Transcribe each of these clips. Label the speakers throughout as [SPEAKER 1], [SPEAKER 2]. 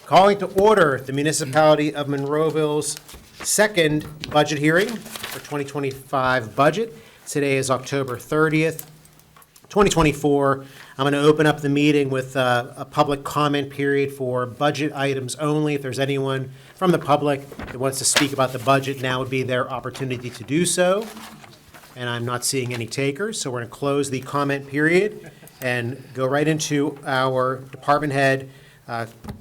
[SPEAKER 1] Calling to order the Municipality of Monroeville's second budget hearing for 2025 budget. Today is October 30th, 2024. I'm going to open up the meeting with a public comment period for budget items only. If there's anyone from the public that wants to speak about the budget, now would be their opportunity to do so. And I'm not seeing any takers, so we're going to close the comment period and go right into our department head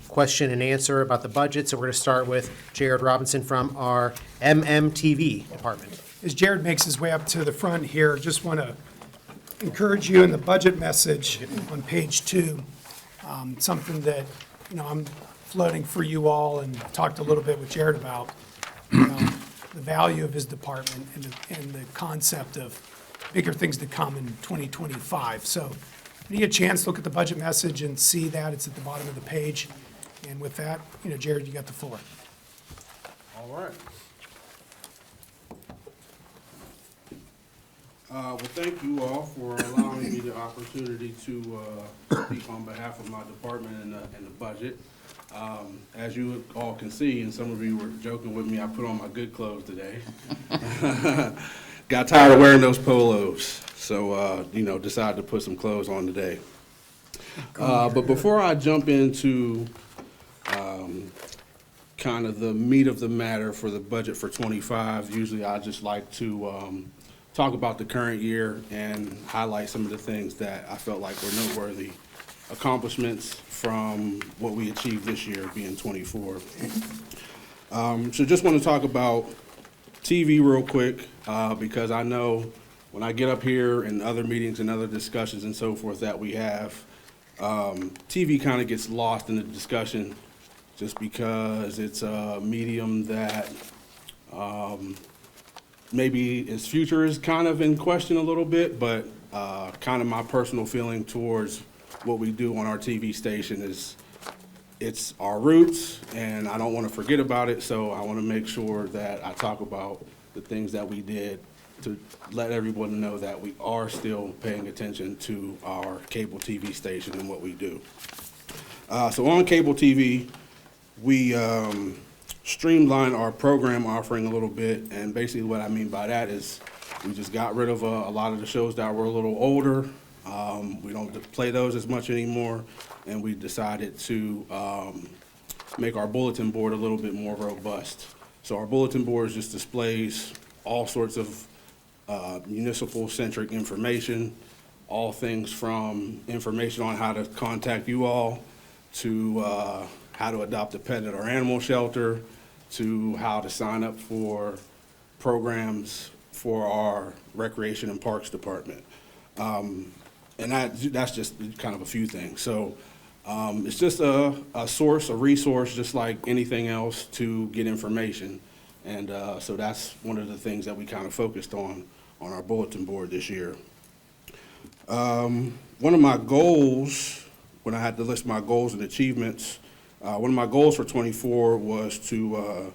[SPEAKER 1] question and answer about the budget. So we're going to start with Jared Robinson from our MMTV department.
[SPEAKER 2] As Jared makes his way up to the front here, just want to encourage you in the budget message on page 2, something that, I'm floating for you all and talked a little bit with Jared about, the value of his department and the concept of bigger things to come in 2025. So if you get a chance, look at the budget message and see that. It's at the bottom of the page. And with that, Jared, you got the floor.
[SPEAKER 3] All right. Well, thank you all for allowing me the opportunity to speak on behalf of my department and the budget. As you all can see, and some of you were joking with me, I put on my good clothes today. Got tired of wearing those polos, so decided to put some clothes on today. But before I jump into kind of the meat of the matter for the budget for 25, usually I just like to talk about the current year and highlight some of the things that I felt like were noteworthy accomplishments from what we achieved this year, being 24. So just want to talk about TV real quick, because I know when I get up here in other meetings and other discussions and so forth that we have, TV kind of gets lost in the discussion just because it's a medium that maybe its future is kind of in question a little bit, but kind of my personal feeling towards what we do on our TV station is it's our roots, and I don't want to forget about it, so I want to make sure that I talk about the things that we did to let everyone know that we are still paying attention to our cable TV station and what we do. So on cable TV, we streamlined our program offering a little bit, and basically what I mean by that is we just got rid of a lot of the shows that were a little older. We don't play those as much anymore, and we decided to make our bulletin board a little bit more robust. So our bulletin board just displays all sorts of municipal-centric information, all things from information on how to contact you all to how to adopt a pet at our animal shelter, to how to sign up for programs for our Recreation and Parks Department. And that's just kind of a few things. So it's just a source, a resource, just like anything else to get information. And so that's one of the things that we kind of focused on our bulletin board this year. One of my goals, when I had to list my goals and achievements, one of my goals for 24 was to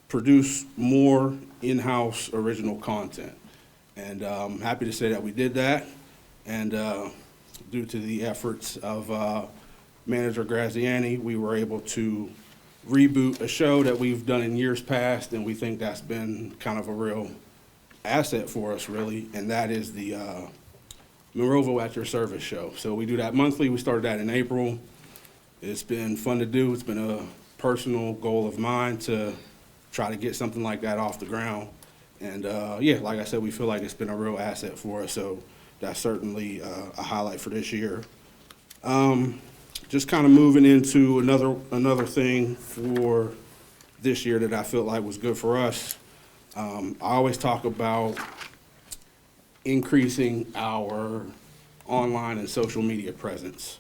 [SPEAKER 3] produce more in-house original content. And I'm happy to say that we did that. And due to the efforts of Manager Graziani, we were able to reboot a show that we've done in years past, and we think that's been kind of a real asset for us, really, and that is the Monroeville at Your Service show. So we do that monthly. We started that in April. It's been fun to do. It's been a personal goal of mine to try to get something like that off the ground. And yeah, like I said, we feel like it's been a real asset for us, so that's certainly a highlight for this year. Just kind of moving into another thing for this year that I felt like was good for us. I always talk about increasing our online and social media presence.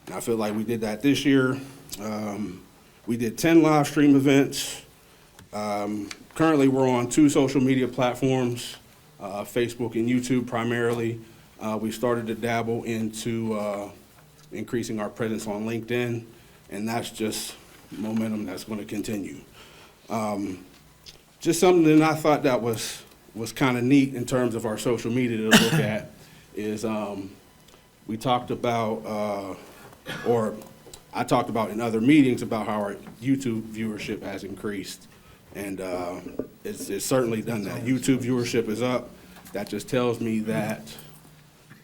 [SPEAKER 3] And I feel like we did that this year. We did 10 live stream events. Currently, we're on 2 social media platforms, Facebook and YouTube primarily. We started to dabble into increasing our presence on LinkedIn, and that's just momentum that's going to continue. Just something that I thought that was kind of neat in terms of our social media to look at is we talked about, or I talked about in other meetings about how our YouTube viewership has increased. And it's certainly done that. YouTube viewership is up. That just tells me that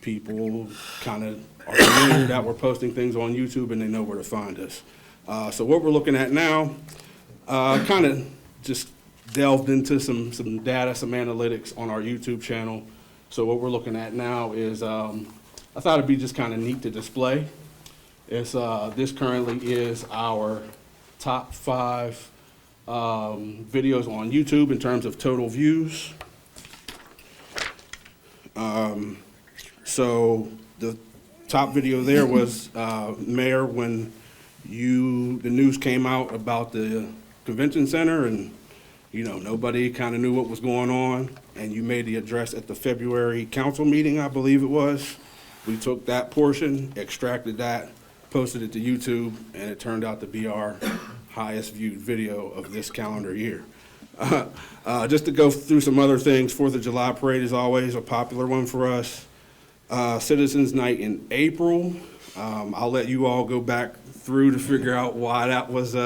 [SPEAKER 3] people kind of are familiar that we're posting things on YouTube and they know where to find us. So what we're looking at now, kind of just delved into some data, some analytics on our YouTube channel. So what we're looking at now is, I thought it'd be just kind of neat to display. It's, this currently is our top 5 videos on YouTube in terms of total views. So the top video there was, Mayor, when the news came out about the convention center and, you know, nobody kind of knew what was going on, and you made the address at the February council meeting, I believe it was. We took that portion, extracted that, posted it to YouTube, and it turned out to be our highest viewed video of this calendar year. Just to go through some other things, 4th of July parade is always a popular one for us. Citizens Night in April. I'll let you all go back through to figure out why that was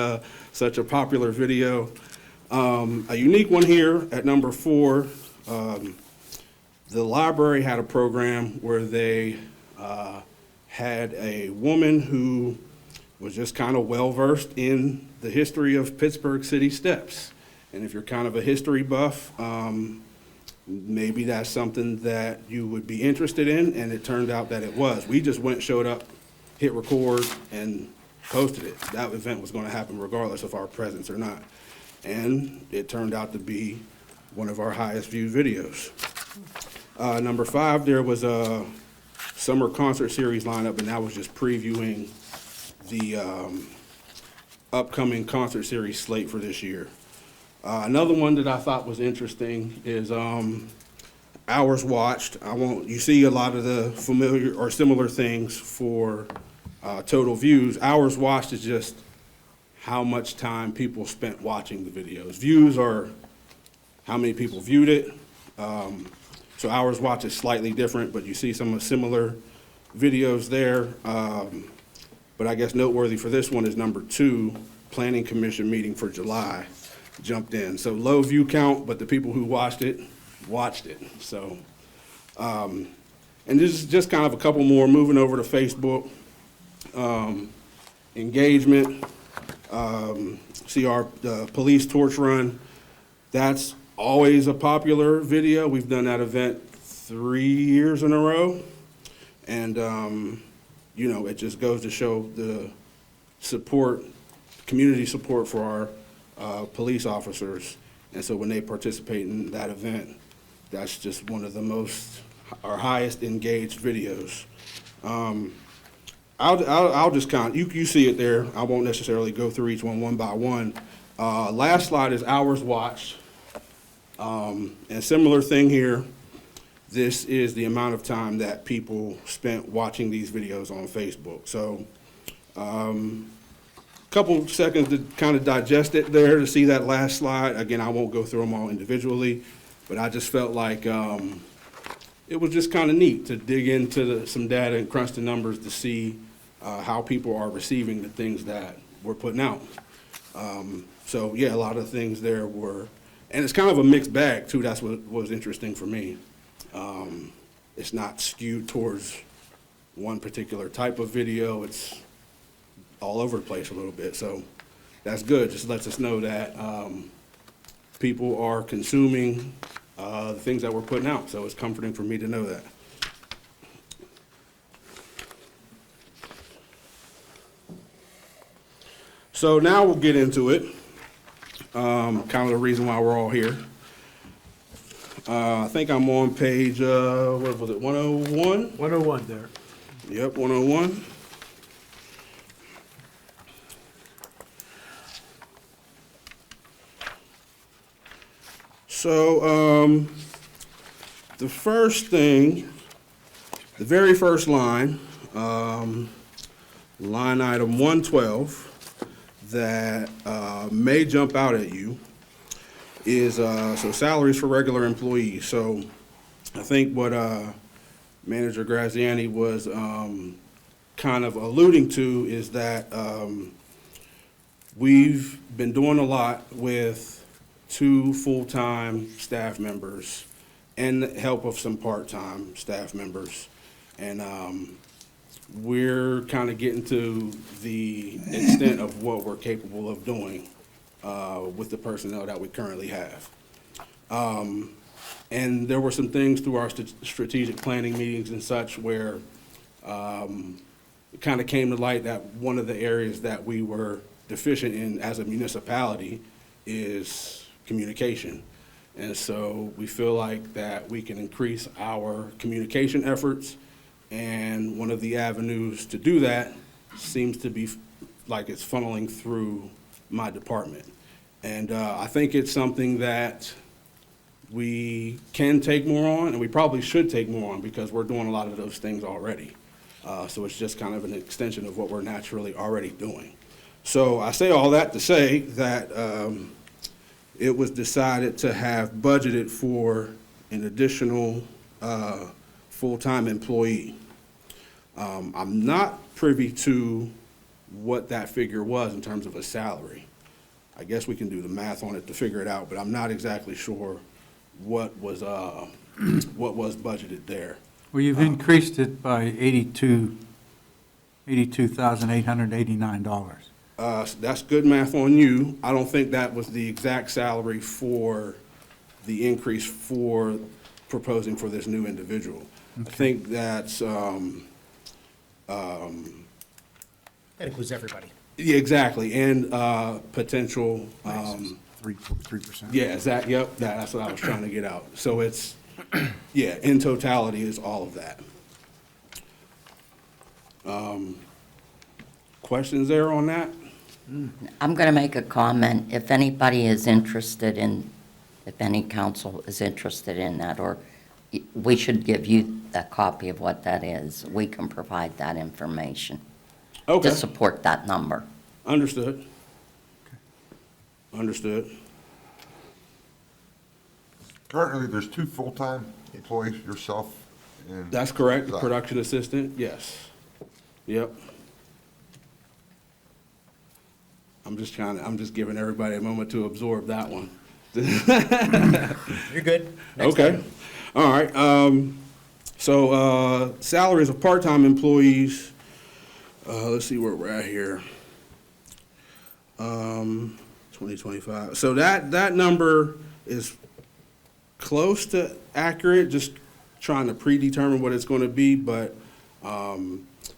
[SPEAKER 3] such a popular video. A unique one here at number 4, the library had a program where they had a woman who was just kind of well-versed in the history of Pittsburgh City Steps. And if you're kind of a history buff, maybe that's something that you would be interested in, and it turned out that it was. We just showed up, hit record, and posted it. That event was going to happen regardless of our presence or not. And it turned out to be one of our highest viewed videos. Number 5, there was a summer concert series lineup, and that was just previewing the upcoming concert series slate for this year. Another one that I thought was interesting is hours watched. You see a lot of the familiar or similar things for total views. Hours watched is just how much time people spent watching the videos. Views are how many people viewed it. So hours watched is slightly different, but you see some similar videos there. But I guess noteworthy for this one is number 2, Planning Commission meeting for July. Jumped in. So low view count, but the people who watched it. So, and this is just kind of a couple more. Moving over to Facebook. Engagement. See our police torch run. That's always a popular video. We've done that event 3 years in a row. And, you know, it just goes to show the support, community support for our police officers. And so when they participate in that event, that's just one of the our highest engaged videos. I'll just count, you see it there. I won't necessarily go through each one by one. Last slide is hours watched. And similar thing here, this is the amount of time that people spent watching these videos on Facebook. So, couple seconds to kind of digest it there to see that last slide. Again, I won't go through them all individually, but I just felt like it was just kind of neat to dig into some data and crunch the numbers to see how people are receiving the things that we're putting out. So yeah, a lot of things there were, and it's kind of a mixed bag too. That's what was interesting for me. It's not skewed towards one particular type of video. It's all over the place a little bit, so that's good. Just lets us know that people are consuming the things that we're putting out, so it's comforting for me to know that. So now we'll get into it, kind of the reason why we're all here. I think I'm on page, what was it, 101?
[SPEAKER 4] 101 there.
[SPEAKER 3] Yep, 101. So, the first thing, the very first line, line item 112, that may jump out at you is, so salaries for regular employees. So I think what Manager Graziani was kind of alluding to is that we've been doing a lot with 2 full-time staff members and the help of some part-time staff members. And we're kind of getting to the extent of what we're capable of doing with the personnel that we currently have. And there were some things through our strategic planning meetings and such where it kind of came to light that one of the areas that we were deficient in as a municipality is communication. And so we feel like that we can increase our communication efforts, and one of the avenues to do that seems to be like it's funneling through my department. And I think it's something that we can take more on, and we probably should take more on, because we're doing a lot of those things already. So it's just kind of an extension of what we're naturally already doing. So I say all that to say that it was decided to have budgeted for an additional full-time employee. I'm not privy to what that figure was in terms of a salary. I guess we can do the math on it to figure it out, but I'm not exactly sure what was budgeted there.
[SPEAKER 4] Well, you've increased it by $82,889.
[SPEAKER 3] That's good math on you. I don't think that was the exact salary for the increase for proposing for this new individual. I think that's,
[SPEAKER 1] That includes everybody.
[SPEAKER 3] yeah, exactly, and potential,
[SPEAKER 4] 3%.
[SPEAKER 3] yeah, yep, that's what I was trying to get out. So it's, yeah, in totality is all of that. Questions there on that?
[SPEAKER 5] I'm going to make a comment. If anybody is interested in, if any council is interested in that, or we should give you a copy of what that is. We can provide that information
[SPEAKER 3] Okay,
[SPEAKER 5] to support that number.
[SPEAKER 3] understood. Understood.
[SPEAKER 6] Currently, there's 2 full-time employees, yourself and.
[SPEAKER 3] That's correct, the
[SPEAKER 6] Zach.
[SPEAKER 3] production assistant, yes. Yep. I'm just giving everybody a moment to absorb that one.
[SPEAKER 1] You're good. Next
[SPEAKER 3] Okay,
[SPEAKER 1] item.
[SPEAKER 3] all right. So salaries of part-time employees, let's see where we're at here. 2025. So that number is close to accurate, just trying to predetermine what it's going to be, but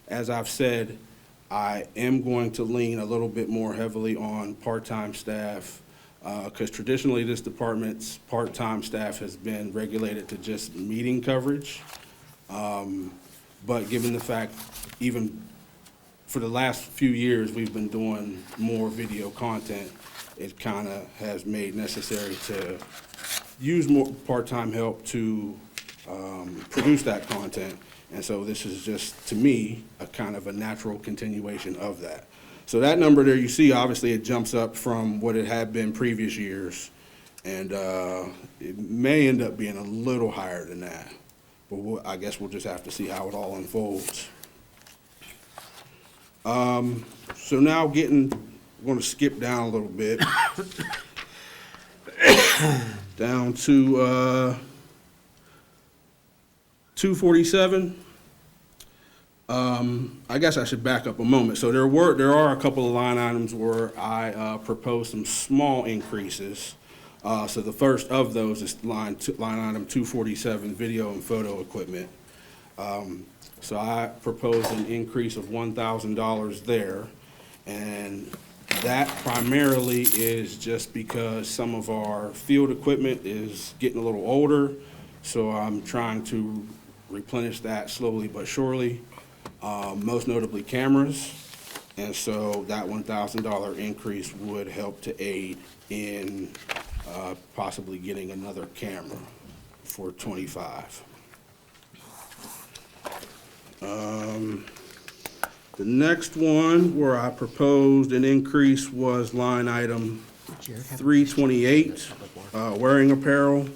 [SPEAKER 3] as I've said, I am going to lean a little bit more heavily on part-time staff, because traditionally this department's part-time staff has been regulated to just meeting coverage. But given the fact, even for the last few years, we've been doing more video content, it kind of has made necessary to use more part-time help to produce that content. And so this is just, to me, a kind of a natural continuation of that. So that number there you see, obviously it jumps up from what it had been previous years. And it may end up being a little higher than that. But I guess we'll just have to see how it all unfolds. So now I'm going to skip down a little bit. Down to 247. I guess I should back up a moment. So there are a couple of line items where I proposed some small increases. So the first of those is line item 247, video and photo equipment. So I proposed an increase of $1,000 there, and that primarily is just because some of our field equipment is getting a little older, so I'm trying to replenish that slowly but surely, most notably cameras, and so that $1,000 increase would help to aid in possibly getting another camera for 25. The next one where I proposed an increase was line item 328, wearing apparel.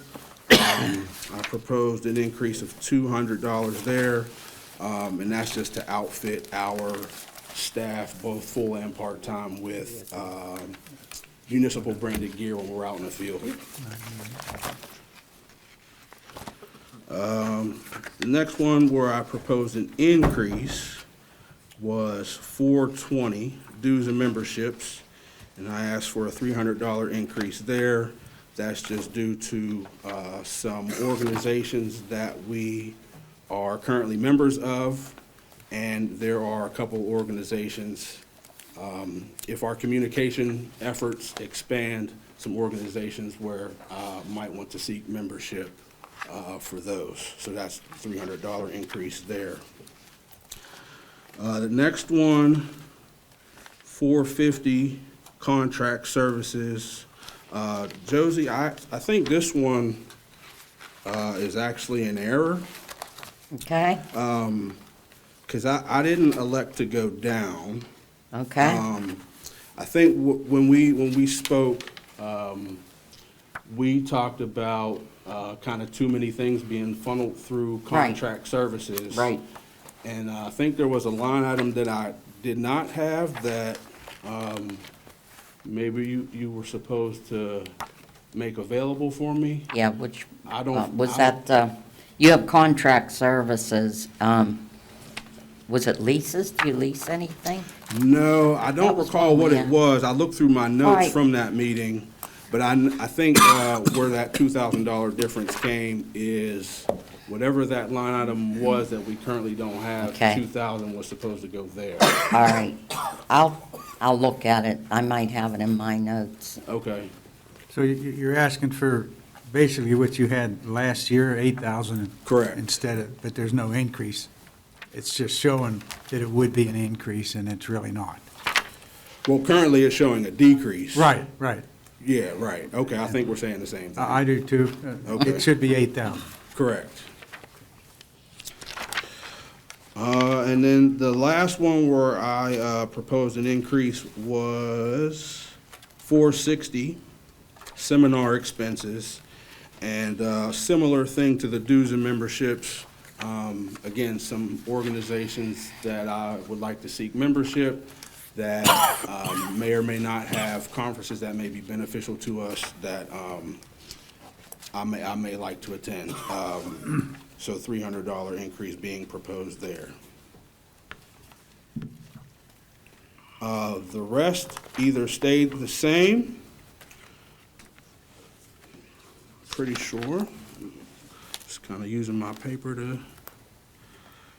[SPEAKER 3] I proposed an increase of $200 there. And that's just to outfit our staff, both full and part-time, with municipal branded gear when we're out in the field. The next one where I proposed an increase was 420 dues and memberships, and I asked for a $300 increase there. That's just due to some organizations that we are currently members of, and there are a couple organizations, if our communication efforts expand, some organizations where might want to seek membership for those. So that's $300 increase there. The next one, 450 contract services. Josie, I think this one is actually an error,
[SPEAKER 5] Okay,
[SPEAKER 3] because I didn't elect to go down.
[SPEAKER 5] okay,
[SPEAKER 3] I think when we spoke, we talked about kind of too many things being funneled through
[SPEAKER 5] Right.
[SPEAKER 3] contract services.
[SPEAKER 5] right.
[SPEAKER 3] And I think there was a line item that I did not have that maybe you were supposed to make available for me.
[SPEAKER 5] Yeah, which,
[SPEAKER 3] I don't-
[SPEAKER 5] was
[SPEAKER 3] I
[SPEAKER 5] that, you have contract services, was it leases? Do you lease anything?
[SPEAKER 3] No, I don't
[SPEAKER 5] That was
[SPEAKER 3] recall
[SPEAKER 5] one,
[SPEAKER 3] what
[SPEAKER 5] yeah.
[SPEAKER 3] it was. I looked through my notes
[SPEAKER 5] Right.
[SPEAKER 3] from that meeting, but I think where that $2,000 difference came is whatever that line item was that we currently don't have,
[SPEAKER 5] Okay.
[SPEAKER 3] 2,000 was supposed to go there.
[SPEAKER 5] All right, I'll look at it. I might have it in my notes.
[SPEAKER 3] Okay,
[SPEAKER 4] So you're asking for basically what you had last year, 8,000?
[SPEAKER 3] Correct.
[SPEAKER 4] Instead of, but there's no increase. It's just showing that it would be an increase, and it's really not.
[SPEAKER 3] well, currently it's showing a decrease.
[SPEAKER 4] Right, right.
[SPEAKER 3] Yeah, right. Okay, I think we're saying the same thing.
[SPEAKER 4] I do too.
[SPEAKER 3] Okay.
[SPEAKER 4] It should be 8,000.
[SPEAKER 3] Correct. And then the last one where I proposed an increase was 460 seminar expenses. And similar thing to the dues and memberships. Again, some organizations that I would like to seek membership that may or may not have conferences that may be beneficial to us that I may like to attend. So $300 increase being proposed there. The rest either stayed the same, pretty sure. Just kind of using my paper to,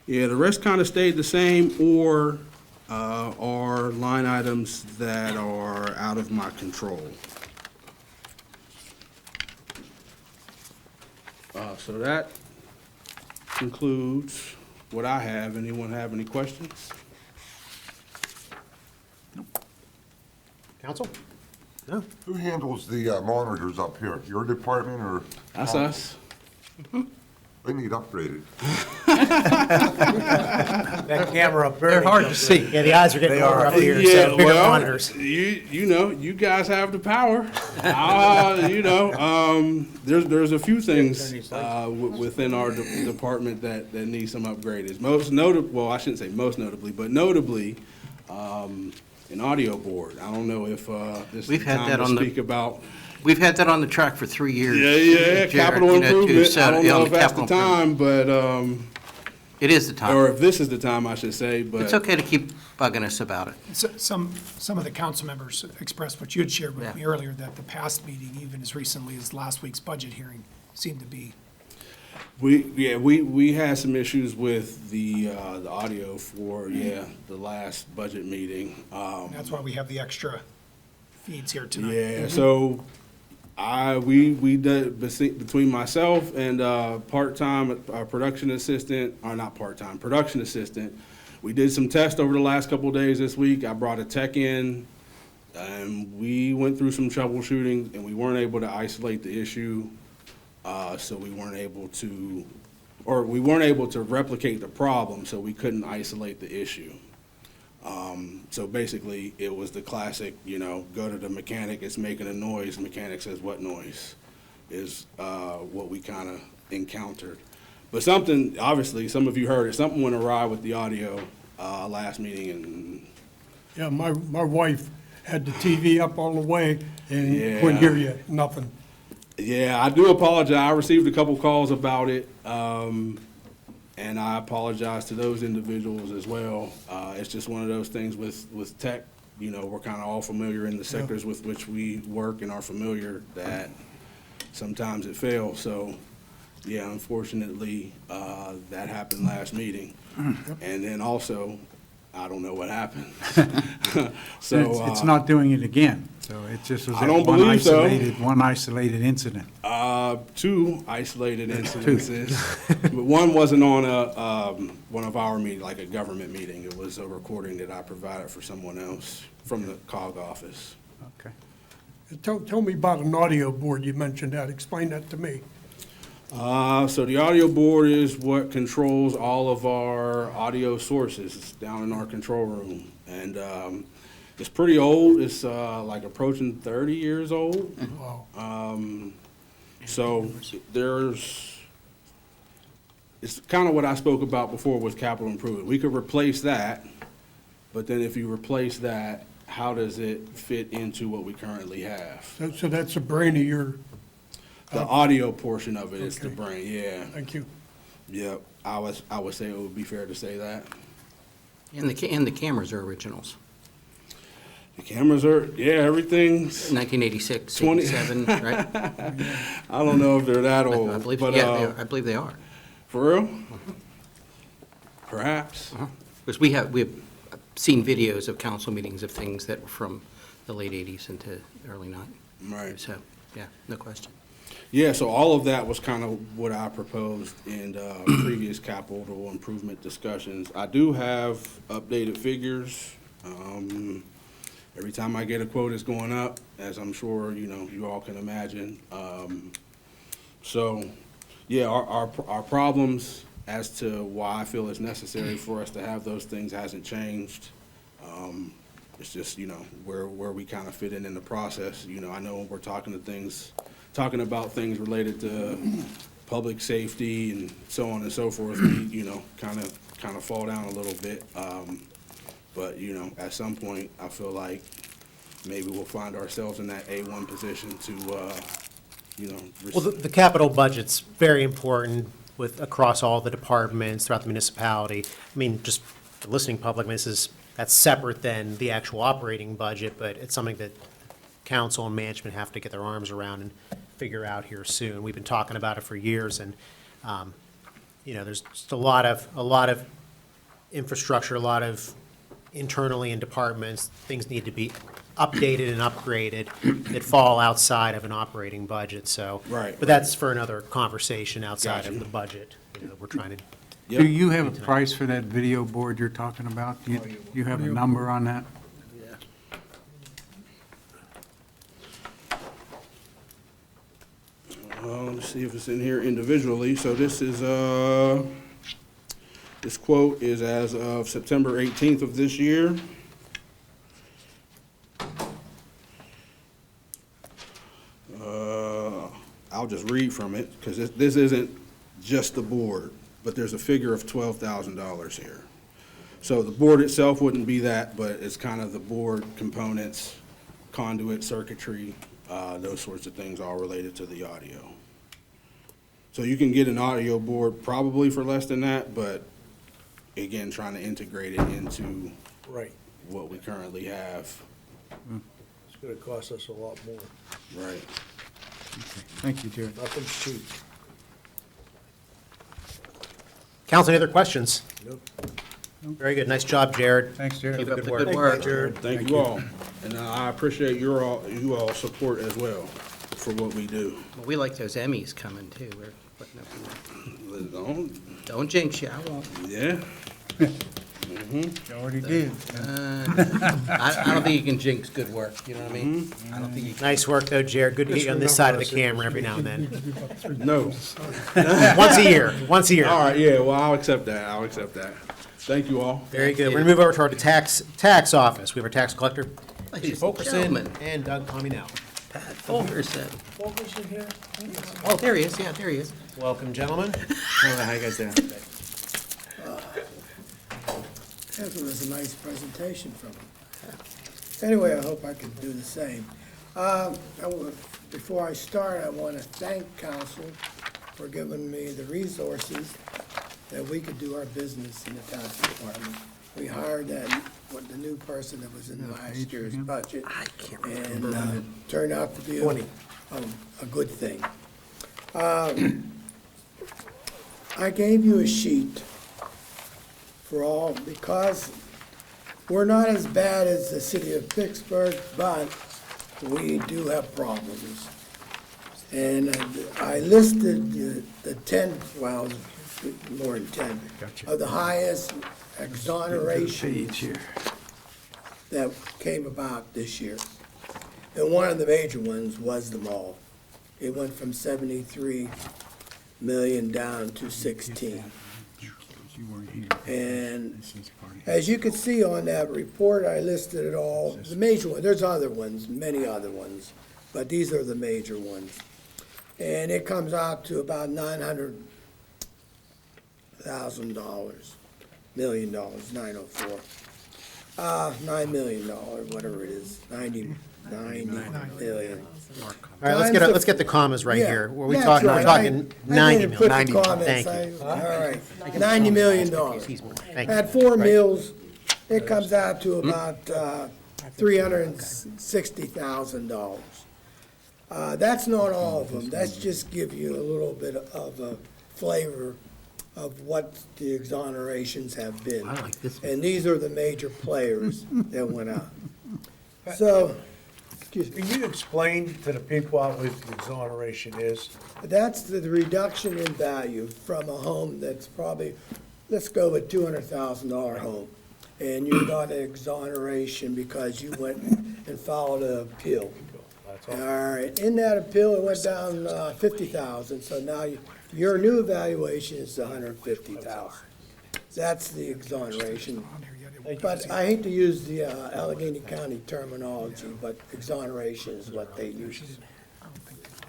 [SPEAKER 3] yeah, the rest kind of stayed the same, or are line items that are out of my control. So that concludes what I have. Anyone have any questions?
[SPEAKER 1] Council? No?
[SPEAKER 6] Who handles the monitors up here? Your department or?
[SPEAKER 3] That's us.
[SPEAKER 6] They need upgraded.
[SPEAKER 1] That camera up there.
[SPEAKER 4] They're hard to see.
[SPEAKER 1] Yeah, the eyes are getting lower up here,
[SPEAKER 3] Yeah,
[SPEAKER 1] so bigger
[SPEAKER 3] well,
[SPEAKER 1] monitors.
[SPEAKER 3] you know, you guys have the power. There's a few things within our department that need some upgraded. Most notable, well, I shouldn't say most notably, but notably, an audio board. I don't know if this is
[SPEAKER 7] We've
[SPEAKER 3] the
[SPEAKER 7] had
[SPEAKER 3] time
[SPEAKER 7] that
[SPEAKER 3] to
[SPEAKER 7] on the-
[SPEAKER 3] speak about.
[SPEAKER 7] We've had that on the track for 3 years.
[SPEAKER 3] Yeah,
[SPEAKER 7] Jared,
[SPEAKER 3] capital
[SPEAKER 7] you know, to
[SPEAKER 3] improvement.
[SPEAKER 7] set-
[SPEAKER 3] I don't
[SPEAKER 7] yeah,
[SPEAKER 3] know
[SPEAKER 7] on
[SPEAKER 3] if that's the
[SPEAKER 7] capital
[SPEAKER 3] time, but,
[SPEAKER 7] It is the
[SPEAKER 3] or
[SPEAKER 7] time.
[SPEAKER 3] if this is the time, I should say, but.
[SPEAKER 7] It's okay to keep bugging us about it.
[SPEAKER 2] Some of the council members expressed what you had shared with
[SPEAKER 7] Yeah.
[SPEAKER 2] me earlier, that the past meeting, even as recently as last week's budget hearing, seemed to be,
[SPEAKER 3] We had some issues with the audio for, the last budget meeting.
[SPEAKER 2] that's why we have the extra feeds here tonight.
[SPEAKER 3] Yeah, so we did, between myself and part-time production assistant, or not part-time, production assistant, we did some tests over the last couple of days this week. I brought a tech in, and we went through some troubleshooting, and we weren't able to isolate the issue. So we weren't able to replicate the problem, so we couldn't isolate the issue. So basically, it was the classic, go to the mechanic, it's making a noise, the mechanic says, what noise? Is what we kind of encountered. But something, obviously, some of you heard it, something went awry with the audio last meeting, and
[SPEAKER 8] Yeah, my wife had the TV up all the way and
[SPEAKER 3] Yeah.
[SPEAKER 8] couldn't hear you, nothing.
[SPEAKER 3] yeah, I do apologize. I received a couple calls about it, and I apologize to those individuals as well. It's just one of those things with tech, you know, we're kind of all familiar in the sectors with which we work and are familiar that sometimes it fails. So, yeah, unfortunately, that happened last meeting. And then also, I don't know what happened. So.
[SPEAKER 4] It's not doing it again, so it just was
[SPEAKER 3] I
[SPEAKER 4] that
[SPEAKER 3] don't
[SPEAKER 4] one
[SPEAKER 3] believe so.
[SPEAKER 4] one isolated incident.
[SPEAKER 3] Two isolated incidences, but one wasn't on one of our meetings, like a government meeting. It was a recording that I provided for someone else from the COG office.
[SPEAKER 4] Okay.
[SPEAKER 8] Tell me about an audio board, you mentioned that, explain that to me.
[SPEAKER 3] So the audio board is what controls all of our audio sources. It's down in our control room. And it's pretty old. It's like approaching 30 years old.
[SPEAKER 8] Wow.
[SPEAKER 3] So it's kind of what I spoke about before with capital improvement. We could replace that, but then if you replace that, how does it fit into what we currently have?
[SPEAKER 8] So that's the brain of your,
[SPEAKER 3] The audio portion of it is the
[SPEAKER 8] Okay.
[SPEAKER 3] brain, yeah.
[SPEAKER 8] thank you.
[SPEAKER 3] Yep, I would say it would be fair to say that.
[SPEAKER 7] And the cameras are originals.
[SPEAKER 3] The cameras are, yeah, everything's,
[SPEAKER 7] 1986,
[SPEAKER 3] 20
[SPEAKER 7] 87, right?
[SPEAKER 3] I don't know if they're that
[SPEAKER 7] I
[SPEAKER 3] old,
[SPEAKER 7] believe,
[SPEAKER 3] but,
[SPEAKER 7] yeah, I believe they are.
[SPEAKER 3] for real? Perhaps.
[SPEAKER 7] Because we have seen videos of council meetings of things that were from the late 80s into early 90s.
[SPEAKER 3] Right.
[SPEAKER 7] So, yeah, no question.
[SPEAKER 3] Yeah, so all of that was kind of what I proposed in previous capital improvement discussions. I do have updated figures. Every time I get a quote, it's going up, as I'm sure, you know, you all can imagine. So, yeah, our problems as to why I feel it's necessary for us to have those things hasn't changed. It's just, you know, where we kind of fit in the process. You know, I know when we're talking about things related to public safety and so on and so forth, we, you know, kind of fall down a little bit. But, you know, at some point, I feel like maybe we'll find ourselves in that A1 position to, you know.
[SPEAKER 1] Well, the capital budget's very important across all the departments throughout the municipality. I mean, just the listening public, I mean, that's separate than the actual operating budget, but it's something that council and management have to get their arms around and figure out here soon. We've been talking about it for years, and, you know, there's just a lot of infrastructure, a lot of internally in departments, things need to be updated and upgraded that fall outside of an operating budget, so.
[SPEAKER 3] Right.
[SPEAKER 1] But that's for another conversation outside
[SPEAKER 3] Gotcha.
[SPEAKER 1] of the budget. You know, we're trying to,
[SPEAKER 3] Yep.
[SPEAKER 4] Do you have a price for that video board you're talking about? Do you have a number on that?
[SPEAKER 3] Let's see if it's in here individually. So this is, this quote is as of September 18th of this year. I'll just read from it, because this isn't just the board, but there's a figure of $12,000 here. So the board itself wouldn't be that, but it's kind of the board components, conduit, circuitry, those sorts of things, all related to the audio. So you can get an audio board probably for less than that, but again, trying to integrate it into
[SPEAKER 9] Right.
[SPEAKER 3] what we currently have.
[SPEAKER 9] It's gonna cost us a lot more.
[SPEAKER 3] Right.
[SPEAKER 4] Thank you, Jared.
[SPEAKER 9] Nothing's cheap.
[SPEAKER 1] council, any other questions?
[SPEAKER 9] Nope.
[SPEAKER 1] Very good, nice job, Jared.
[SPEAKER 4] Thanks, Jared.
[SPEAKER 7] Keep up
[SPEAKER 1] good
[SPEAKER 7] the
[SPEAKER 1] work.
[SPEAKER 7] good work.
[SPEAKER 9] Jared.
[SPEAKER 3] Thank you all. And I appreciate you all support as well for what we do.
[SPEAKER 7] Well, we like those Emmys coming, too. We're putting up,
[SPEAKER 3] Don't-
[SPEAKER 7] don't jinx you, I won't.
[SPEAKER 3] Yeah.
[SPEAKER 4] You already did.
[SPEAKER 7] I don't think you can jinx good work, you know what I mean? I don't think you can.
[SPEAKER 1] Nice work, though, Jared. Good to get you on this side of the
[SPEAKER 9] remember
[SPEAKER 1] camera every now and then.
[SPEAKER 3] No.
[SPEAKER 1] Once a year, once a year.
[SPEAKER 3] All right, yeah, well, I'll accept that. Thank you all.
[SPEAKER 1] Very good. We're gonna move over to our tax office. We have our tax collector,
[SPEAKER 7] Ladies and
[SPEAKER 1] Fulkerson,
[SPEAKER 7] gentlemen.
[SPEAKER 1] and Doug Comey now.
[SPEAKER 7] Oh, where's that? Oh, there he is, yeah, there he is.
[SPEAKER 1] Welcome, gentlemen.
[SPEAKER 7] How you guys doing?
[SPEAKER 10] That was a nice presentation from him. Anyway, I hope I can do the same. Before I start, I want to thank council for giving me the resources that we could do our business in the tax department. We hired the new person that was in last year's budget. And turned out to be a good thing. I gave you a sheet for all, because we're not as bad as the city of Pittsburgh, but we do have problems. And I listed the 10, well, more than 10, of the highest exonerations that came about this year. And one of the major ones was the mall. It went from 73 million down to 16. And as you can see on that report, I listed it all, the major ones. There's other ones, many other ones, but these are the major ones. And it comes out to about $900,000, $904. $9 million, whatever it is, 90 million.
[SPEAKER 1] All right, let's get the commas right
[SPEAKER 10] Yeah,
[SPEAKER 1] here. Were we
[SPEAKER 10] that's
[SPEAKER 1] talking, we're
[SPEAKER 10] right.
[SPEAKER 1] talking
[SPEAKER 10] I
[SPEAKER 1] 90
[SPEAKER 10] didn't put the
[SPEAKER 1] million?
[SPEAKER 10] comments,
[SPEAKER 1] Thank you.
[SPEAKER 10] all right, $90 million.
[SPEAKER 1] Thank you.
[SPEAKER 10] At 4 mills, it comes out to about $360,000. That's not all of them. That's just give you a little bit of a flavor of what the exonerations have been.
[SPEAKER 7] I like this one.
[SPEAKER 10] And these are the major players that went out. So, excuse me,
[SPEAKER 9] Can you explain to the people out what the exoneration is?
[SPEAKER 10] that's the reduction in value from a home that's probably, let's go with $200,000 home. And you got an exoneration because you went and filed an appeal.
[SPEAKER 9] That's
[SPEAKER 10] All
[SPEAKER 9] all.
[SPEAKER 10] right, in that appeal, it went down 50,000, so now your new evaluation is 150,000. That's the exoneration. But I hate to use the Allegheny County terminology, but exoneration is what they use.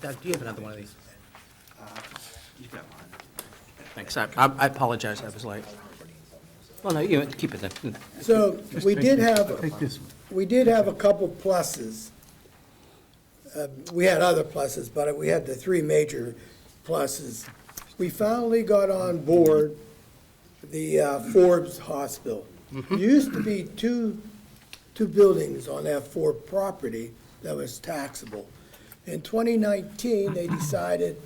[SPEAKER 7] Doug, do you have another one of these? Thanks, I apologize, I was late. Well, no, you keep it then.
[SPEAKER 10] So we did have,
[SPEAKER 4] Take this one.
[SPEAKER 10] we did have a couple pluses. We had other pluses, but we had the three major pluses. We finally got on board the Forbes Hospital. There used to be two buildings on that Forbes property that was taxable. In 2019, they decided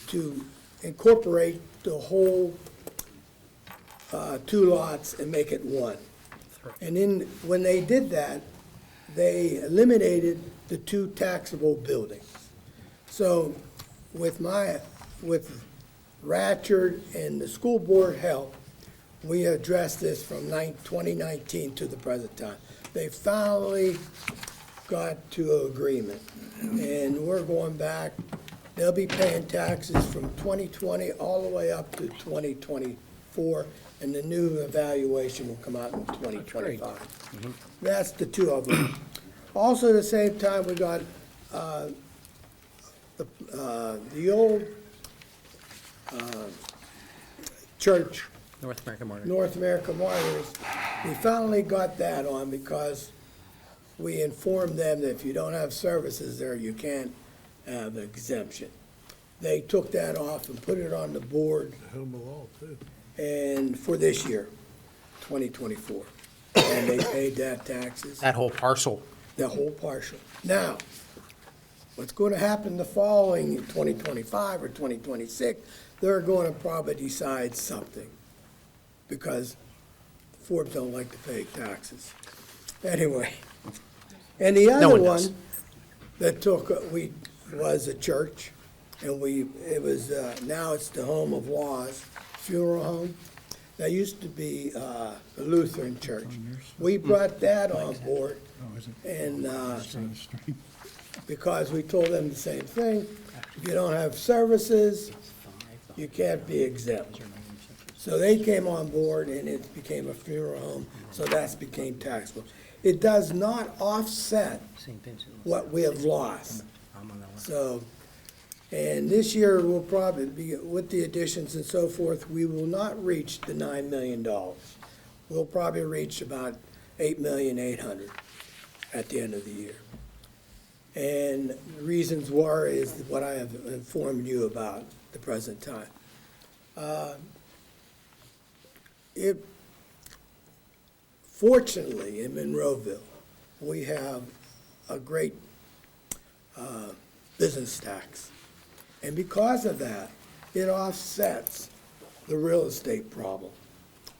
[SPEAKER 10] to incorporate the whole 2 lots and make it one. And then, when they did that, they eliminated the 2 taxable buildings. So with Ratchard and the school board help, we addressed this from 2019 to the present time. They finally got to an agreement, and we're going back. They'll be paying taxes from 2020 all the way up to 2024, and the new evaluation will come out in 2025. That's the 2 of them. Also, at the same time, we got the old church,
[SPEAKER 7] North American Martyrs.
[SPEAKER 10] North America Martyrs. We finally got that on because we informed them that if you don't have services there, you can't have exemption. They took that off and put it on the board,
[SPEAKER 9] Home alone, too.
[SPEAKER 10] and for this year, 2024. And they paid that taxes.
[SPEAKER 1] That whole parcel.
[SPEAKER 10] The whole partial. Now, what's going to happen the following 2025 or 2026, they're going to probably decide something, because Forbes don't like to pay taxes. Anyway, and the
[SPEAKER 1] No
[SPEAKER 10] other
[SPEAKER 1] one
[SPEAKER 10] one
[SPEAKER 1] does.
[SPEAKER 10] that was a church, and it was, now it's the Home of Laws Funeral Home. That used to be a Lutheran church. We brought that on board, and because we told them the same thing, if you don't have services, you can't be exempt. So they came on board, and it became a funeral home, so that became taxable. It does not offset what we have lost.
[SPEAKER 7] I'm on that one.
[SPEAKER 10] So, and this year we'll probably be, with the additions and so forth, we will not reach the $9 million. We'll probably reach about $8,800,000 at the end of the year. And the reasons why is what I have informed you about the present time. Fortunately, in Monroeville, we have a great business tax. And because of that, it offsets the real estate problem.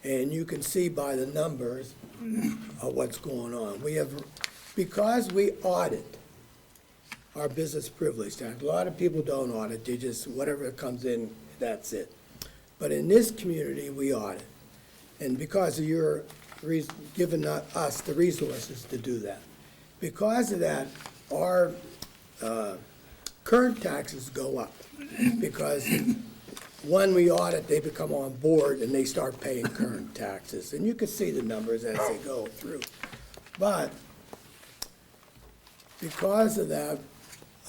[SPEAKER 10] And you can see by the numbers of what's going on. Because we audit our business privilege tax, a lot of people don't audit, they just, whatever comes in, that's it. But in this community, we audit. And because of your giving us the resources to do that. Because of that, our current taxes go up. Because when we audit, they become on board and they start paying current taxes. And you can see the numbers as they go through. But because of that,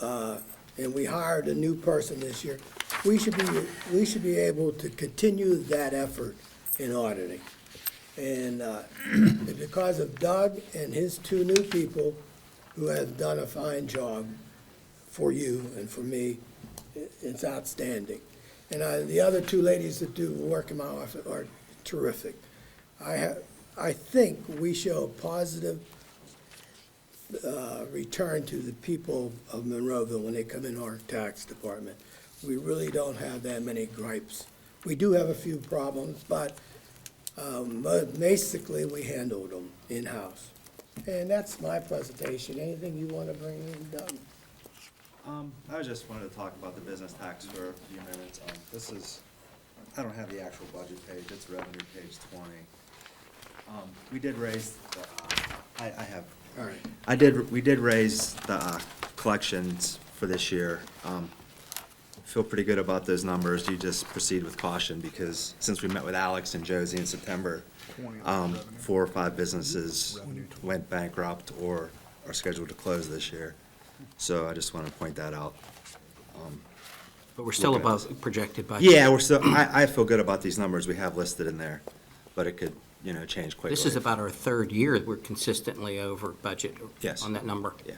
[SPEAKER 10] and we hired a new person this year, we should be able to continue that effort in auditing. And because of Doug and his two new people who have done a fine job for you and for me, it's outstanding. And the other two ladies that do work in my office are terrific. I think we show a positive return to the people of Monroeville when they come in our tax department. We really don't have that many gripes. We do have a few problems, but basically we handled them in-house. And that's my presentation. Anything you want to bring in, Doug?
[SPEAKER 11] I just wanted to talk about the business tax for a few minutes. This is, I don't have the actual budget page, it's revenue page 20. We did raise the, I have,
[SPEAKER 10] All right.
[SPEAKER 11] we did raise the collections for this year. Feel pretty good about those numbers. You just proceed with caution because since we met with Alex and Josie in September, 4 or 5 businesses went bankrupt or are scheduled to close this year. So I just want to point that out.
[SPEAKER 7] But we're still
[SPEAKER 11] Look at
[SPEAKER 7] above projected budget.
[SPEAKER 11] Yeah, we're still, I feel good about these numbers we have listed in there, but it could, change quickly.
[SPEAKER 7] This is about our third year that we're consistently over budget
[SPEAKER 11] Yes.
[SPEAKER 7] on that number.
[SPEAKER 11] Yeah.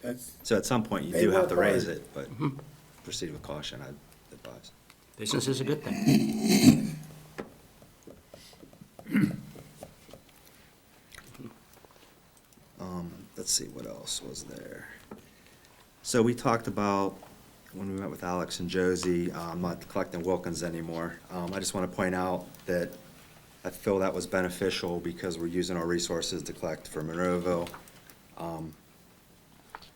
[SPEAKER 10] That's,
[SPEAKER 11] So at some point, you
[SPEAKER 10] They
[SPEAKER 11] do have
[SPEAKER 10] work
[SPEAKER 11] to raise
[SPEAKER 10] hard.
[SPEAKER 11] it, but proceed with caution, I'd advise.
[SPEAKER 7] Business is a good thing.
[SPEAKER 11] Let's see, what else was there? So we talked about, when we met with Alex and Josie, I'm not collecting Wilkins anymore. I just want to point out that I feel that was beneficial because we're using our resources to collect for Monroeville.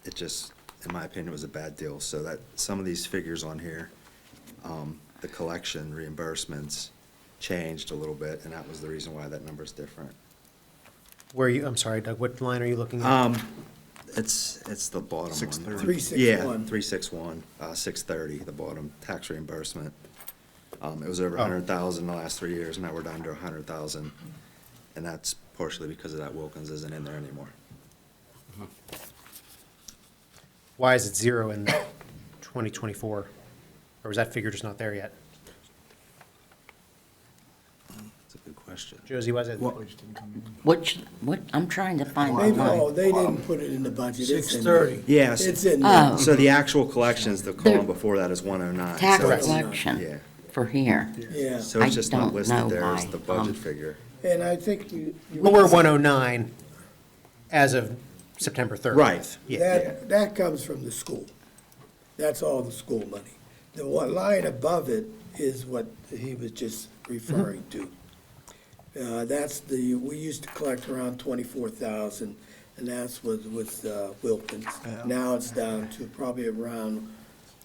[SPEAKER 11] It just, in my opinion, was a bad deal. So that, some of these figures on here, the collection reimbursements changed a little bit, and that was the reason why that number's different.
[SPEAKER 1] I'm sorry, Doug, what line are you looking at?
[SPEAKER 11] It's the bottom one.
[SPEAKER 10] 361.
[SPEAKER 11] Yeah, 361, 630, the bottom, tax reimbursement. It was over 100,000 the last 3 years, now we're down to 100,000. And that's partially because of that Wilkins isn't in there anymore.
[SPEAKER 1] Why is it 0 in 2024? Or is that figure just not there yet?
[SPEAKER 11] That's a good question.
[SPEAKER 1] Josie, was it?
[SPEAKER 5] I'm trying to find
[SPEAKER 10] they,
[SPEAKER 5] the line.
[SPEAKER 10] no, they didn't put it in the budget. It's in
[SPEAKER 9] 630.
[SPEAKER 11] Yes,
[SPEAKER 10] It's in there.
[SPEAKER 5] Oh,
[SPEAKER 11] so the actual collections, the column
[SPEAKER 5] The-
[SPEAKER 11] before that is 109.
[SPEAKER 5] tax
[SPEAKER 11] so it's-
[SPEAKER 5] collection
[SPEAKER 11] Yeah,
[SPEAKER 5] for here.
[SPEAKER 10] Yeah,
[SPEAKER 11] so it's
[SPEAKER 5] I
[SPEAKER 11] just not
[SPEAKER 5] don't
[SPEAKER 11] listed
[SPEAKER 5] know
[SPEAKER 11] there as
[SPEAKER 5] why,
[SPEAKER 11] the budget
[SPEAKER 5] um,
[SPEAKER 11] figure.
[SPEAKER 10] and I think
[SPEAKER 1] Well, we're 109 as of September 30th.
[SPEAKER 11] Right.
[SPEAKER 1] Yeah.
[SPEAKER 10] that comes from the school. That's all the school money. The one line above it is what he was just referring to. We used to collect around 24,000, and that's with Wilkins. Now it's down to probably around,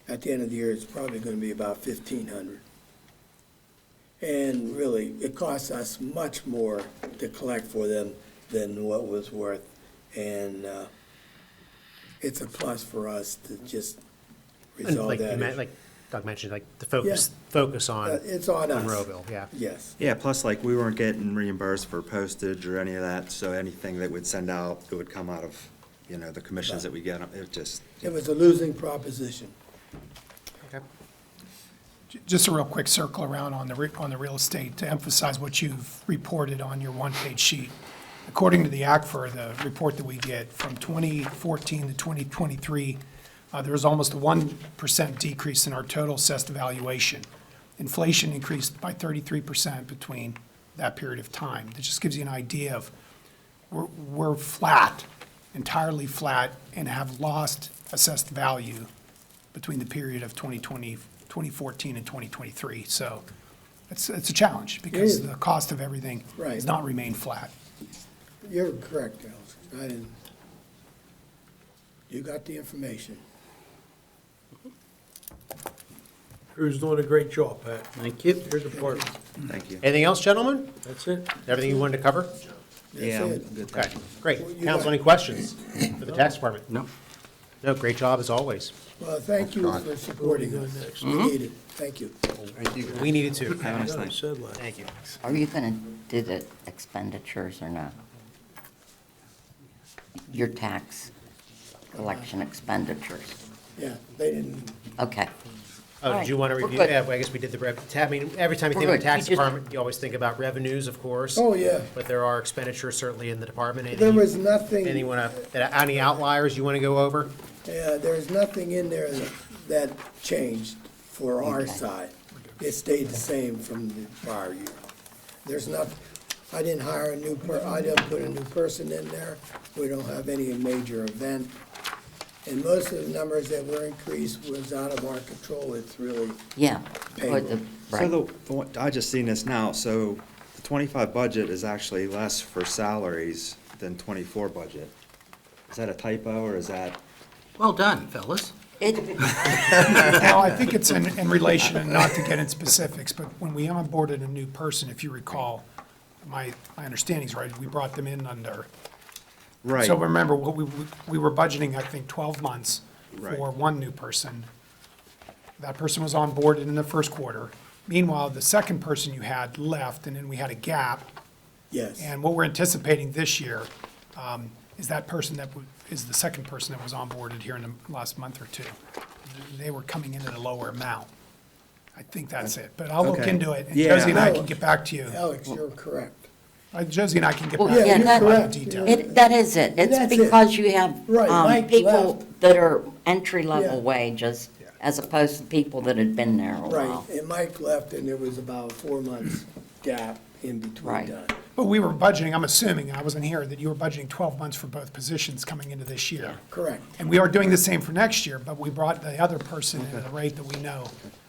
[SPEAKER 10] at the end of the year, it's probably gonna be about 1,500. And really, it costs us much more to collect for them than what was worth. And it's a plus for us to just
[SPEAKER 1] And
[SPEAKER 10] resolve
[SPEAKER 1] like
[SPEAKER 10] that issue.
[SPEAKER 1] like Doug mentioned, like the focus on
[SPEAKER 10] It's on us.
[SPEAKER 1] Monroeville, yeah.
[SPEAKER 10] Yes.
[SPEAKER 11] Yeah, plus like we weren't getting reimbursed for postage or any of that, so anything that we'd send out, it would come out of the commissions that we get, it just,
[SPEAKER 10] It was a losing proposition.
[SPEAKER 1] Okay.
[SPEAKER 2] Just a real quick circle around on the real estate to emphasize what you've reported on your one-page sheet. According to the ACFR, the report that we get from 2014 to 2023, there was almost a 1% decrease in our total assessed valuation. Inflation increased by 33% between that period of time. That just gives you an idea of we're flat, entirely flat, and have lost assessed value between the period of 2014 and 2023. So it's a challenge because
[SPEAKER 10] Yeah.
[SPEAKER 2] the cost of everything
[SPEAKER 10] Right.
[SPEAKER 2] has not remained flat.
[SPEAKER 10] You're correct, Alex. I didn't. You got the information.
[SPEAKER 9] Crew's doing a great job, Pat.
[SPEAKER 7] Thank you.
[SPEAKER 9] Here's the part.
[SPEAKER 11] thank you.
[SPEAKER 1] Anything else, gentlemen?
[SPEAKER 9] That's it.
[SPEAKER 1] Everything you wanted to cover?
[SPEAKER 10] That's
[SPEAKER 11] Yeah, I'm
[SPEAKER 10] it.
[SPEAKER 11] good.
[SPEAKER 1] Okay, great.
[SPEAKER 10] Well, you
[SPEAKER 1] Council,
[SPEAKER 10] got-
[SPEAKER 1] any questions for the tax department?
[SPEAKER 7] No.
[SPEAKER 1] No, great job as always.
[SPEAKER 10] Well, thank you for supporting us. We need it. Thank you.
[SPEAKER 1] We needed to.
[SPEAKER 11] Have a nice
[SPEAKER 9] I
[SPEAKER 11] night.
[SPEAKER 9] said last.
[SPEAKER 1] Thank you.
[SPEAKER 5] Are you going to do the expenditures or not? Your tax collection expenditures?
[SPEAKER 10] Yeah, they didn't,
[SPEAKER 5] Okay.
[SPEAKER 1] Oh, did you want to
[SPEAKER 5] Alright,
[SPEAKER 1] review?
[SPEAKER 5] we're good.
[SPEAKER 1] Yeah, well, I guess we did the I mean, every time you think
[SPEAKER 5] We're
[SPEAKER 1] of the
[SPEAKER 5] good.
[SPEAKER 1] tax
[SPEAKER 5] You just-
[SPEAKER 1] department, you always think about revenues, of course.
[SPEAKER 10] oh, yeah.
[SPEAKER 1] But there are expenditures certainly in the department.
[SPEAKER 10] There was nothing,
[SPEAKER 1] Any outliers you want to go over?
[SPEAKER 10] there's nothing in there that changed for our
[SPEAKER 5] Okay.
[SPEAKER 10] side. It stayed the same from the prior year. There's not, I didn't hire I didn't put a new person in there. We don't have any major event. And most of the numbers that were increased was out of our control. It's really,
[SPEAKER 5] Yeah.
[SPEAKER 10] Payroll.
[SPEAKER 5] Or the-
[SPEAKER 11] So
[SPEAKER 5] Right.
[SPEAKER 11] the one, I just seen this now, so the 25 budget is actually less for salaries than 24 budget. Is that a typo, or is that?
[SPEAKER 7] Well done, fellas.
[SPEAKER 2] Now, I think it's in relation, and not to get in specifics, but when we onboarded a new person, if you recall, my understanding is right, we brought them in under.
[SPEAKER 11] Right.
[SPEAKER 2] So remember, what we were budgeting, I think, 12 months
[SPEAKER 11] Right.
[SPEAKER 2] for one new person. That person was onboarded in the first quarter. Meanwhile, the second person you had left, and then we had a gap.
[SPEAKER 10] yes.
[SPEAKER 2] And what we're anticipating this year is that person is the second person that was onboarded here in the last month or two. They were coming in at a lower amount. I think that's it, but I'll look
[SPEAKER 11] Okay.
[SPEAKER 2] into it, and
[SPEAKER 11] Yeah.
[SPEAKER 2] Josie and I can get back to you.
[SPEAKER 10] Alex, you're correct.
[SPEAKER 2] Josie and I can get
[SPEAKER 5] Well,
[SPEAKER 2] back to
[SPEAKER 10] yeah,
[SPEAKER 2] you
[SPEAKER 10] you're
[SPEAKER 2] with
[SPEAKER 10] correct.
[SPEAKER 2] the detail.
[SPEAKER 5] That is it. It's
[SPEAKER 10] That's it.
[SPEAKER 5] because you have
[SPEAKER 10] Right, Mike
[SPEAKER 5] people
[SPEAKER 10] left.
[SPEAKER 5] that are entry-level
[SPEAKER 10] Yeah.
[SPEAKER 5] wages as opposed to people that had been there a
[SPEAKER 10] Right,
[SPEAKER 5] while.
[SPEAKER 10] and Mike left, and there was about 4 months gap in between
[SPEAKER 5] Right.
[SPEAKER 10] time.
[SPEAKER 2] But we were budgeting, I'm assuming, I wasn't here, that you were budgeting 12 months for both positions coming into this year.
[SPEAKER 10] Correct.
[SPEAKER 2] And we are doing the same for next year, but we brought the other person in at a rate that we know.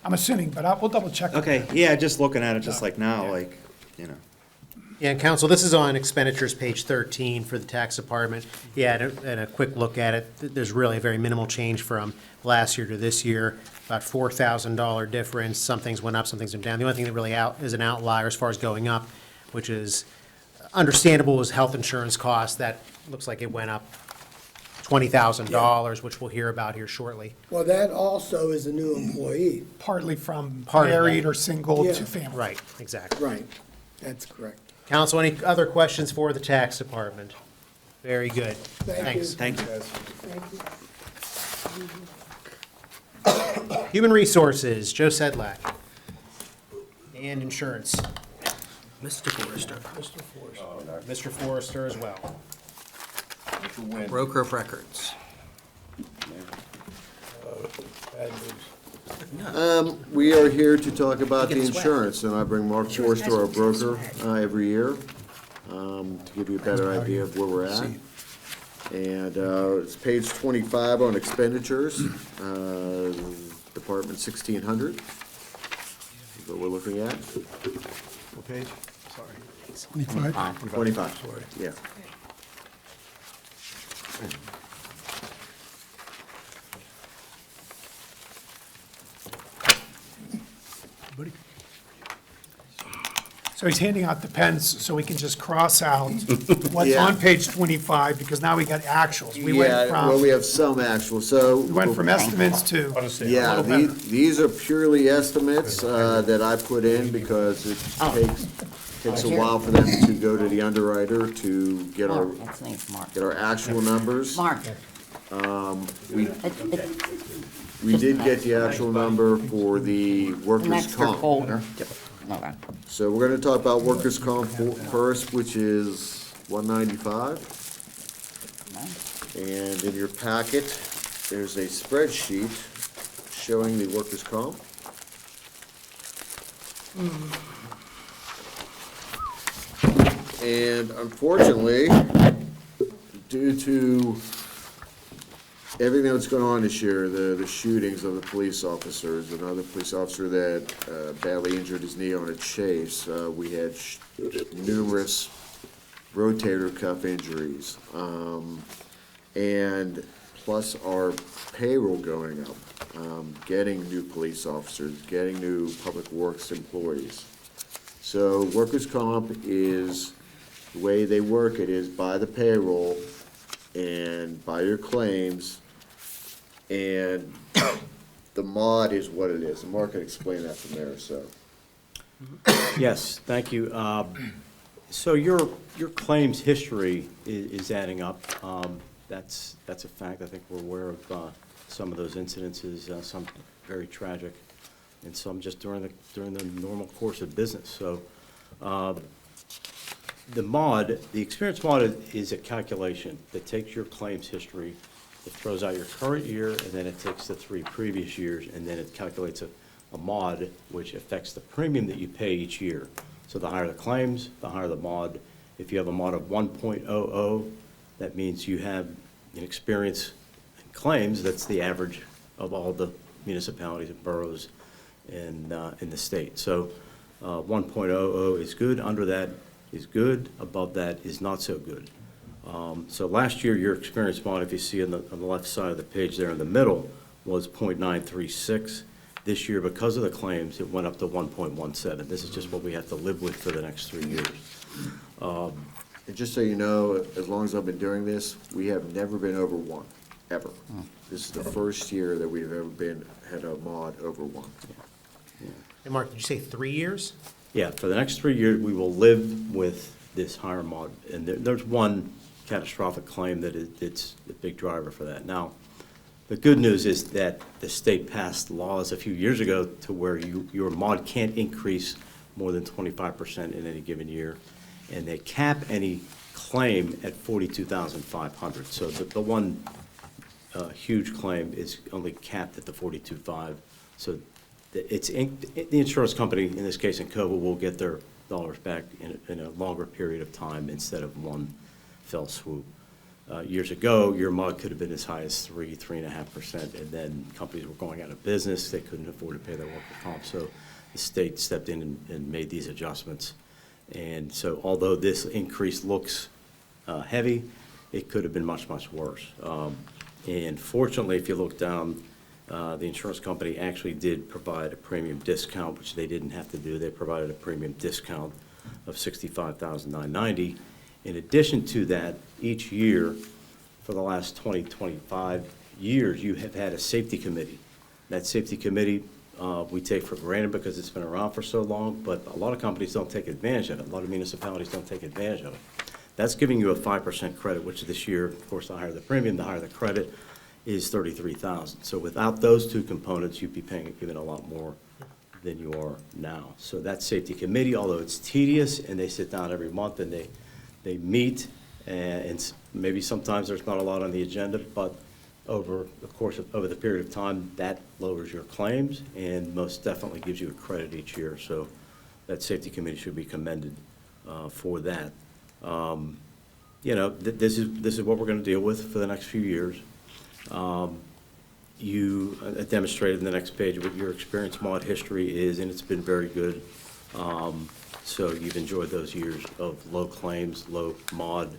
[SPEAKER 2] I'm assuming, but we'll double check. on
[SPEAKER 11] Okay,
[SPEAKER 2] that.
[SPEAKER 11] yeah, just looking at it just like now, like,
[SPEAKER 1] Yeah, and council, this is on expenditures, page 13 for the tax department. Yeah, and a quick look at it, there's really a very minimal change from last year to this year, about $4,000 difference. Some things went up, some things went down. The only thing that really is an outlier as far as going up, which is understandable, is health insurance costs. That looks like it went up $20,000, which we'll hear about here shortly.
[SPEAKER 10] Well, that also is a new employee.
[SPEAKER 2] Partly from
[SPEAKER 1] Part of that.
[SPEAKER 2] married or single
[SPEAKER 10] Yeah.
[SPEAKER 2] to family.
[SPEAKER 1] Right, exactly.
[SPEAKER 10] Right, that's correct.
[SPEAKER 1] Council, any other questions for the tax department? Very good.
[SPEAKER 10] Thank you.
[SPEAKER 1] Thanks.
[SPEAKER 11] thank you.
[SPEAKER 10] Thank you.
[SPEAKER 1] Human Resources, Joe Sedlak. And Insurance,
[SPEAKER 7] Mr. Forrester,
[SPEAKER 1] Mr. Forrester as well.
[SPEAKER 7] broker of records.
[SPEAKER 9] Bad news.
[SPEAKER 12] We are here to talk about the
[SPEAKER 7] Get sweat.
[SPEAKER 12] insurance, and I bring Mark Forrester, our broker, every year, to give you a better idea of where we're at. And it's page 25 on expenditures, Department 1600. Is what we're looking at.
[SPEAKER 4] What page? Sorry.
[SPEAKER 12] 25, yeah.
[SPEAKER 2] So he's handing out the pens so we can just cross out what's
[SPEAKER 12] Yeah.
[SPEAKER 2] on page 25, because now we got actuals. We
[SPEAKER 12] Yeah, well, we
[SPEAKER 2] went
[SPEAKER 12] have some actual, so.
[SPEAKER 2] from estimates to a
[SPEAKER 12] Yeah,
[SPEAKER 2] little better.
[SPEAKER 12] these are purely estimates that I put in because it takes Takes a while for them to go to the underwriter to get our,
[SPEAKER 5] Mark, that's name's Mark.
[SPEAKER 12] get our actual numbers.
[SPEAKER 5] Mark.
[SPEAKER 12] We, we did get the actual number for the
[SPEAKER 5] An
[SPEAKER 12] workers'
[SPEAKER 5] extra
[SPEAKER 12] comp.
[SPEAKER 5] folder. Okay.
[SPEAKER 12] So we're gonna talk about workers' comp first, which is 195. And in your packet, there's a spreadsheet showing the workers' comp. And unfortunately, due to everything that's going on this year, the shootings of the police officers, another police officer that badly injured his knee on a chase, we had numerous rotator cuff injuries, and plus our payroll going up, getting new police officers, getting new public works employees. So workers' comp is, the way they work it is by the payroll and by your claims, and the mod is what it is. And Mark can explain that from there, so.
[SPEAKER 13] Yes, thank you. So your claims history is adding up. That's a fact. I think we're aware of some of those incidences, some very tragic, and some just during the normal course of business. So the experience mod is a calculation that takes your claims history, it throws out your current year, and then it takes the 3 previous years, and then it calculates a mod, which affects the premium that you pay each year. So the higher the claims, the higher the mod. If you have a mod of 1.00, that means you have an experience in claims that's the average of all the municipalities and boroughs in the state. So 1.00 is good, under that is good, above that is not so good. So last year, your experience mod, if you see on the left side of the page there in the middle, was 0.936. This year, because of the claims, it went up to 1.17. This is just what we have to live with for the next 3 years.
[SPEAKER 12] And just so you know, as long as I've been doing this, we have never been over 1, ever. This is the first year that we've ever had a mod over 1.
[SPEAKER 1] And Mark, did you say 3 years?
[SPEAKER 13] Yeah, for the next 3 years, we will live with this higher mod. And there's one catastrophic claim that it's a big driver for that. Now, the good news is that the state passed laws a few years ago to where your mod can't increase more than 25% in any given year, and they cap any claim at $42,500. So the one huge claim is only capped at the $42,500. So the insurance company, in this case Encova, will get their dollars back in a longer period of time instead of one fell swoop. Years ago, your mod could have been as high as 3.5%, and then companies were going out of business. They couldn't afford to pay their workers' comp, so the state stepped in and made these adjustments. And so although this increase looks heavy, it could have been much, much worse. And fortunately, if you look down, the insurance company actually did provide a premium discount, which they didn't have to do. They provided a premium discount of $65,990. In addition to that, each year for the last 25 years, you have had a safety committee. That safety committee we take for granted because it's been around for so long, but a lot of companies don't take advantage of it. A lot of municipalities don't take advantage of it. That's giving you a 5% credit, which this year, of course, the higher the premium, the higher the credit, is $33,000. So without those two components, you'd be paying even a lot more than you are now. So that safety committee, although it's tedious, and they sit down every month and they meet, and maybe sometimes there's not a lot on the agenda, but over the period of time, that lowers your claims and most definitely gives you a credit each year. So that safety committee should be commended for that. You know, this is what we're going to deal with for the next few years. You demonstrated in the next page what your experience mod history is, and it's been very good. So you've enjoyed those years of low claims, low mod,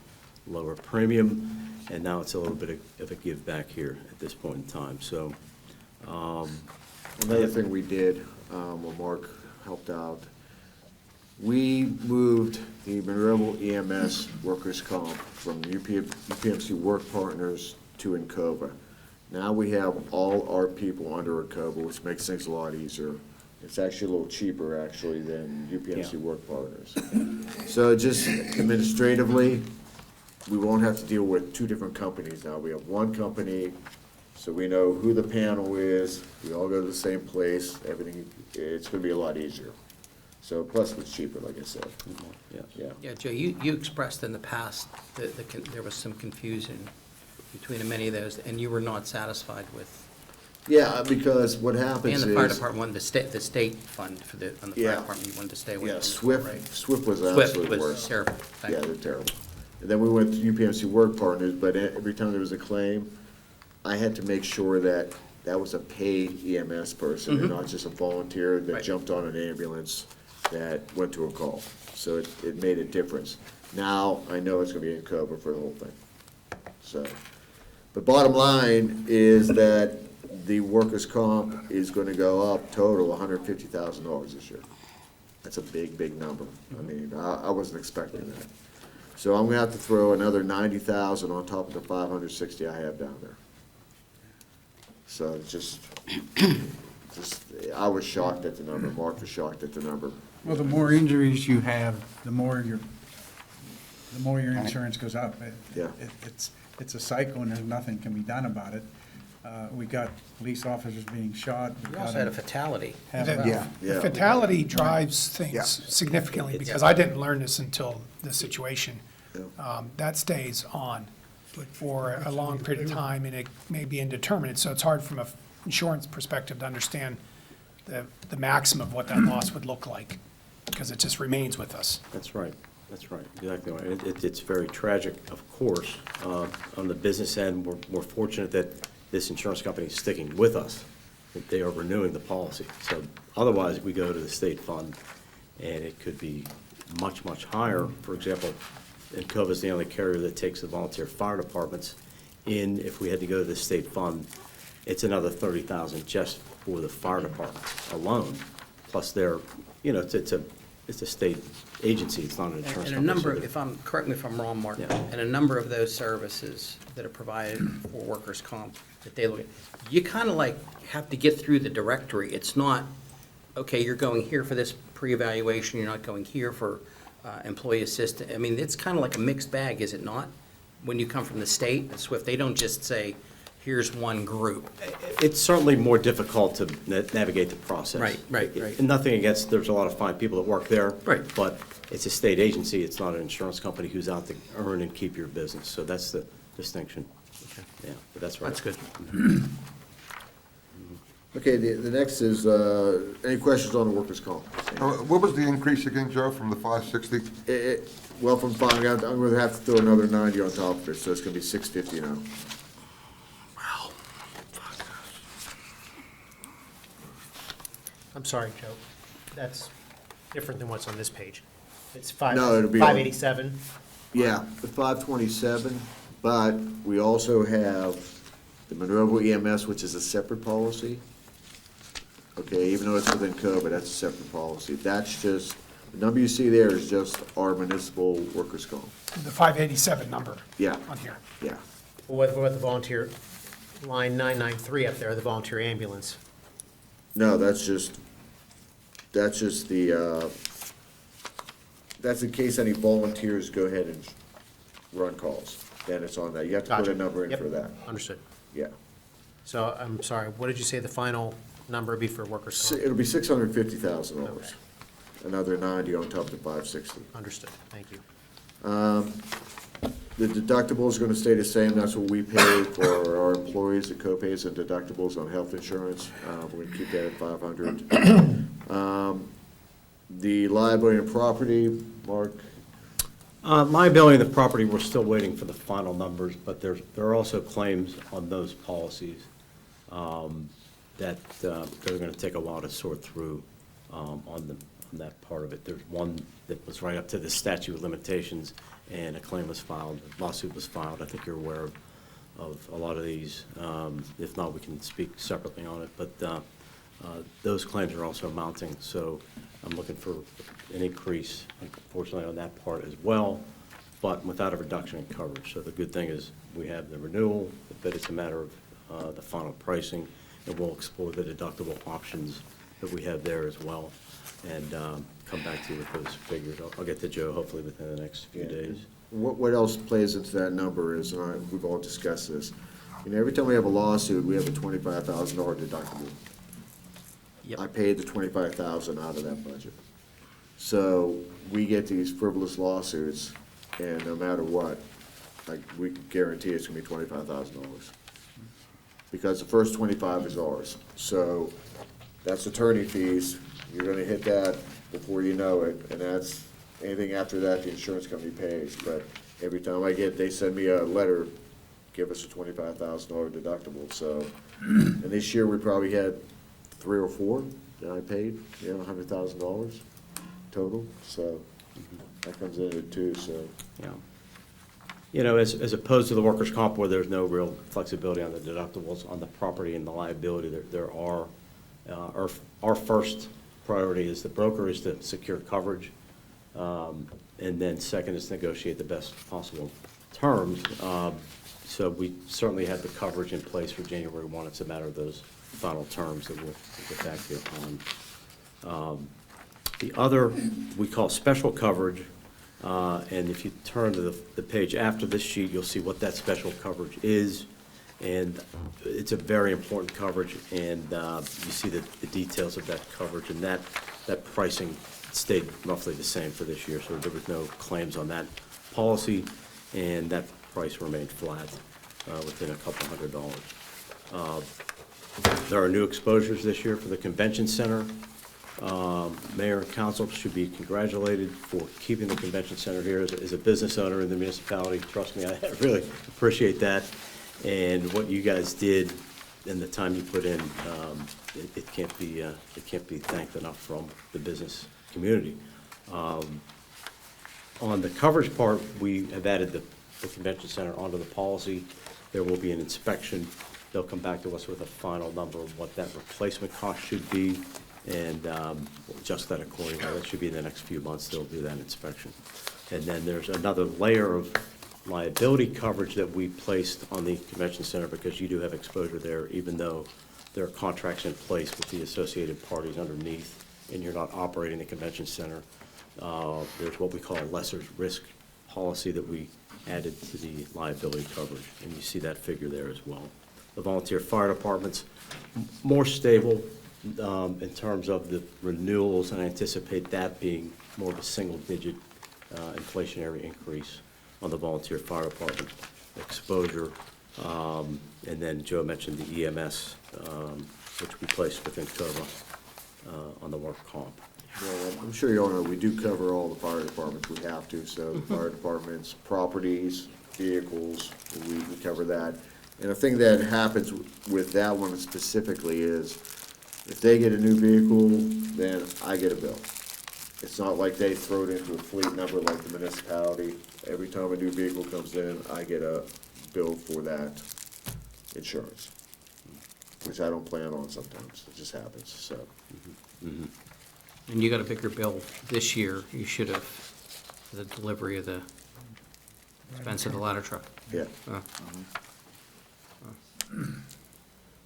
[SPEAKER 13] lower premium, and now it's a little bit of a give back here at this point in time. So
[SPEAKER 12] Another thing we did, when Mark helped out, we moved the Monroeville EMS workers' comp from UPMC Work Partners to Encova. Now we have all our people under Encova, which makes things a lot easier. It's actually a little cheaper, actually, than UPMC Work Partners. So just administratively, we won't have to deal with two different companies now. We have one company, so we know who the panel is, we all go to the same place, everything, it's gonna be a lot easier. So plus it's cheaper, like I said.
[SPEAKER 13] Yes.
[SPEAKER 12] Yeah.
[SPEAKER 7] Yeah, Joe, you expressed in the past that there was some confusion between many of those, and you were not satisfied with.
[SPEAKER 12] Yeah, because what happens is.
[SPEAKER 7] And the fire department wanted the state fund for on the fire
[SPEAKER 12] Yeah.
[SPEAKER 7] department, you wanted to stay away
[SPEAKER 12] Yeah,
[SPEAKER 7] from. Right.
[SPEAKER 12] Swift was
[SPEAKER 7] Swift
[SPEAKER 12] absolutely
[SPEAKER 7] was
[SPEAKER 12] worse.
[SPEAKER 7] terrible. Thank
[SPEAKER 12] Yeah,
[SPEAKER 7] you.
[SPEAKER 12] they're terrible. And then we went to UPMC Work Partners, but every time there was a claim, I had to make sure that that was a paid EMS person, and not just a volunteer that
[SPEAKER 7] Right.
[SPEAKER 12] jumped on an ambulance that went to a call. So it made a difference. Now, I know it's gonna be in COBRA for the whole thing. So, but bottom line is that the workers' comp is gonna go up total $150,000 this year. That's a big, big number. I mean, I wasn't expecting that. So I'm gonna have to throw another 90,000 on top of the 560 I have down there. So it's just, I was shocked at the number, Mark was shocked at the number.
[SPEAKER 4] Well, the more injuries you have, the more your insurance goes up.
[SPEAKER 12] Yeah.
[SPEAKER 4] It's a cycle, and there's nothing can be done about it. We got police officers being shot.
[SPEAKER 7] We also had a fatality.
[SPEAKER 2] The
[SPEAKER 12] Yeah.
[SPEAKER 2] fatality drives things significantly, because I didn't learn this until this situation. That stays on for a long period of time, and it may be indeterminate, so it's hard from an insurance perspective to understand the maximum of what that loss would look like, because it just remains with us.
[SPEAKER 13] That's right, exactly right. It's very tragic, of course. On the business end, we're fortunate that this insurance company is sticking with us, that they are renewing the policy. So otherwise, we go to the state fund, and it could be much, much higher. For example, Encova is the only carrier that takes the volunteer fire departments in. If we had to go to the state fund, it's another $30,000 just for the fire department alone. Plus it's a state agency, it's not an insurance
[SPEAKER 7] And a
[SPEAKER 13] company.
[SPEAKER 7] number,
[SPEAKER 13] so
[SPEAKER 7] correct me if I'm wrong, Mark,
[SPEAKER 13] Yeah.
[SPEAKER 7] and a number of those services that are provided for workers' comp that they look at, you kind of like have to get through the directory. It's not, okay, you're going here for this pre-evaluation, you're not going here for employee assistant. I mean, it's kind of like a mixed bag, is it not? When you come from the state, SWIFT, they don't just say, here's one group.
[SPEAKER 13] It's certainly more difficult to navigate the process.
[SPEAKER 7] Right.
[SPEAKER 13] And nothing against, there's a lot of fine people that work there.
[SPEAKER 7] Right.
[SPEAKER 13] But it's a state agency, it's not an insurance company who's out to earn and keep your business. So that's the distinction.
[SPEAKER 7] Okay.
[SPEAKER 13] Yeah, but that's right.
[SPEAKER 7] That's good.
[SPEAKER 12] Okay, the next is, any questions on the workers' comp?
[SPEAKER 6] What was the increase again, Joe, from the 560?
[SPEAKER 12] Well, from five, I'm gonna have to throw another 90 on top of it, so it's gonna be 650 now.
[SPEAKER 1] I'm sorry, Joe. That's different than what's on this page. It's
[SPEAKER 12] No, it'll be on-
[SPEAKER 1] 587.
[SPEAKER 12] Yeah, the 527, but we also have the Monroeville EMS, which is a separate policy. Okay, even though it's within code, but that's a separate policy. That's just, the number you see there is just our municipal workers' comp.
[SPEAKER 2] The 587 number
[SPEAKER 12] Yeah,
[SPEAKER 2] on here.
[SPEAKER 12] yeah.
[SPEAKER 1] What about the volunteer, line 993 up there, the volunteer ambulance?
[SPEAKER 12] No, that's just the, that's in case any volunteers go ahead and run calls. Then it's on that. You have to put
[SPEAKER 1] Gotcha.
[SPEAKER 12] a number in
[SPEAKER 1] Yep,
[SPEAKER 12] for that.
[SPEAKER 1] Understood.
[SPEAKER 12] Yeah.
[SPEAKER 1] So, I'm sorry, what did you say the final number would be for workers' comp?
[SPEAKER 12] It'll be $650,000. Another 90 on top of the 560.
[SPEAKER 1] Understood, thank you.
[SPEAKER 12] The deductible is gonna stay the same, that's what we pay for our employees, the co-pays and deductibles on health insurance, we're gonna keep that at 500. The liability and property, Mark,
[SPEAKER 13] Liability and the property, we're still waiting for the final numbers, but there are also claims on those policies that they're going to take a while to sort through on that part of it. There's one that was right up to the statute of limitations, and a claim was filed, a lawsuit was filed. I think you're aware of a lot of these. If not, we can speak separately on it, but those claims are also mounting, so I'm looking for an increase, unfortunately, on that part as well, but without a reduction in coverage. So the good thing is we have the renewal, but it's a matter of the final pricing, and we'll explore the deductible options that we have there as well, and come back to you with those figures. I'll get to Joe hopefully within the next few days.
[SPEAKER 12] What else plays into that number is, we've all discussed this, every time we have a lawsuit, we have a $25,000 deductible.
[SPEAKER 7] Yep.
[SPEAKER 12] I paid the $25,000 out of that budget. So we get these frivolous lawsuits, and no matter what, we can guarantee it's gonna be $25,000. Because the first 25 is ours. So that's attorney fees, you're gonna hit that before you know it, and that's, anything after that, the insurance company pays. But every time they send me a letter, give us a $25,000 deductible, so. And this year, we probably had 3 or 4 that I paid, $100,000 total, so that comes in it too, so.
[SPEAKER 13] Yeah. As opposed to the workers' comp where there's no real flexibility on the deductibles, on the property and the liability, there are, our first priority is the broker is to secure coverage, and then second is negotiate the best possible terms. So we certainly have the coverage in place for January 1. It's a matter of those final terms that we'll get back to you on. The other, we call special coverage, and if you turn to the page after this sheet, you'll see what that special coverage is. And it's a very important coverage, and you see the details of that coverage, and that pricing stayed roughly the same for this year, so there was no claims on that policy, and that price remained flat within a couple $100. There are new exposures this year for the convention center. Mayor and council should be congratulated for keeping the convention center here. As a business owner in the municipality, trust me, I really appreciate that. And what you guys did and the time you put in, it can't be thanked enough from the business community. On the coverage part, we have added the convention center onto the policy. There will be an inspection. They'll come back to us with a final number of what that replacement cost should be, and we'll adjust that accordingly. That should be in the next few months. They'll do that inspection. And then there's another layer of liability coverage that we placed on the convention center because you do have exposure there, even though there are contracts in place with the associated parties underneath, and you're not operating the convention center. There's what we call a lesser's risk policy that we added to the liability coverage, and you see that figure there as well. The volunteer fire departments, more stable in terms of the renewals, and I anticipate that being more of a single-digit inflationary increase on the volunteer fire department exposure. And then Joe mentioned the EMS, which we placed within COVA on the work comp.
[SPEAKER 12] Well, I'm sure you all know, we do cover all the fire departments, we have to, so the fire departments, properties, vehicles, we cover that. And the thing that happens with that one specifically is, if they get a new vehicle, then I get a bill. It's not like they throw it into a fleet number like the municipality. Every time a new vehicle comes in, I get a bill for that insurance, which I don't plan on sometimes, it just happens, so.
[SPEAKER 7] And you got a bigger bill this year, you should have, for the delivery of the expense of the ladder truck.
[SPEAKER 12] Yeah.
[SPEAKER 7] Uh,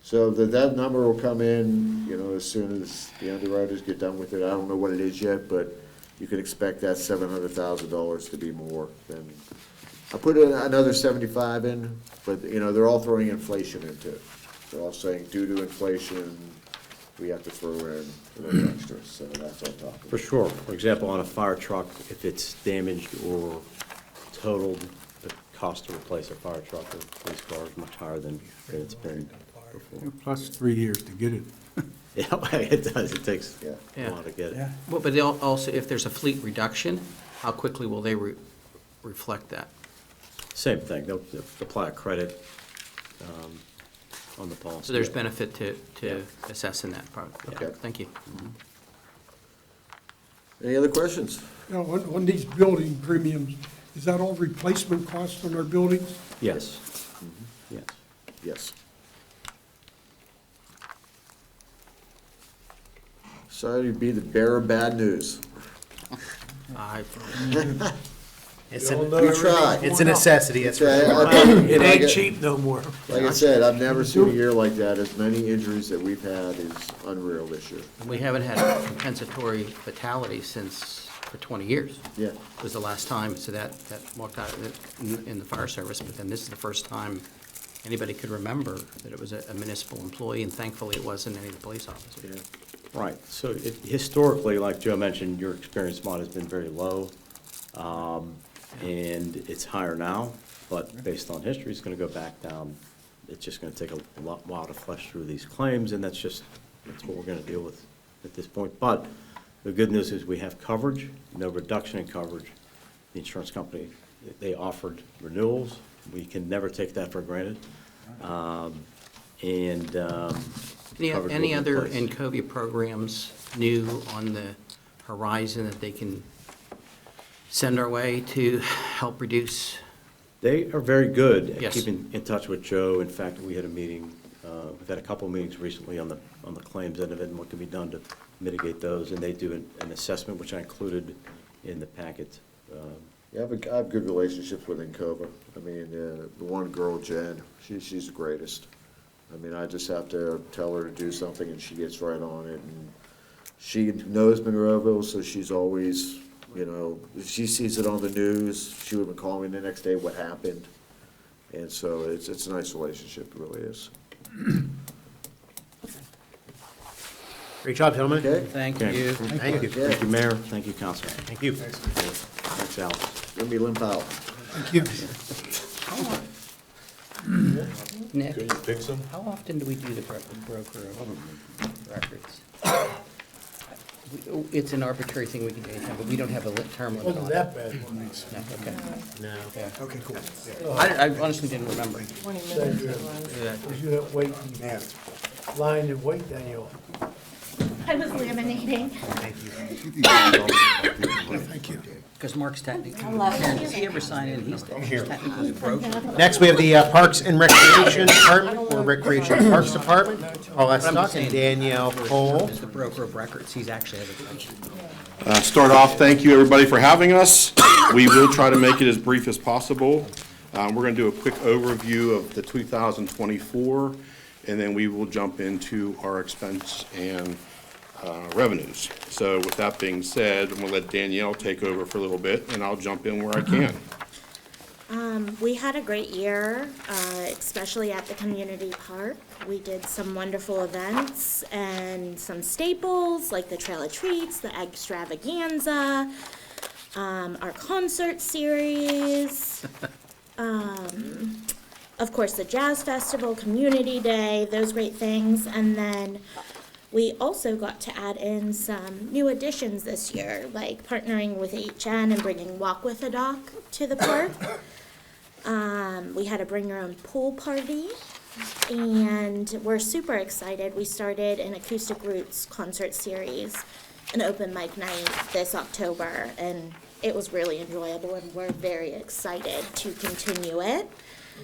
[SPEAKER 12] So that number will come in, as soon as the underwriters get done with it. I don't know what it is yet, but you can expect that $700,000 to be more than, I put another 75 in, but, they're all throwing inflation into it. They're all saying due to inflation, we have to throw in a little extra, so that's on top of it.
[SPEAKER 13] For sure. For example, on a fire truck, if it's damaged or totaled, the cost to replace a fire truck or police car is much higher than it's been before.
[SPEAKER 4] Plus 3 years to get it.
[SPEAKER 13] Yeah, it does. It takes a
[SPEAKER 7] Yeah.
[SPEAKER 13] while to get it.
[SPEAKER 4] Yeah.
[SPEAKER 7] Well, but also, if there's a fleet reduction, how quickly will they reflect that?
[SPEAKER 13] Same thing. They'll apply a credit on the policy.
[SPEAKER 7] So there's benefit to assessing that part.
[SPEAKER 12] Okay.
[SPEAKER 7] Thank you.
[SPEAKER 12] Any other questions?
[SPEAKER 8] Now, on these building premiums, is that all replacement costs on our buildings?
[SPEAKER 13] Yes. Yes.
[SPEAKER 12] Yes. Sorry to be the bearer of bad news.
[SPEAKER 7] Yeah,
[SPEAKER 1] It's
[SPEAKER 9] We all
[SPEAKER 1] a,
[SPEAKER 9] know
[SPEAKER 12] We
[SPEAKER 9] everything's
[SPEAKER 12] tried.
[SPEAKER 1] it's a
[SPEAKER 9] going up.
[SPEAKER 1] necessity, it's for
[SPEAKER 12] Okay,
[SPEAKER 1] sure.
[SPEAKER 9] It
[SPEAKER 12] Like
[SPEAKER 9] ain't
[SPEAKER 12] I-
[SPEAKER 9] cheap no more.
[SPEAKER 12] Like I said, I've never seen a year like that. As many injuries that we've had is unreal this year.
[SPEAKER 7] And we haven't had compensatory fatalities for 20 years.
[SPEAKER 12] Yeah.
[SPEAKER 7] Was the last time, so that walked out in the fire service, but then this is the first time anybody could remember that it was a municipal employee, and thankfully it wasn't any of the police officers.
[SPEAKER 13] Right, so historically, like Joe mentioned, your experience mod has been very low, and it's higher now, but based on history, it's gonna go back down. It's just gonna take a while to flesh through these claims, and that's what we're gonna deal with at this point. But the good news is we have coverage, no reduction in coverage. The insurance company, they offered renewals. We can never take that for granted.
[SPEAKER 7] Any
[SPEAKER 13] coverage will be in
[SPEAKER 7] other
[SPEAKER 13] place.
[SPEAKER 7] Encovia programs new on the horizon that they can send our way to help reduce?
[SPEAKER 13] They are very good at
[SPEAKER 7] Yes.
[SPEAKER 13] keeping in touch with Joe. In fact, we had a meeting, we've had a couple meetings recently on the claims end of it and what can be done to mitigate those, and they do an assessment, which I included in the packet.
[SPEAKER 12] Yeah, I have good relationships with Encova. I mean, the one girl, Jen, she's the greatest. I mean, I just have to tell her to do something and she gets right on it. And she knows Monroeville, so she's always, you know, if she sees it on the news, she would call me the next day, what happened? And so it's a nice relationship, it really is.
[SPEAKER 1] Great job, gentlemen.
[SPEAKER 12] Okay?
[SPEAKER 7] Thank
[SPEAKER 13] Okay.
[SPEAKER 7] you.
[SPEAKER 1] Thank you.
[SPEAKER 13] Thank you, Mayor. Thank you, Council.
[SPEAKER 1] Thank you.
[SPEAKER 13] Thanks, Alex.
[SPEAKER 12] Let me limp out.
[SPEAKER 2] Thank you.
[SPEAKER 7] Nick,
[SPEAKER 9] Fix them?
[SPEAKER 7] how often do we do the broker of records? It's an arbitrary thing we can do anytime, but we don't have a term limit on
[SPEAKER 9] Wasn't
[SPEAKER 7] it.
[SPEAKER 9] that bad.
[SPEAKER 7] No, okay.
[SPEAKER 1] No.
[SPEAKER 7] Yeah.
[SPEAKER 9] Okay, cool.
[SPEAKER 7] I honestly didn't remember. Yeah.
[SPEAKER 9] Because you have wait and line and wait, Daniel.
[SPEAKER 14] I was laminating.
[SPEAKER 2] Thank you.
[SPEAKER 7] Because Mark's technically, if he ever sign in, he's technically the broker.
[SPEAKER 1] Next, we have the Parks and Recreation Department, or Recreation and Parks Department. Paul
[SPEAKER 7] But I'm
[SPEAKER 1] Estock
[SPEAKER 7] just
[SPEAKER 1] and
[SPEAKER 7] saying,
[SPEAKER 1] Danielle Cole.
[SPEAKER 7] As the broker of records, he's actually has a function.
[SPEAKER 3] Start off, thank you, everybody, for having us. We will try to make it as brief as possible. We're going to do a quick overview of the 2024, and then we will jump into our expense and revenues. So with that being said, I'm going to let Danielle take over for a little bit, and I'll jump in where I can.
[SPEAKER 14] We had a great year, especially at the community park. We did some wonderful events and some staples like the Trail of Treats, the Extravaganza, our concert series, of course, the Jazz Festival, Community Day, those great things. And then we also got to add in some new additions this year, like partnering with HN and bringing Walk with a Doc to the park. We had a bring your own pool party, and we're super excited. We started an Acoustic Roots concert series, an open mic night this October, and it was really enjoyable, and we're very excited to continue it.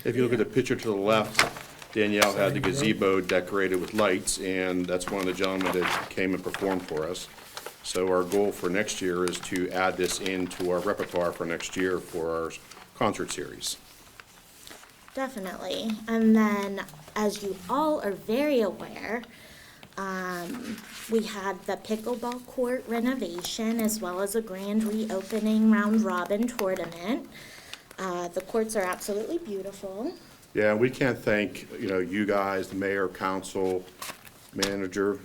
[SPEAKER 3] If you look at the picture to the left, Danielle had the gazebo decorated with lights, and that's one of the gentlemen that came and performed for us. So our goal for next year is to add this into our repertoire for next year for our concert series.
[SPEAKER 14] Definitely. And then, as you all are very aware, we had the pickleball court renovation as well as a grand reopening round robin tournament. The courts are absolutely beautiful.
[SPEAKER 3] Yeah, we can't thank, you guys, the mayor, council, manager,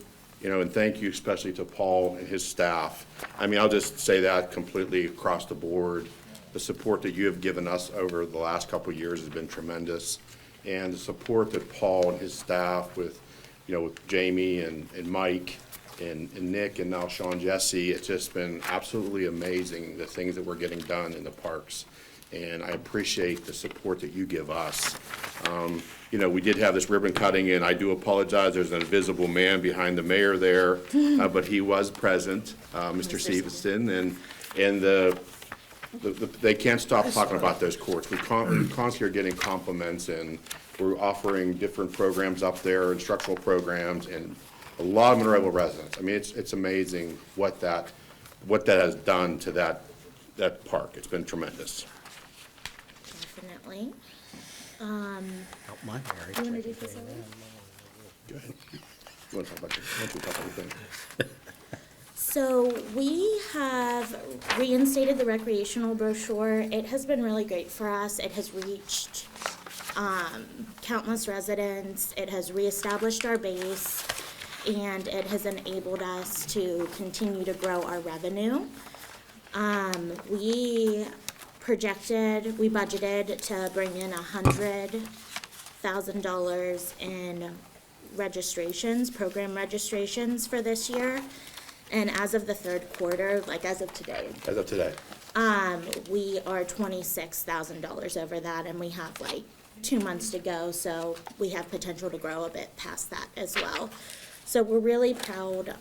[SPEAKER 3] and thank you especially to Paul and his staff. I mean, I'll just say that completely across the board. The support that you have given us over the last couple of years has been tremendous. And the support that Paul and his staff with Jamie and Mike and Nick and now Sean Jesse, it's just been absolutely amazing, the things that we're getting done in the parks. And I appreciate the support that you give us. We did have this ribbon cutting, and I do apologize, there's an invisible man behind the mayor there, but he was present, Mr. Stevenson, and they can't stop talking about those courts. We constantly are getting compliments, and we're offering different programs up there, instructional programs, and a lot of Monroeville residents. I mean, it's amazing what that has done to that park. It's been tremendous.
[SPEAKER 14] definitely.
[SPEAKER 7] Out my area.
[SPEAKER 14] You want to do facilities?
[SPEAKER 3] Go ahead. You want to talk about this? Why don't you talk about everything?
[SPEAKER 14] So we have reinstated the recreational brochure. It has been really great for us. It has reached countless residents. It has reestablished our base, and it has enabled us to continue to grow our revenue. We budgeted to bring in $100,000 in registrations, program registrations for this year. And as of the third quarter, like as of today,
[SPEAKER 3] As of today.
[SPEAKER 14] we are $26,000 over that, and we have like 2 months to go, so we have potential to grow a bit past that as well. So we're really proud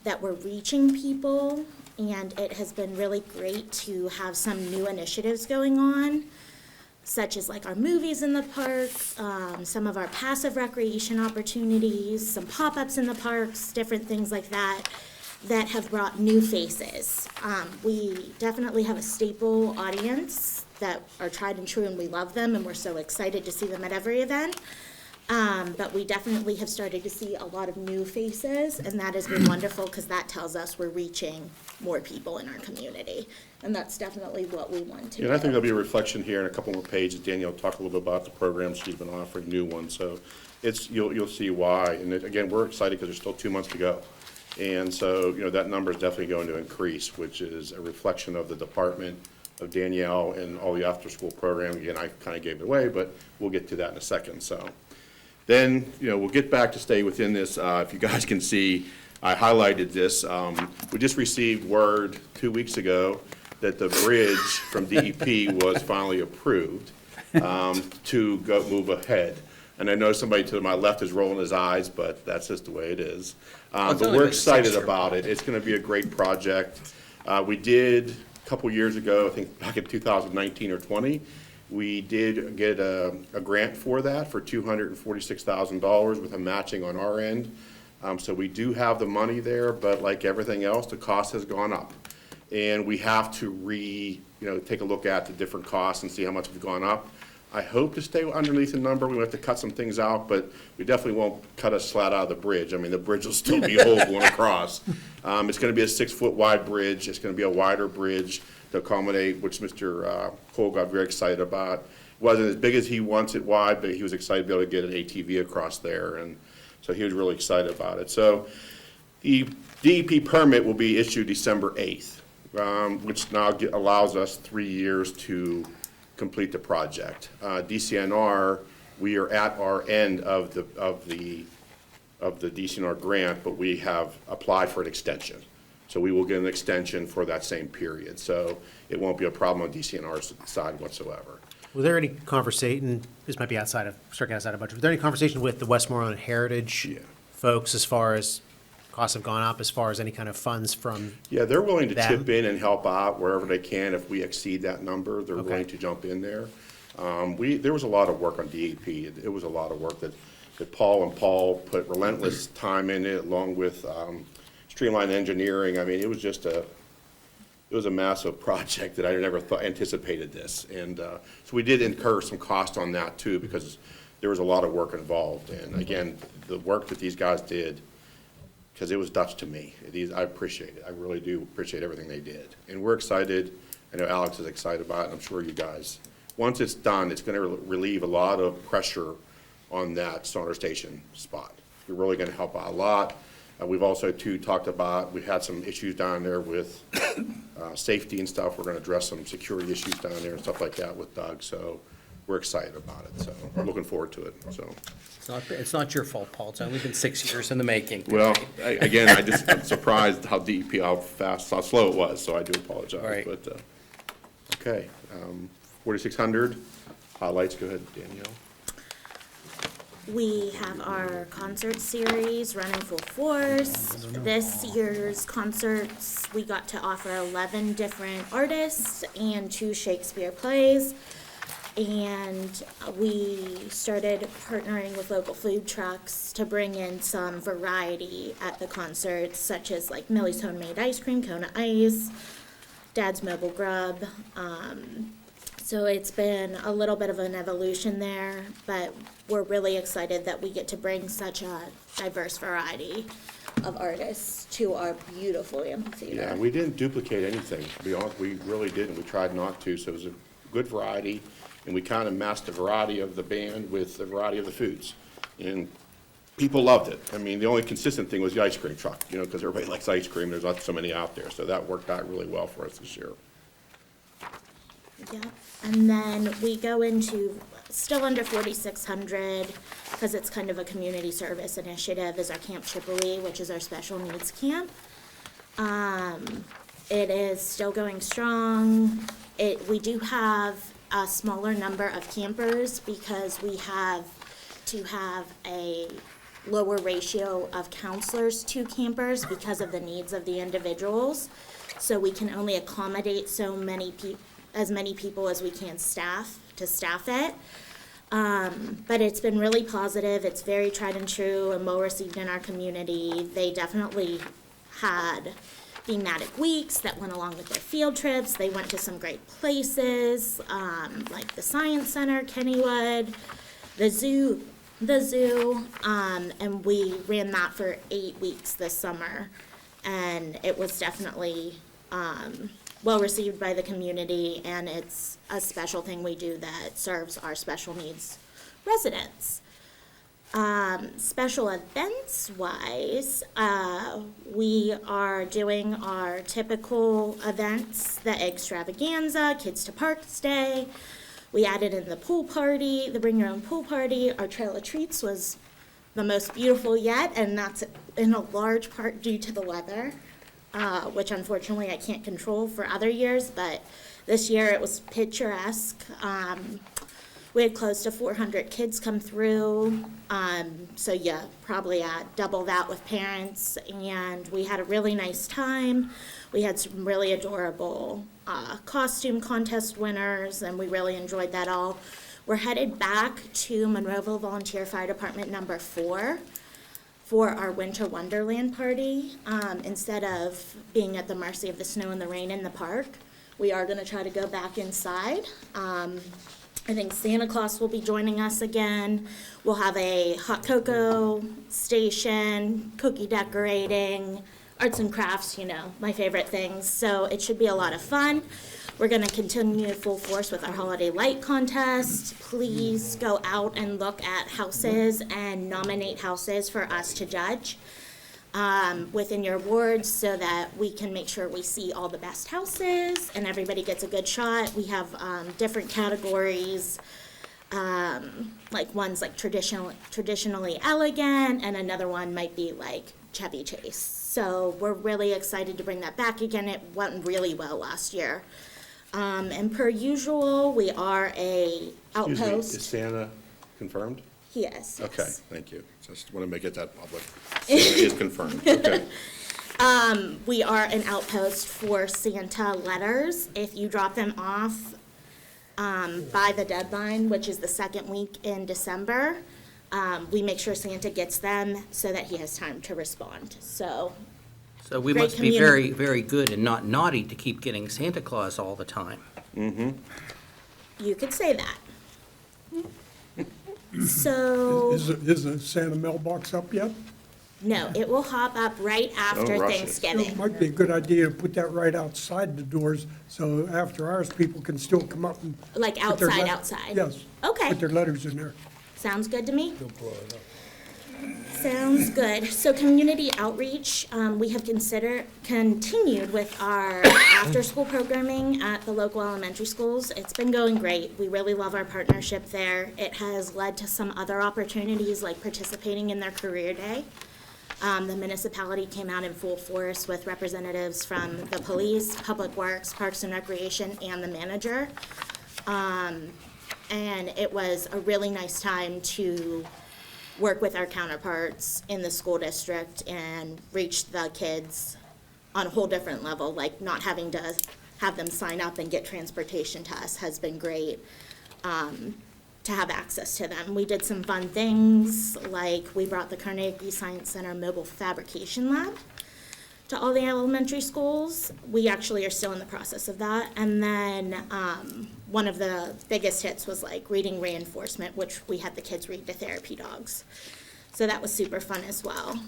[SPEAKER 14] that we're reaching people, and it has been really great to have some new initiatives going on, such as like our movies in the parks, some of our passive recreation opportunities, some pop-ups in the parks, different things like that, that have brought new faces. We definitely have a staple audience that are tried and true, and we love them, and we're so excited to see them at every event. But we definitely have started to see a lot of new faces, and that has been wonderful, because that tells us we're reaching more people in our community. And that's definitely what we want to do.
[SPEAKER 15] And I think there'll be a reflection here in a couple more pages. Danielle will talk a little bit about the programs she's been offering, new ones. So you'll see why. And again, we're excited because there's still 2 months to go. And so, that number is definitely going to increase, which is a reflection of the department, of Danielle, and all the after-school program. Again, I kind of gave it away, but we'll get to that in a second. So then, we'll get back to stay within this. If you guys can see, I highlighted this. We just received word 2 weeks ago that the bridge from DEP was finally approved to move ahead. And I know somebody to my left is rolling his eyes, but that's just the way it is. But we're excited about it. It's going to be a great project. We did a couple years ago, I think back in 2019 or 20, we did get a grant for that for $246,000 with a matching on our end. So we do have the money there, but like everything else, the cost has gone up. And we have to take a look at the different costs and see how much it's gone up. I hope to stay underneath the number. We have to cut some things out, but we definitely won't cut a slat out of the bridge. I mean, the bridge will still be whole going across. It's going to be a 6-foot wide bridge. It's going to be a wider bridge to accommodate, which Mr. Cole got very excited about. It wasn't as big as he wants it wide, but he was excited to be able to get an ATV across there, and so he was really excited about it. So the DEP permit will be issued December 8th, which now allows us 3 years to complete the project. DCNR, we are at our end of the DCNR grant, but we have applied for an extension. So we will get an extension for that same period. So it won't be a problem on DCNR's side whatsoever.
[SPEAKER 1] Was there any conversation, this might be outside of budget, was there any conversation with the Westmoreland Heritage folks as far as costs have gone up, as far as any kind of funds from
[SPEAKER 15] Yeah, they're willing to
[SPEAKER 1] them?
[SPEAKER 15] chip in and help out wherever they can. If we exceed that number, they're
[SPEAKER 1] Okay.
[SPEAKER 15] willing to jump in there. There was a lot of work on DEP. It was a lot of work that Paul put relentless time in it, along with Streamline Engineering. I mean, it was just a massive project that I never anticipated this. And so we did incur some cost on that too, because there was a lot of work involved. And again, the work that these guys did, because it was Dutch to me. I appreciate it. I really do appreciate everything they did. And we're excited. I know Alex is excited about it, and I'm sure you guys. Once it's done, it's going to relieve a lot of pressure on that Stoner Station spot. We're really going to help out a lot. We've also, too, talked about, we had some issues down there with safety and stuff. We're going to address some security issues down there and stuff like that with Doug. So we're excited about it. So we're looking forward to it. So.
[SPEAKER 7] It's not your fault, Paul. It's only been 6 years in the making.
[SPEAKER 15] Well, again, I'm surprised how how slow it was, so I do apologize.
[SPEAKER 7] Right.
[SPEAKER 15] But, okay, 4,600 highlights. Go ahead, Danielle.
[SPEAKER 14] We have our concert series running full force. This year's concerts, we got to offer 11 different artists and 2 Shakespeare plays. And we started partnering with local food trucks to bring in some variety at the concerts, such as like Millie's Homemade Ice Cream, Kona Ice, Dad's Mobile Grub, So it's been a little bit of an evolution there, but we're really excited that we get to bring such a diverse variety of artists to our beautiful amphitheater.
[SPEAKER 15] Yeah, we didn't duplicate anything, to be honest, we really didn't, we tried not to, so it was a good variety, and we kind of matched the variety of the band with the variety of the foods. And people loved it. I mean, the only consistent thing was the ice cream truck, you know, because everybody likes ice cream, there's not so many out there, so that worked out really well for us this year.
[SPEAKER 14] Yeah, and then we go into, still under 4,600, because it's kind of a community service initiative, is our Camp Chippewa, which is our special needs camp. It is still going strong. We do have a smaller number of campers because we have to have a lower ratio of counselors to campers because of the needs of the individuals. So we can only accommodate as many people as we can staff it. But it's been really positive. It's very tried and true and well received in our community. They definitely had thematic weeks that went along with their field trips. They went to some great places, like the Science Center, Kennywood, the zoo, and we ran that for 8 weeks this summer. And it was definitely well received by the community, and it's a special thing we do that serves our special needs residents. Special events wise, we are doing our typical events, the extravaganza, Kids to Parks Day. We added in the pool party, the bring your own pool party. Our Trail of Treats was the most beautiful yet, and that's in a large part due to the weather, which unfortunately I can't control for other years, but this year it was picturesque. We had close to 400 kids come through, so yeah, probably double that with parents, and we had a really nice time. We had some really adorable costume contest winners, and we really enjoyed that all. We're headed back to Monroeville Volunteer Fire Department number 4 for our Winter Wonderland party. Instead of being at the mercy of the snow and the rain in the park, we are going to try to go back inside. I think Santa Claus will be joining us again. We'll have a hot cocoa station, cookie decorating, arts and crafts, you know, my favorite things. So it should be a lot of fun. We're going to continue full force with our holiday light contest. Please go out and look at houses and nominate houses for us to judge within your wards so that we can make sure we see all the best houses and everybody gets a good shot. We have different categories, like one's like traditionally elegant, and another one might be like Chevy Chase. So we're really excited to bring that back again. It went really well last year. And per usual, we are a
[SPEAKER 15] Excuse me,
[SPEAKER 14] outpost.
[SPEAKER 15] is Santa confirmed?
[SPEAKER 14] Yes.
[SPEAKER 15] Okay, thank you. Just want to make it that public. Santa is confirmed, okay.
[SPEAKER 14] We are an outpost for Santa letters. If you drop them off by the deadline, which is the second week in December, we make sure Santa gets them so that he has time to respond. So
[SPEAKER 7] So we
[SPEAKER 14] Great
[SPEAKER 7] must be
[SPEAKER 14] communi-
[SPEAKER 7] very, very good and not naughty to keep getting Santa Claus all the time.
[SPEAKER 14] you could say that. So,
[SPEAKER 8] Is the Santa mailbox up yet?
[SPEAKER 14] no, it will hop up right after
[SPEAKER 15] rush it.
[SPEAKER 8] It
[SPEAKER 14] Thanksgiving.
[SPEAKER 8] might be a good idea to put that right outside the doors, so after hours, people can still come up and.
[SPEAKER 14] Like
[SPEAKER 8] put their
[SPEAKER 14] outside?
[SPEAKER 8] Yes.
[SPEAKER 14] Okay.
[SPEAKER 8] Put their letters in there.
[SPEAKER 14] Sounds good to me. Sounds good. So community outreach, we have continued with our after-school programming at the local elementary schools. It's been going great. We really love our partnership there. It has led to some other opportunities like participating in their career day. The municipality came out in full force with representatives from the police, Public Works, Parks and Recreation, and the manager. And it was a really nice time to work with our counterparts in the school district and reach the kids on a whole different level, like not having to have them sign up and get transportation to us has been great, to have access to them. We did some fun things, like we brought the Carnegie Science Center Mobile Fabrication Lab to all the elementary schools. We actually are still in the process of that. And then one of the biggest hits was like reading reinforcement, which we had the kids read to therapy dogs. So that was super fun as well.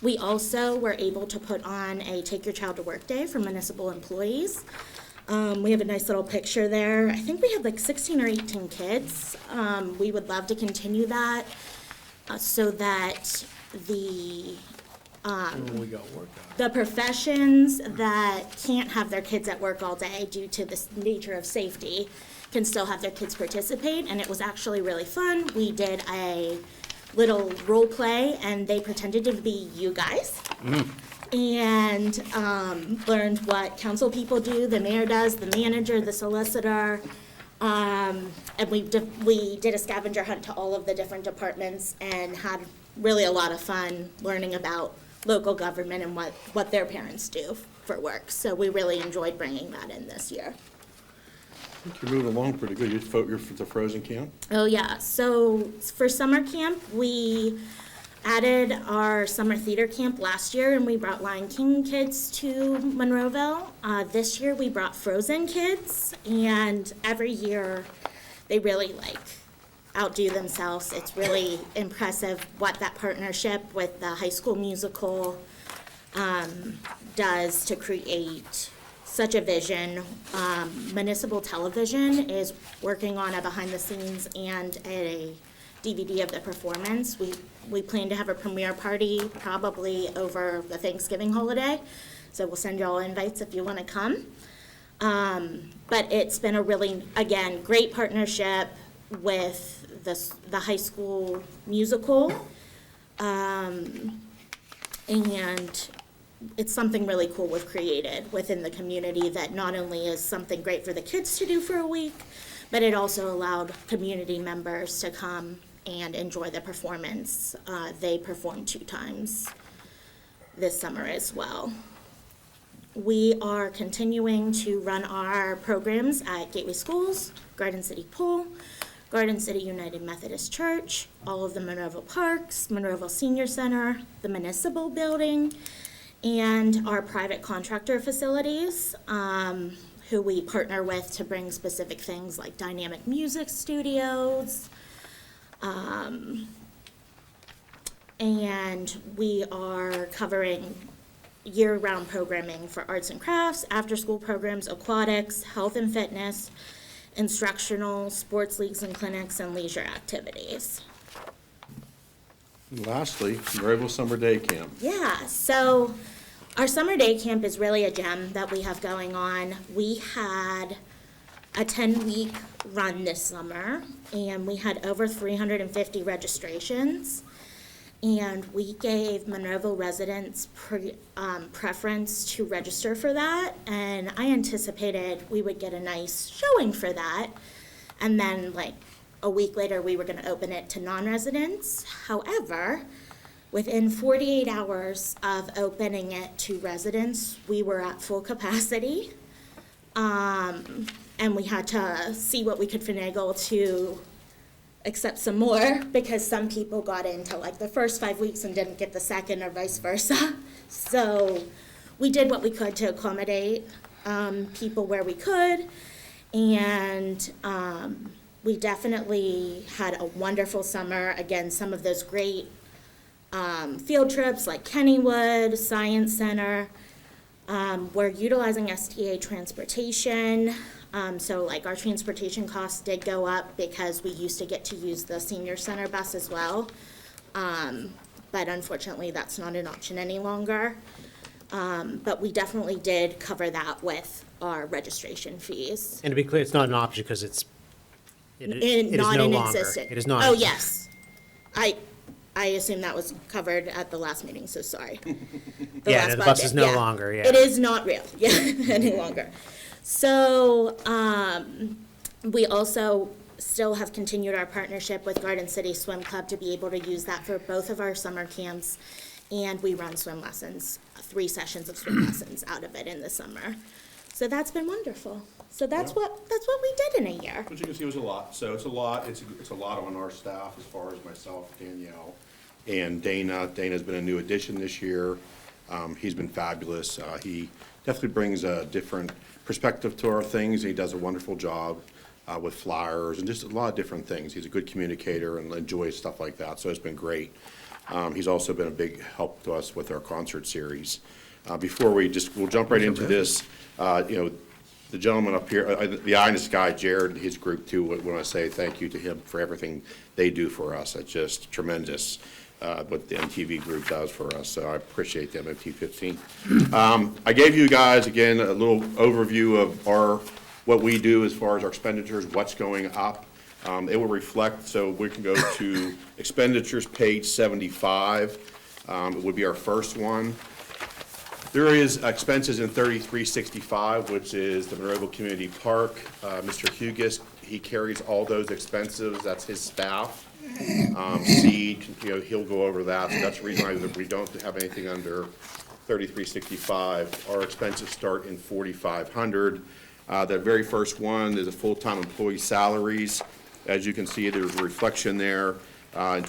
[SPEAKER 14] We also were able to put on a Take Your Child to Work Day for municipal employees. We have a nice little picture there. I think we had like 16 or 18 kids. We would love to continue that so that the the professions that can't have their kids at work all day due to the nature of safety can still have their kids participate, and it was actually really fun. We did a little role play, and they pretended to be you guys. And learned what council people do, the mayor does, the manager, the solicitor. And we did a scavenger hunt to all of the different departments and had really a lot of fun learning about local government and what their parents do for work. So we really enjoyed bringing that in this year.
[SPEAKER 15] I think you're moving along pretty good. You're for the Frozen Camp?
[SPEAKER 14] Oh, yeah. So for summer camp, we added our summer theater camp last year, and we brought Lion King kids to Monroeville. This year, we brought Frozen kids, and every year, they really outdo themselves. It's really impressive what that partnership with the high school musical does to create such a vision. Municipal Television is working on a behind the scenes and a DVD of the performance. We plan to have a premiere party probably over the Thanksgiving holiday, so we'll send you all invites if you want to come. But it's been a really, again, great partnership with the high school musical, and it's something really cool we've created within the community that not only is something great for the kids to do for a week, but it also allowed community members to come and enjoy the performance. They performed 2 times this summer as well. We are continuing to run our programs at Gateway Schools, Garden City Pool, Garden City United Methodist Church, all of the Monroeville Parks, Monroeville Senior Center, the Municipal Building, and our private contractor facilities, who we partner with to bring specific things like dynamic music studios. And we are covering year-round programming for arts and crafts, after-school programs, aquatics, health and fitness, instructional, sports leagues and clinics, and leisure activities.
[SPEAKER 15] And lastly, Monroeville Summer Day Camp.
[SPEAKER 14] Yeah, so our summer day camp is really a gem that we have going on. We had a 10-week run this summer, and we had over 350 registrations. And we gave Monroeville residents preference to register for that, and I anticipated we would get a nice showing for that. And then like a week later, we were gonna open it to non-residents. However, within 48 hours of opening it to residents, we were at full capacity. And we had to see what we could finagle to accept some more, because some people got into like the first 5 weeks and didn't get the second, or vice versa. So we did what we could to accommodate people where we could, and we definitely had a wonderful summer. Again, some of those great field trips like Kennywood, Science Center. We're utilizing STA transportation. So like our transportation costs did go up because we used to get to use the senior center bus as well. But unfortunately, that's not an option any longer. But we definitely did cover that with our registration fees.
[SPEAKER 1] And to be clear, it's not an option because it is
[SPEAKER 14] Not
[SPEAKER 1] no
[SPEAKER 14] in
[SPEAKER 1] longer.
[SPEAKER 14] existence.
[SPEAKER 1] It is not.
[SPEAKER 14] Oh, yes. I assume that was covered at the last meeting, so sorry.
[SPEAKER 1] Yeah,
[SPEAKER 14] last
[SPEAKER 1] the bus
[SPEAKER 14] budget,
[SPEAKER 1] is no
[SPEAKER 14] yeah.
[SPEAKER 1] longer, yeah.
[SPEAKER 14] It is not real, yeah, any longer. So, we also still have continued our partnership with Garden City Swim Club to be able to use that for both of our summer camps. And we run swim lessons, 3 sessions of swim lessons out of it in the summer. So that's been wonderful. So that's what we did in a year.
[SPEAKER 15] But you can see it was a lot. So it's a lot, it's a lot on our staff as far as myself, Danielle, and Dana. Dana's been a new addition this year. He's been fabulous. He definitely brings a different perspective to our things. He does a wonderful job with flyers and just a lot of different things. He's a good communicator and enjoys stuff like that, so it's been great. He's also been a big help to us with our concert series. Before we'll jump right into this, the gentleman up here, the eye in the sky, Jared and his group too, want to say thank you to him for everything they do for us. It's just tremendous what the MTV group does for us, so I appreciate them, MT15. I gave you guys, again, a little overview of what we do as far as our expenditures, what's going up. It will reflect, so we can go to expenditures, page 75. It would be our first one. There is expenses in 3365, which is the Monroeville Community Park. Mr. Hugus, he carries all those expenses. That's his staff. Seed, he'll go over that. So that's the reason why we don't have anything under 3365. Our expenses start in 4500. The very first one is a full-time employee salaries. As you can see, there's a reflection there. In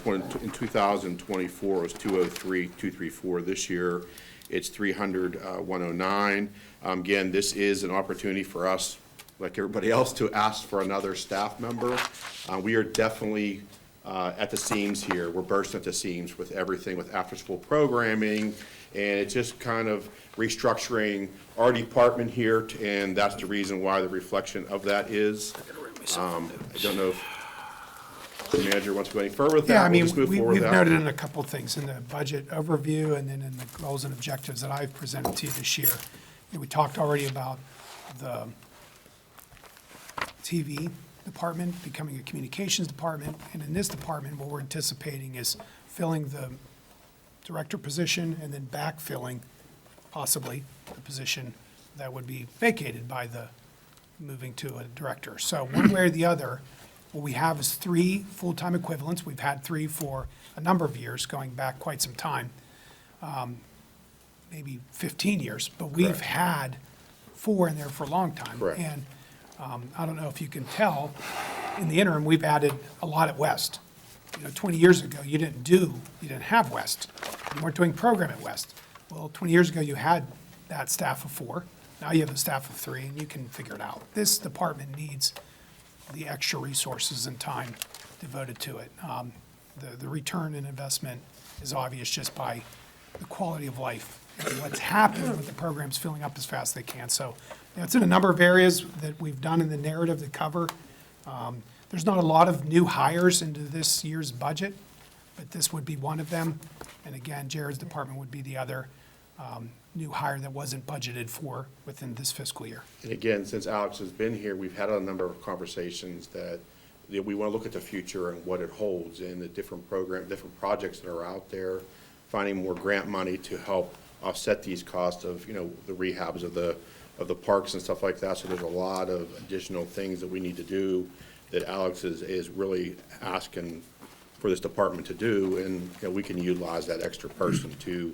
[SPEAKER 15] 2024, it was 203,234. This year, it's 300,109. Again, this is an opportunity for us, like everybody else, to ask for another staff member. We are definitely at the seams here. We're bursting at the seams with everything, with after-school programming, and it's just kind of restructuring our department here, and that's the reason why the reflection of that is. I don't know if the manager wants to go any further with that.
[SPEAKER 2] Yeah, I mean,
[SPEAKER 15] We'll just move forward with
[SPEAKER 2] we've
[SPEAKER 15] that.
[SPEAKER 2] noted in a couple of things, in the budget overview and then in the goals and objectives that I've presented to you this year. We talked already about the TV department becoming a communications department, and in this department, what we're anticipating is filling the director position and then backfilling possibly the position that would be vacated by the moving to a director. So one way or the other, what we have is 3 full-time equivalents. We've had 3 for a number of years, going back quite some time, maybe 15 years, but we've had 4 in there for a long time.
[SPEAKER 15] Correct.
[SPEAKER 2] And I don't know if you can tell, in the interim, we've added a lot at West. 20 years ago, you didn't have West. You weren't doing program at West. Well, 20 years ago, you had that staff of 4. Now you have a staff of 3, and you can figure it out. This department needs the extra resources and time devoted to it. The return in investment is obvious just by the quality of life and what's happening with the programs filling up as fast as they can. So it's in a number of areas that we've done in the narrative to cover. There's not a lot of new hires into this year's budget, but this would be one of them. And again, Jared's department would be the other new hire that wasn't budgeted for within this fiscal year.
[SPEAKER 15] And again, since Alex has been here, we've had a number of conversations that we want to look at the future and what it holds and the different different projects that are out there, finding more grant money to help offset these costs of, the rehabs of the parks and stuff like that. So there's a lot of additional things that we need to do that Alex is really asking for this department to do, and we can utilize that extra person to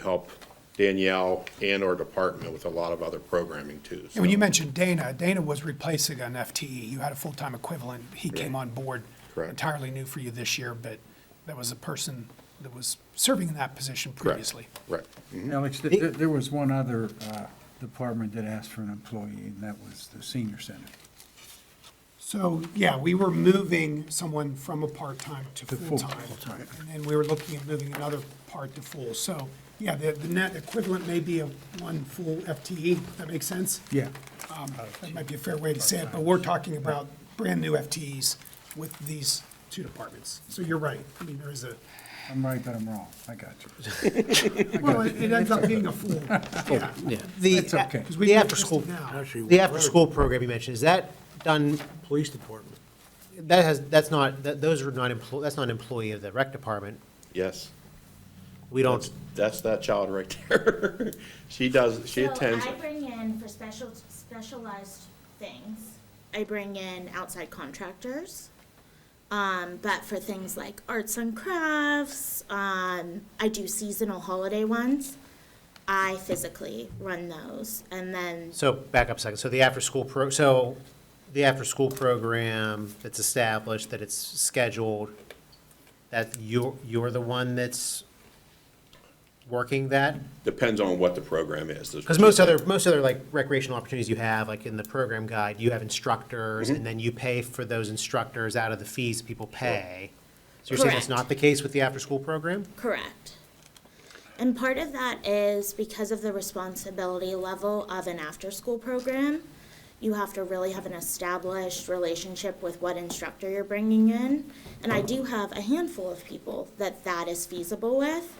[SPEAKER 15] help Danielle and our department with a lot of other programming too.
[SPEAKER 2] And when you mentioned Dana was replacing an FTE. You had a full-time equivalent. He came on board
[SPEAKER 15] Correct.
[SPEAKER 2] entirely new for you this year, but that was a person that was serving in that position previously.
[SPEAKER 15] Right. Mhm.
[SPEAKER 4] Alex, there was one other department that asked for an employee, and that was the senior center.
[SPEAKER 2] So, yeah, we were moving someone from a part-time to
[SPEAKER 4] To
[SPEAKER 2] full-time.
[SPEAKER 4] full-time.
[SPEAKER 2] And then we were looking at moving another part to full. So, yeah, the net equivalent may be one full FTE. That makes sense?
[SPEAKER 4] Yeah.
[SPEAKER 2] That might be a fair way to say it, but we're talking about brand-new FTEs with these 2 departments. So you're right. I mean, there is a,
[SPEAKER 4] I'm right, but I'm wrong. I got you.
[SPEAKER 2] well, it ends up being a full, yeah.
[SPEAKER 4] That's okay.
[SPEAKER 2] 'Cause we
[SPEAKER 1] The
[SPEAKER 2] get
[SPEAKER 1] after-school,
[SPEAKER 2] this now.
[SPEAKER 1] the after-school program you mentioned, is that done,
[SPEAKER 9] Police department.
[SPEAKER 1] that's not that's not an employee of the rec department?
[SPEAKER 15] Yes.
[SPEAKER 1] We don't,
[SPEAKER 15] That's that child right there. She attends.
[SPEAKER 14] So I bring in for specialized things, I bring in outside contractors. But for things like arts and crafts, I do seasonal holiday ones. I physically run those, and then
[SPEAKER 1] so back up a second. So the after-school program that's established, that it's scheduled, that you're the one that's working that?
[SPEAKER 15] Depends on what the program is.
[SPEAKER 1] Because most other like recreational opportunities you have, like in the program guide, you have instructors, and then you pay for those instructors out of the fees people pay. So you're saying that's
[SPEAKER 14] Correct.
[SPEAKER 1] not the case with the after-school program?
[SPEAKER 14] Correct. And part of that is because of the responsibility level of an after-school program, you have to really have an established relationship with what instructor you're bringing in. And I do have a handful of people that is feasible with,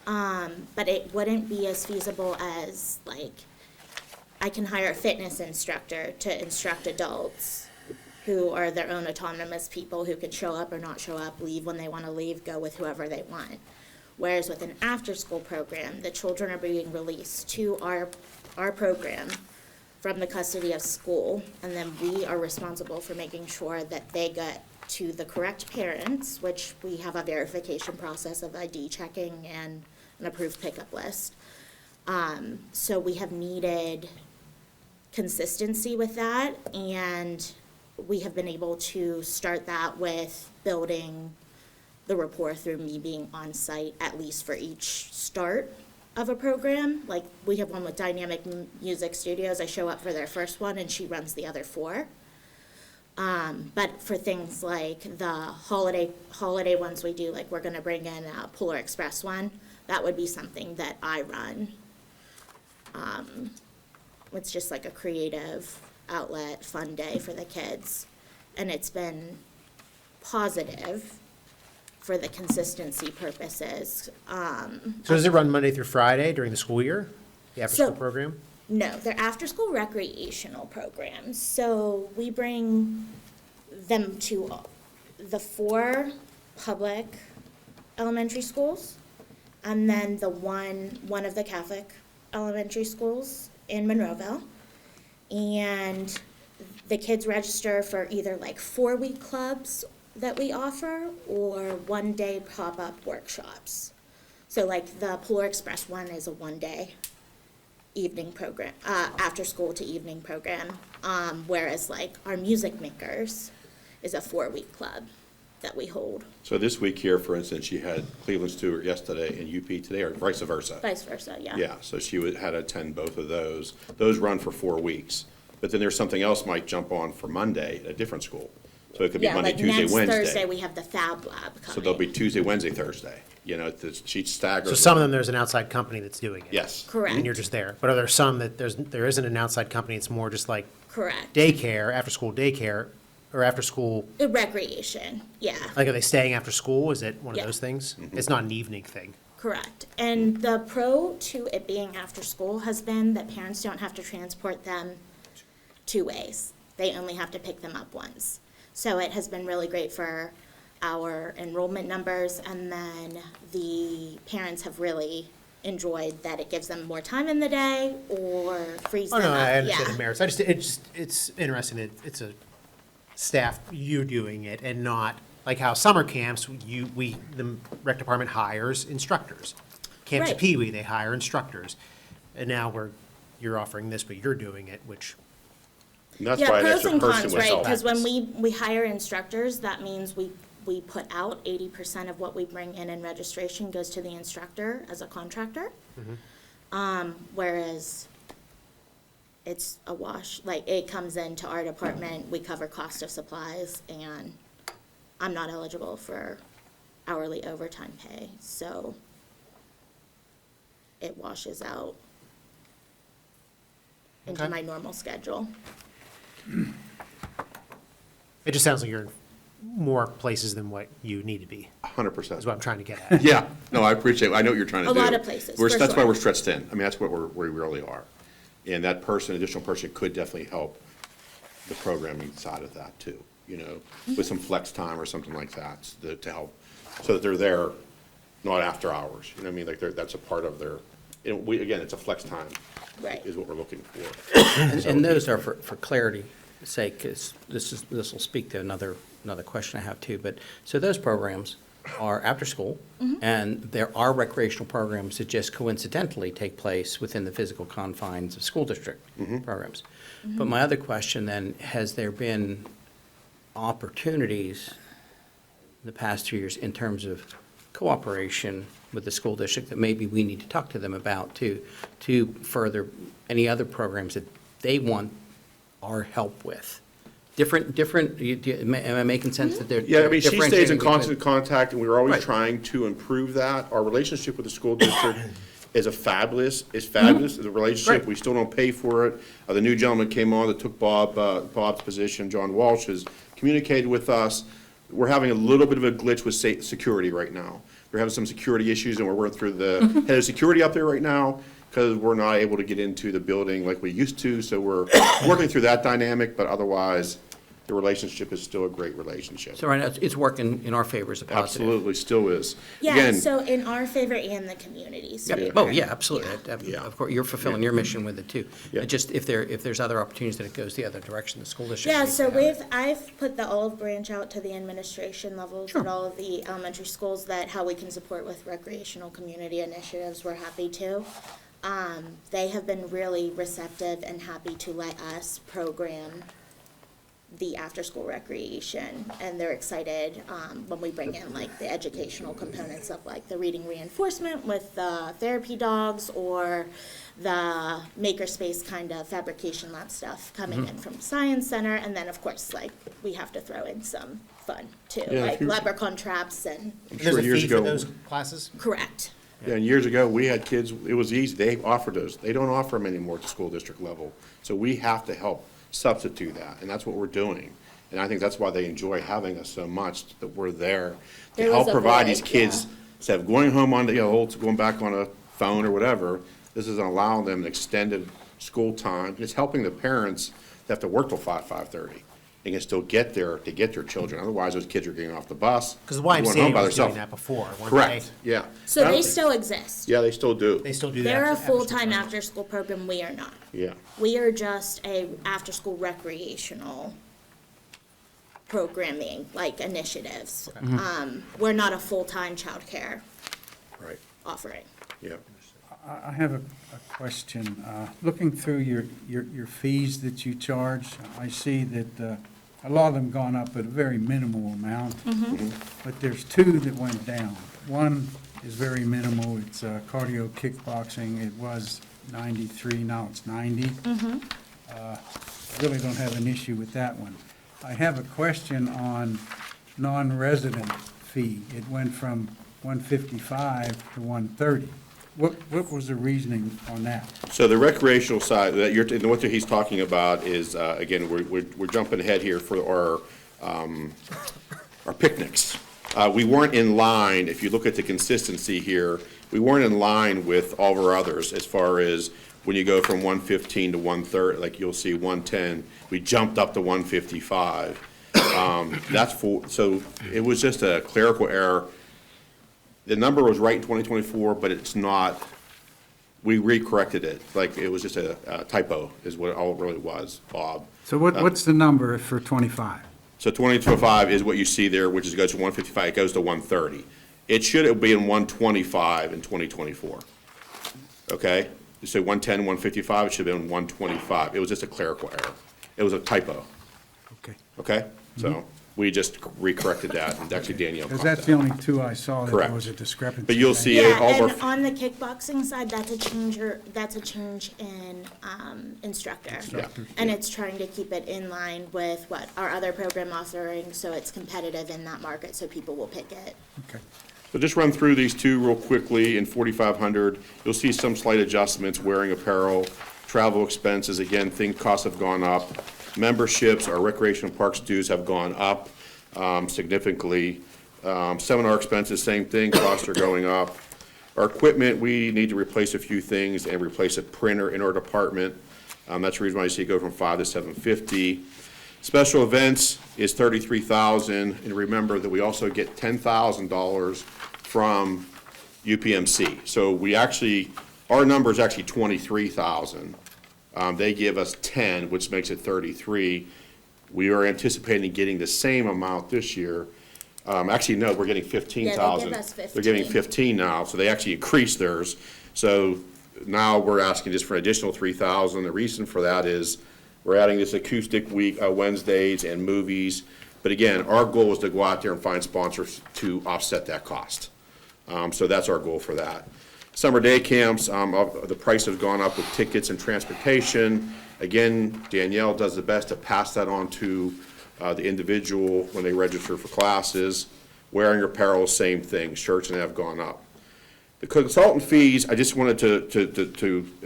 [SPEAKER 14] but it wouldn't be as feasible as, like, I can hire a fitness instructor to instruct adults who are their own autonomous people who can show up or not show up, leave when they want to leave, go with whoever they want. Whereas with an after-school program, the children are being released to our program from the custody of school, and then we are responsible for making sure that they get to the correct parents, which we have a verification process of ID checking and an approved pickup list. So we have needed consistency with that, and we have been able to start that with building the rapport through me being on site at least for each start of a program. Like, we have one with Dynamic Music Studios. I show up for their first one and she runs the other 4. But for things like the holiday ones we do, like we're gonna bring in a Polar Express one, that would be something that I run. It's just like a creative outlet, fun day for the kids. And it's been positive for the consistency purposes.
[SPEAKER 1] So does it run Monday through Friday during the school year, the after-school
[SPEAKER 14] So-
[SPEAKER 1] program?
[SPEAKER 14] No, they're after-school recreational programs. So we bring them to the 4 public elementary schools, and then the one of the Catholic elementary schools in Monroeville. And the kids register for either like 4-week clubs that we offer or one-day pop-up workshops. So like the Polar Express one is a one-day evening program, after school to evening program. Whereas like our Music Makers is a 4-week club that we hold,
[SPEAKER 15] So this week here, for instance, you had Cleveland Stewart yesterday and UP today, or vice versa?
[SPEAKER 14] vice versa, yeah.
[SPEAKER 15] Yeah, so she had to attend both of those. Those run for 4 weeks. But then there's something else might jump on for Monday at a different school. So it could be
[SPEAKER 14] Yeah,
[SPEAKER 15] Monday,
[SPEAKER 14] like
[SPEAKER 15] Tuesday,
[SPEAKER 14] next
[SPEAKER 15] Wednesday.
[SPEAKER 14] Thursday, we have the Fab Lab coming.
[SPEAKER 15] So there'll be Tuesday, Wednesday, Thursday. You know, she'd stagger.
[SPEAKER 1] So some of them, there's an outside company that's doing it?
[SPEAKER 15] Yes.
[SPEAKER 14] Correct.
[SPEAKER 1] And you're just there. But are there some that there isn't an outside company, it's more just like
[SPEAKER 14] Correct.
[SPEAKER 1] daycare, after-school daycare, or after-school,
[SPEAKER 14] Recreation, yeah.
[SPEAKER 1] like, are they staying after school? Is it one of
[SPEAKER 14] Yeah.
[SPEAKER 1] those things?
[SPEAKER 15] Mm-hmm.
[SPEAKER 1] It's not an evening thing.
[SPEAKER 14] Correct. And the pro to it being after school has been that parents don't have to transport them 2 ways. They only have to pick them up once. So it has been really great for our enrollment numbers, and then the parents have really enjoyed that it gives them more time in the day or frees
[SPEAKER 1] Oh,
[SPEAKER 14] them
[SPEAKER 1] no,
[SPEAKER 14] up.
[SPEAKER 1] I understand the
[SPEAKER 14] Yeah.
[SPEAKER 1] merits. It's interesting that it's a staff, you doing it, and not, like how summer camps, the rec department hires instructors. Camp
[SPEAKER 14] Right.
[SPEAKER 1] Pee Wee, they hire instructors. And now you're offering this, but you're doing it, which,
[SPEAKER 15] And that's
[SPEAKER 14] Yeah,
[SPEAKER 15] why an
[SPEAKER 14] pros
[SPEAKER 15] extra
[SPEAKER 14] and
[SPEAKER 15] person
[SPEAKER 14] cons,
[SPEAKER 15] would
[SPEAKER 14] right?
[SPEAKER 15] help.
[SPEAKER 14] Because when we hire instructors, that means we put out 80% of what we bring in registration goes to the instructor as a contractor. Whereas it's a wash, like it comes into our department, we cover cost of supplies, and I'm not eligible for hourly overtime pay, so it washes out into
[SPEAKER 1] Okay.
[SPEAKER 14] my normal schedule.
[SPEAKER 1] it just sounds like you're in more places than what you need to be,
[SPEAKER 15] 100%.
[SPEAKER 1] is what I'm trying to get at.
[SPEAKER 15] Yeah, no, I appreciate, I know what you're trying to
[SPEAKER 14] A
[SPEAKER 15] do.
[SPEAKER 14] lot of places,
[SPEAKER 15] We're-
[SPEAKER 14] for
[SPEAKER 15] That's why
[SPEAKER 14] sure.
[SPEAKER 15] we're stretched thin. I mean, that's what we really are. And that additional person could definitely help the programming side of that too, you know, with some flex time or something like that to help, so that they're there, not after hours, you know what I mean? Like, that's a part of their, again, it's a flex time.
[SPEAKER 14] Right.
[SPEAKER 15] Is what we're looking for.
[SPEAKER 7] And those are for clarity's sake, because this will speak to another question I have too, but, so those programs are after school, and there are recreational programs that just coincidentally take place within the physical confines of school district programs. But my other question then, has there been opportunities in the past 2 years in terms of cooperation with the school district that maybe we need to talk to them about to further any other programs that they want our help with. Am I making sense that they're?
[SPEAKER 15] Yeah, I mean, she stays in
[SPEAKER 7] differentiating
[SPEAKER 15] constant contact, and we're always
[SPEAKER 7] Right.
[SPEAKER 15] trying to improve that. Our relationship with the school district is fabulous. The relationship,
[SPEAKER 7] Right.
[SPEAKER 15] we still don't pay for it. The new gentleman came on that took Bob's position, John Walsh, has communicated with us. We're having a little bit of a glitch with security right now. We're having some security issues, and we're working through the head of security up there right now, because we're not able to get into the building like we used to, so we're working through that dynamic, but otherwise, the relationship is still a great relationship.
[SPEAKER 7] So right now, it's working in our favor as a positive.
[SPEAKER 15] Absolutely, still is.
[SPEAKER 14] Yeah,
[SPEAKER 15] Again,
[SPEAKER 14] so in our favor and the community's
[SPEAKER 7] Yep.
[SPEAKER 14] favor.
[SPEAKER 7] Oh, yeah, absolutely.
[SPEAKER 15] Yeah.
[SPEAKER 7] Of course, you're fulfilling your mission with it too.
[SPEAKER 15] Yeah.
[SPEAKER 7] Just if there's other opportunities that it goes the other direction, the school district.
[SPEAKER 14] Yeah,
[SPEAKER 7] needs
[SPEAKER 14] so
[SPEAKER 7] to have it.
[SPEAKER 14] I've put the olive branch out to the administration levels at all of the elementary schools that how we can support with recreational community initiatives, we're happy to. They have been really receptive and happy to let us program the after-school recreation, and they're excited when we bring in like the educational components of like the reading reinforcement with the therapy dogs or the makerspace kind of fabrication lab stuff coming in from Science Center, and then of course like we have to throw in some fun too,
[SPEAKER 15] Yeah,
[SPEAKER 14] like
[SPEAKER 15] if you-
[SPEAKER 14] leprechaun traps and
[SPEAKER 15] I'm
[SPEAKER 1] There's
[SPEAKER 15] sure
[SPEAKER 1] a
[SPEAKER 15] years
[SPEAKER 1] fee for
[SPEAKER 15] ago.
[SPEAKER 1] those classes?
[SPEAKER 14] correct.
[SPEAKER 15] Yeah, and years ago, we had kids, it was easy, they offered those. They don't offer them anymore at the school district level. So we have to help substitute that, and that's what we're doing. And I think that's why they enjoy having us so much, that we're there to
[SPEAKER 14] There was
[SPEAKER 15] help
[SPEAKER 14] a
[SPEAKER 15] provide these
[SPEAKER 14] void,
[SPEAKER 15] kids,
[SPEAKER 14] yeah.
[SPEAKER 15] instead of going home on, going back on a phone or whatever, this is allowing them an extended school time. It's helping the parents that have to work till 5:30. They can still get there to get their children. Otherwise, those kids are getting off the bus.
[SPEAKER 1] Because the
[SPEAKER 15] going home
[SPEAKER 1] YMCA
[SPEAKER 15] by
[SPEAKER 1] was doing
[SPEAKER 15] themselves.
[SPEAKER 1] that before, weren't they?
[SPEAKER 15] Correct, yeah.
[SPEAKER 14] So
[SPEAKER 15] Now-
[SPEAKER 14] they still exist.
[SPEAKER 15] Yeah, they still do.
[SPEAKER 1] They still do that.
[SPEAKER 14] They're a
[SPEAKER 1] after-school
[SPEAKER 14] full-time
[SPEAKER 1] program.
[SPEAKER 14] after-school program, we are not.
[SPEAKER 15] Yeah.
[SPEAKER 14] We are just a after-school programming, like initiatives. We're not a full-time childcare
[SPEAKER 15] Right,
[SPEAKER 14] offering.
[SPEAKER 15] yeah.
[SPEAKER 4] I have a question. Looking through your fees that you charge, I see that a lot of them gone up at a very minimal amount. But there's two that went down. One is very minimal. It's cardio kickboxing. It was 93, now it's 90. I really don't have an issue with that one. I have a question on non-resident fee. It went from 155 to 130. What was the reasoning on that?
[SPEAKER 15] So the recreational side, and what he's talking about is, again, we're jumping ahead here for our picnics. We weren't in line, if you look at the consistency here, we weren't in line with all of our others as far as when you go from 115 to 130, like you'll see 110, we jumped up to 155. So it was just a clerical error. The number was right in 2024, but it's not, we re-corrected it. Like, it was just a typo, is what all it really was, Bob.
[SPEAKER 4] So what's the number for 25?
[SPEAKER 15] So 2025 is what you see there, which is, goes to 155, it goes to 130. It should have been 125 in 2024. Okay? You say 110, 155, it should have been 125. It was just a clerical error. It was a typo,
[SPEAKER 4] Okay.
[SPEAKER 15] okay? So we just re-corrected that, and actually Danielle
[SPEAKER 4] Because
[SPEAKER 15] caught
[SPEAKER 4] that's the
[SPEAKER 15] that.
[SPEAKER 4] only two I saw that
[SPEAKER 15] Correct.
[SPEAKER 4] there was a discrepancy.
[SPEAKER 15] But you'll
[SPEAKER 4] in.
[SPEAKER 15] see
[SPEAKER 14] Yeah,
[SPEAKER 15] all of
[SPEAKER 14] and
[SPEAKER 15] our,
[SPEAKER 14] on the kickboxing side, that's a change in instructor.
[SPEAKER 15] Yeah.
[SPEAKER 14] And it's trying to keep it in line with what our other program offering, so it's competitive in that market, so people will pick it.
[SPEAKER 4] Okay.
[SPEAKER 15] so just run through these two real quickly. In 4,500, you'll see some slight adjustments, wearing apparel, travel expenses, again, costs have gone up. Memberships, our recreational parks dues have gone up significantly. Seminar expenses, same thing, costs are going up. Our equipment, we need to replace a few things and replace a printer in our department. That's the reason why you see it go from 5 to 750. Special events is 33,000, and remember that we also get $10,000 from UPMC. So we actually, our number is actually 23,000. They give us 10, which makes it 33. We are anticipating getting the same amount this year. Actually, no, we're getting 15,000.
[SPEAKER 14] us
[SPEAKER 15] They're giving
[SPEAKER 14] 15.
[SPEAKER 15] 15 now, so they actually increased theirs. So now we're asking just for an additional 3,000. The reason for that is we're adding this acoustic week, Wednesdays and movies. But again, our goal is to go out there and find sponsors to offset that cost. So that's our goal for that. Summer day camps, the price has gone up with tickets and transportation. Again, Danielle does the best to pass that on to the individual when they register for classes. Wearing apparel, same thing, shirts and have gone up. The consultant fees, I just wanted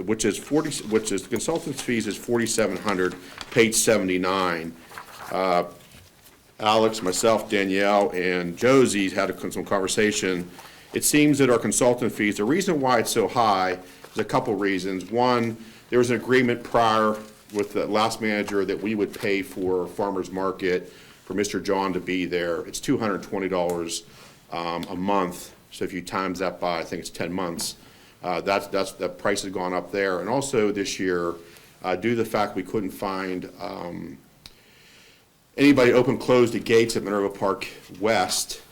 [SPEAKER 15] which is the consultant's fees is $4,700, page 79. Alex, myself, Danielle, and Josie had some conversation. It seems that our consultant fees, the reason why it's so high is a couple reasons. One, there was an agreement prior with the last manager that we would pay for farmer's market for Mr. John to be there. It's $220 a month. So if you times that by, I think it's 10 months, the price has gone up there. And also this year, due to the fact we couldn't find anybody close the gates at Monroeville Park West,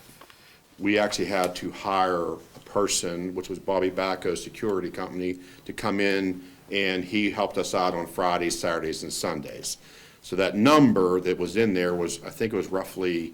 [SPEAKER 15] we actually had to hire a person, which was Bobby Bacco's security company, to come in, and he helped us out on Fridays, Saturdays, and Sundays. So that number that was in there was, I think it was roughly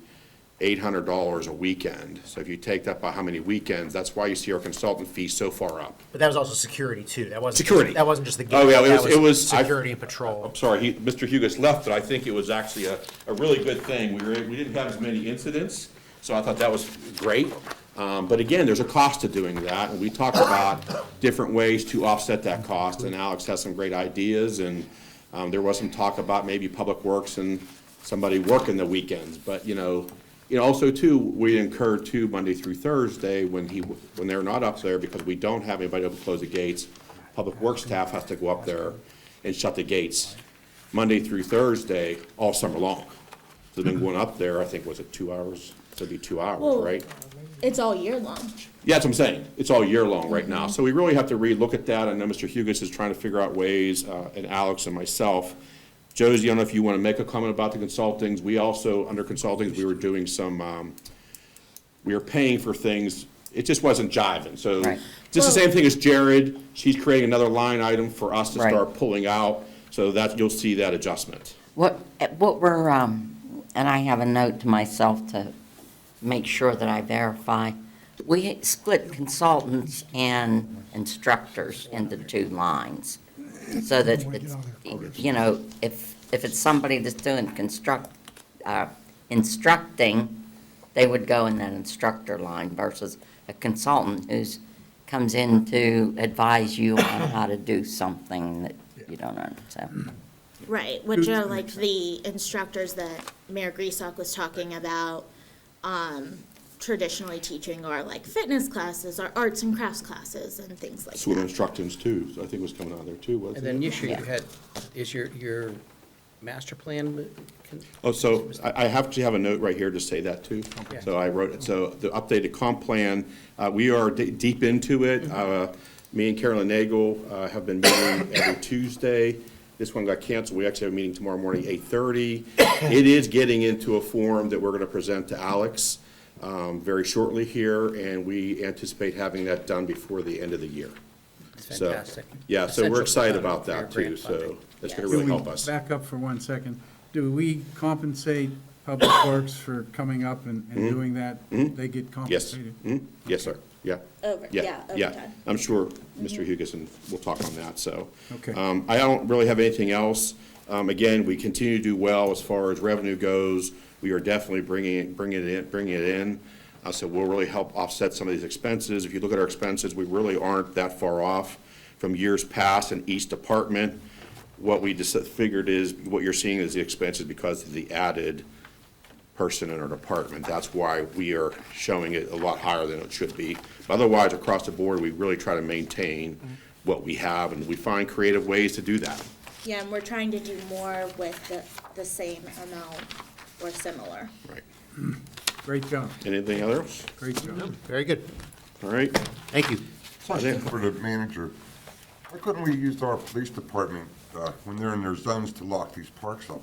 [SPEAKER 15] $800 a weekend. So if you take that by how many weekends, that's why you see our consultant fees so far up.
[SPEAKER 1] But that was also security too. That wasn't
[SPEAKER 15] Security.
[SPEAKER 1] That wasn't just the gate.
[SPEAKER 15] Oh, yeah,
[SPEAKER 1] that
[SPEAKER 15] it was
[SPEAKER 1] security and patrol.
[SPEAKER 15] I'm sorry, Mr. Hugus left, but I think it was actually a really good thing. We didn't have as many incidents, so I thought that was great. But again, there's a cost to doing that, and we talked about different ways to offset that cost, and Alex has some great ideas, and there was some talk about maybe Public Works and somebody working the weekends, but also too, we incur too Monday through Thursday when they're not up there because we don't have anybody able to close the gates. Public Works staff has to go up there and shut the gates Monday through Thursday all summer long. So they've been going up there, I think, was it 2 hours? So it'd be 2 hours,
[SPEAKER 14] Well,
[SPEAKER 15] right?
[SPEAKER 14] It's all year long.
[SPEAKER 15] Yeah, that's what I'm saying. It's all year long right now. So we really have to relook at that. I know Mr. Hugus is trying to figure out ways, and Alex and myself. Josie, I don't know if you want to make a comment about the consultings. We also, under consultings, we were doing some, we were paying for things. It just wasn't jiving. So
[SPEAKER 5] Right.
[SPEAKER 15] just the same thing as Jared. She's creating another line item for us to
[SPEAKER 5] Right.
[SPEAKER 15] start pulling out. So that, you'll see that adjustment.
[SPEAKER 5] What we're, and I have a note to myself to make sure that I verify, we split consultants and instructors into two lines. So that it's, if it's somebody that's doing instructing, they would go in that instructor line versus a consultant who's comes in to advise you on how to do something that you don't understand.
[SPEAKER 14] Right, which are like the instructors that Mayor Griesbach was talking about, traditionally teaching our like fitness classes, our arts and crafts classes and things like
[SPEAKER 15] Swim
[SPEAKER 14] that.
[SPEAKER 15] instructors too, so I think it was coming out of there too, wasn't it?
[SPEAKER 7] And then this year you
[SPEAKER 5] Yeah.
[SPEAKER 7] had, is your master plan?
[SPEAKER 15] Oh, so I actually have a note right here to say that too.
[SPEAKER 7] Okay.
[SPEAKER 15] So I wrote it, so the updated comp plan, we are deep into it. Me and Carolyn Nagel have been meeting every Tuesday. This one got canceled. We actually have a meeting tomorrow morning, 8:30. It is getting into a form that we're going to present to Alex very shortly here, and we anticipate having that done before the end of the year. So,
[SPEAKER 7] Fantastic.
[SPEAKER 15] yeah, so we're
[SPEAKER 7] Essential
[SPEAKER 15] excited
[SPEAKER 7] for
[SPEAKER 15] about
[SPEAKER 7] your
[SPEAKER 15] that too,
[SPEAKER 7] grant
[SPEAKER 15] so
[SPEAKER 7] funding.
[SPEAKER 15] that's going
[SPEAKER 14] Yes.
[SPEAKER 15] to really
[SPEAKER 4] Can we
[SPEAKER 15] help us.
[SPEAKER 4] Back up for 1 second. Do we compensate Public Works for coming up and doing that? They get
[SPEAKER 15] Yes,
[SPEAKER 4] compensated?
[SPEAKER 15] yes, sir, yeah.
[SPEAKER 14] Yeah, overtime.
[SPEAKER 15] I'm sure Mr. Hugeson will talk on that, so.
[SPEAKER 4] Okay.
[SPEAKER 15] I don't really have anything else. Again, we continue to do well as far as revenue goes. We are definitely bringing it in. So we'll really help offset some of these expenses. If you look at our expenses, we really aren't that far off from years past in each department. What we just figured is, what you're seeing is the expenses because of the added person in our department. That's why we are showing it a lot higher than it should be. Otherwise, across the board, we really try to maintain what we have, and we find creative ways to do that.
[SPEAKER 14] Yeah, and we're trying to do more with the same amount or similar.
[SPEAKER 15] Right.
[SPEAKER 4] Great job,
[SPEAKER 15] Anything else?
[SPEAKER 4] great job.
[SPEAKER 1] Very good.
[SPEAKER 15] All right.
[SPEAKER 1] Thank you.
[SPEAKER 6] Question for the manager. Why couldn't we use our police department when they're in their zones to lock these parks up?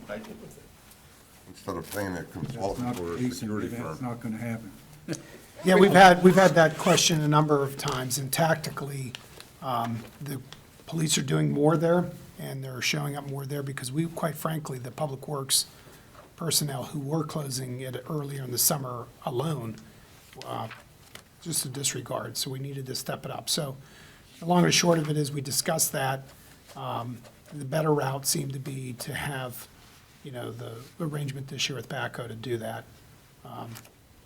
[SPEAKER 6] Instead of paying a
[SPEAKER 4] That's
[SPEAKER 6] consultant
[SPEAKER 4] not
[SPEAKER 6] or a
[SPEAKER 4] decent,
[SPEAKER 6] security
[SPEAKER 4] that's
[SPEAKER 6] firm?
[SPEAKER 4] not gonna happen.
[SPEAKER 2] Yeah, we've had that question a number of times, and tactically, the police are doing more there, and they're showing up more there because we, quite frankly, the Public Works personnel who were closing it earlier in the summer alone, just a disregard, so we needed to step it up. So the long and short of it is, we discussed that. The better route seemed to be to have, the arrangement this year with backhoe to do that.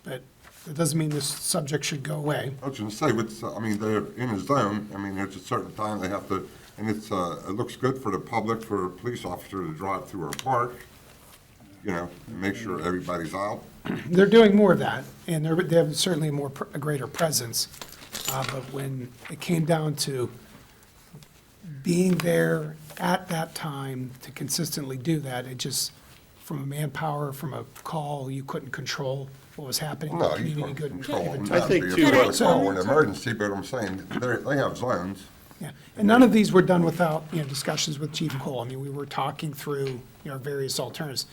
[SPEAKER 2] But it doesn't mean this subject should go away.
[SPEAKER 6] I was gonna say, they're in a zone, there's a certain time they have to, and it looks good for the public, for a police officer to drive through our park, and make sure everybody's out.
[SPEAKER 2] They're doing more of that, and they have certainly a greater presence. But when it came down to being there at that time to consistently do that, it just, from a manpower, from a call, you couldn't control what was happening.
[SPEAKER 6] No,
[SPEAKER 2] The
[SPEAKER 6] you
[SPEAKER 2] community
[SPEAKER 6] can't
[SPEAKER 2] couldn't
[SPEAKER 6] control
[SPEAKER 2] even
[SPEAKER 6] them.
[SPEAKER 2] tell.
[SPEAKER 3] think
[SPEAKER 6] That'd
[SPEAKER 3] too,
[SPEAKER 6] be a
[SPEAKER 2] So-
[SPEAKER 6] call an emergency, but I'm saying, they have zones.
[SPEAKER 2] Yeah, and none of these were done without, discussions with Chief Cole. We were talking through, various alternatives.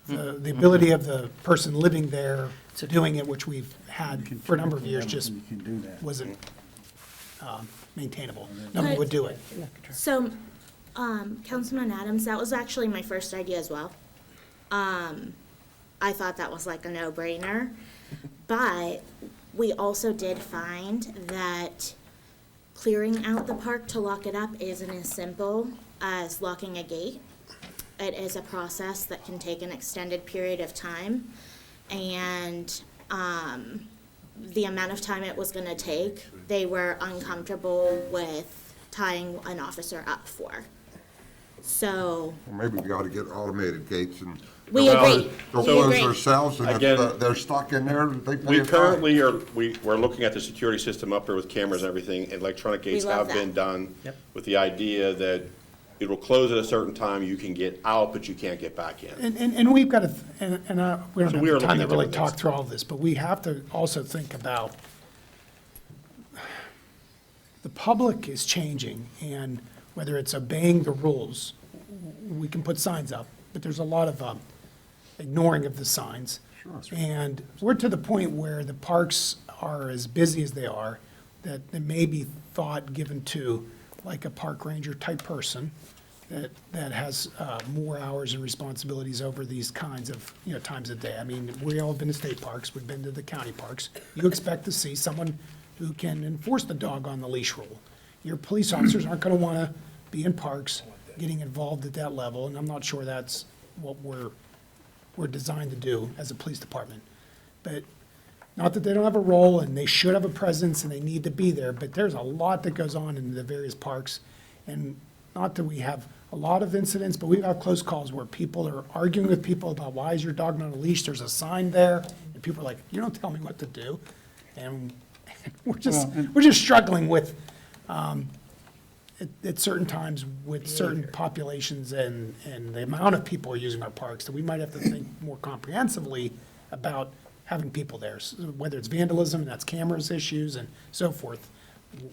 [SPEAKER 2] The ability of the person living there doing it, which we've had for a number of years, just
[SPEAKER 4] You can do that.
[SPEAKER 2] wasn't maintainable. Nobody would do it.
[SPEAKER 14] So, Councilman Adams, that was actually my first idea as well. I thought that was like a no-brainer, but we also did find that clearing out the park to lock it up isn't as simple as locking a gate. It is a process that can take an extended period of time, and the amount of time it was gonna take, they were uncomfortable with tying an officer up for. So,
[SPEAKER 6] Or maybe we ought to get automated gates and.
[SPEAKER 14] we agree,
[SPEAKER 6] They'll
[SPEAKER 14] we
[SPEAKER 6] close
[SPEAKER 14] agree.
[SPEAKER 6] themselves, and
[SPEAKER 15] Again-
[SPEAKER 6] if they're stuck in there, they pay
[SPEAKER 15] We
[SPEAKER 6] a fine.
[SPEAKER 15] currently we're looking at the security system up there with cameras and everything, and electronic gates
[SPEAKER 14] love
[SPEAKER 15] have been
[SPEAKER 14] that.
[SPEAKER 15] done
[SPEAKER 1] Yep.
[SPEAKER 15] with the idea that it will close at a certain time, you can get out, but you can't get back in.
[SPEAKER 2] And we've got to, we don't
[SPEAKER 15] So
[SPEAKER 2] have
[SPEAKER 15] we are
[SPEAKER 2] the time
[SPEAKER 15] looking
[SPEAKER 2] to
[SPEAKER 15] at
[SPEAKER 2] really
[SPEAKER 15] different
[SPEAKER 2] talk
[SPEAKER 15] things.
[SPEAKER 2] through all of this, but we have to also think about the public is changing, and whether it's obeying the rules, we can put signs up, but there's a lot of ignoring of the signs. And we're to the point where the parks are as busy as they are, that there may be thought given to like a park ranger type person that has more hours and responsibilities over these kinds of, times a day. We all have been to state parks, we've been to the county parks. You expect to see someone who can enforce the dog on the leash rule. Your police officers aren't gonna wanna be in parks, getting involved at that level, and I'm not sure that's what we're designed to do as a police department. But, not that they don't have a role, and they should have a presence, and they need to be there, but there's a lot that goes on in the various parks. And not that we have a lot of incidents, but we've had close calls where people are arguing with people about, why is your dog not on a leash? There's a sign there, and people are like, you don't tell me what to do. And we're just struggling with, at certain times with certain populations and the amount of people who are using our parks, that we might have to think more comprehensively about having people there, whether it's vandalism, and that's cameras issues and so forth.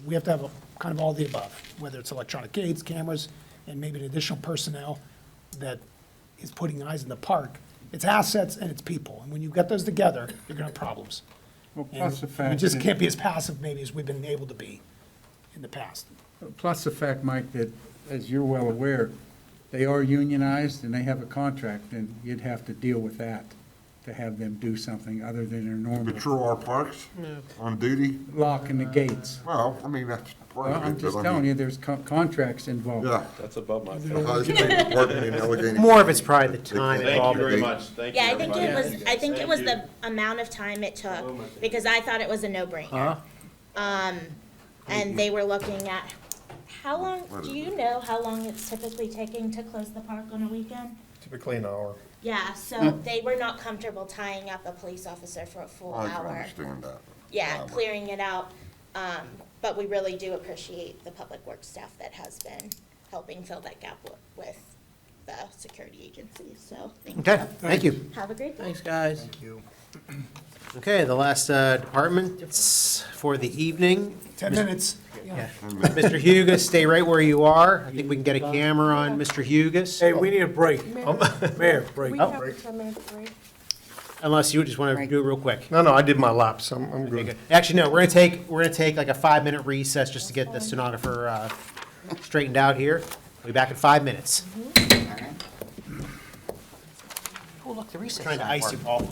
[SPEAKER 2] We have to have kind of all the above, whether it's electronic gates, cameras, and maybe an additional personnel that is putting eyes in the park. It's assets and it's people, and when you get those together, you're gonna have problems.
[SPEAKER 4] Well,
[SPEAKER 2] And
[SPEAKER 4] plus the
[SPEAKER 2] we
[SPEAKER 4] fact
[SPEAKER 2] just
[SPEAKER 4] that-
[SPEAKER 2] can't be as passive maybe as we've been able to be in the past.
[SPEAKER 4] Plus the fact, Mike, that, as you're well aware, they are unionized and they have a contract, and you'd have to deal with that to have them do something other than their normal
[SPEAKER 6] Patrol our parks on duty.
[SPEAKER 4] locking the gates.
[SPEAKER 6] Well, that's part
[SPEAKER 4] Well,
[SPEAKER 6] of it.
[SPEAKER 4] I'm just telling you, there's contracts involved.
[SPEAKER 6] Yeah.
[SPEAKER 15] That's above my.
[SPEAKER 6] The State Department in Allegheny.
[SPEAKER 1] More of it's probably the time
[SPEAKER 6] Thank you
[SPEAKER 1] involved.
[SPEAKER 15] Thank you very much, thank you.
[SPEAKER 14] Yeah, I think
[SPEAKER 15] everybody.
[SPEAKER 14] it was the amount of time it took, because I thought it was a no-brainer. And they were looking at, how long, do you know how long it's typically taking to close the park on a weekend?
[SPEAKER 9] Typically an hour.
[SPEAKER 14] Yeah, so they were not comfortable tying up a police officer for a full
[SPEAKER 6] I can
[SPEAKER 14] hour.
[SPEAKER 6] understand that.
[SPEAKER 14] Yeah, clearing it out. But we really do appreciate the public works staff that has been helping fill that gap with the security agencies, so thank you.
[SPEAKER 1] Okay, thank you.
[SPEAKER 14] Have a great day.
[SPEAKER 7] Thanks, guys.
[SPEAKER 9] Thank you.
[SPEAKER 1] Okay, the last department for the evening.
[SPEAKER 2] 10 minutes.
[SPEAKER 1] Yeah. Mr. Hugus, stay right where you are. I think we can get a camera on Mr. Hugus,
[SPEAKER 9] Hey, we need a break. Mayor, break.
[SPEAKER 14] We have a 10-minute break.
[SPEAKER 1] unless you just want to do it real quick.
[SPEAKER 9] No, I did my laps, I'm good.
[SPEAKER 1] Actually, no, we're gonna take like a 5-minute recess just to get the stenographer straightened out here. We'll be back in 5 minutes.
[SPEAKER 5] Oh, look, the recess.
[SPEAKER 1] Trying to ice you, Paul.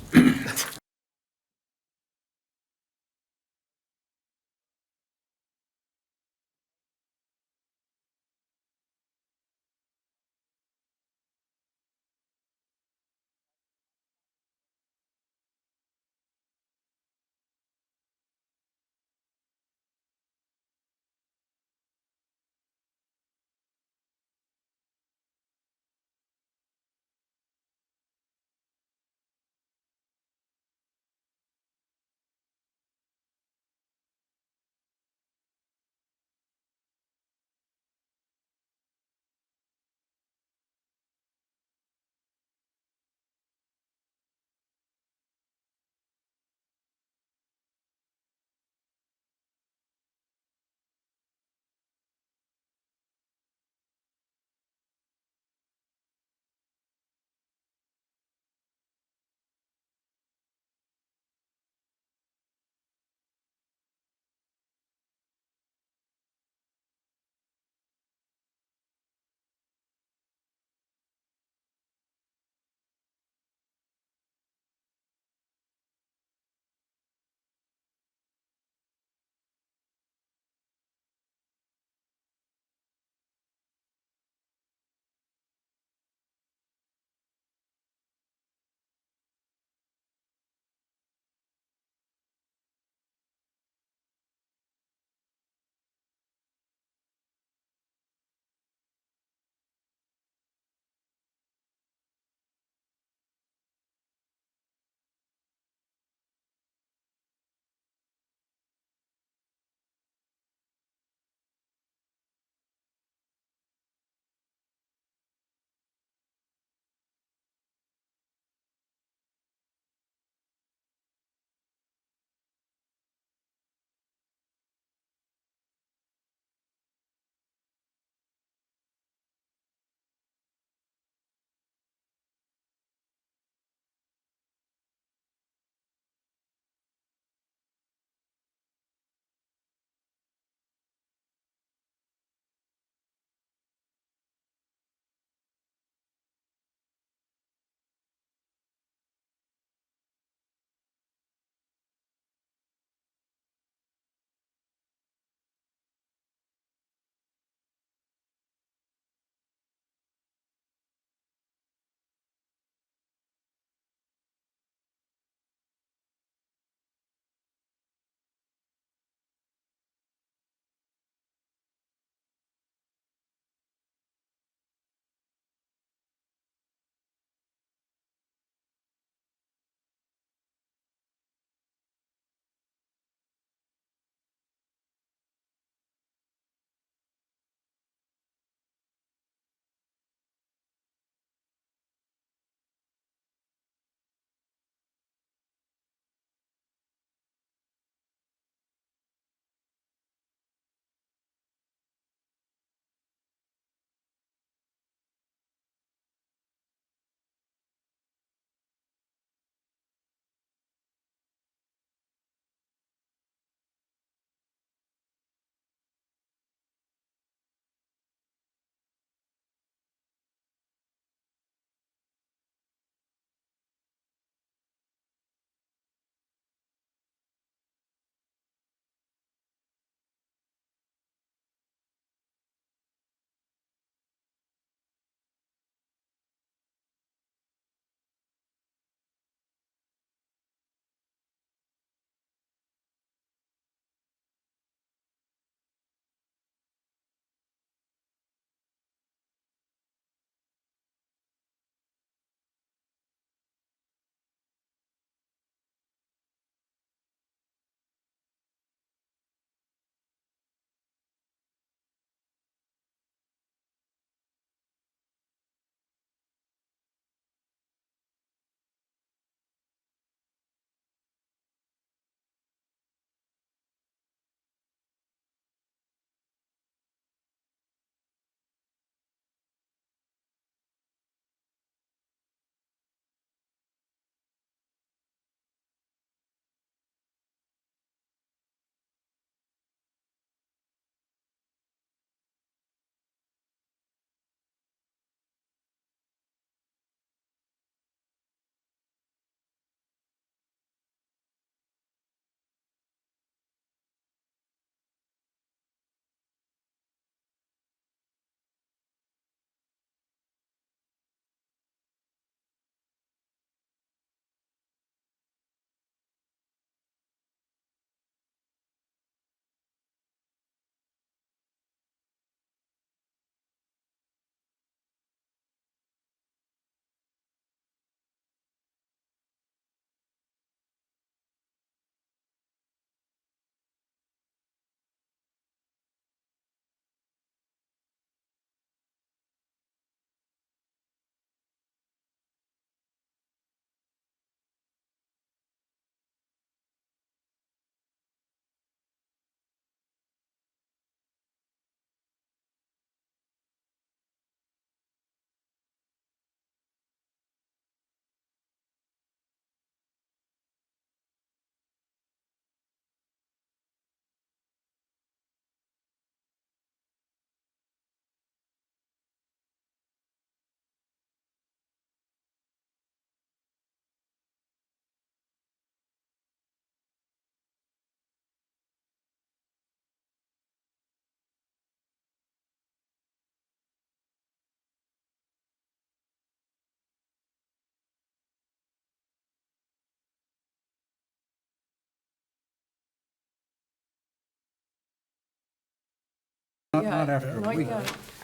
[SPEAKER 4] not after a week.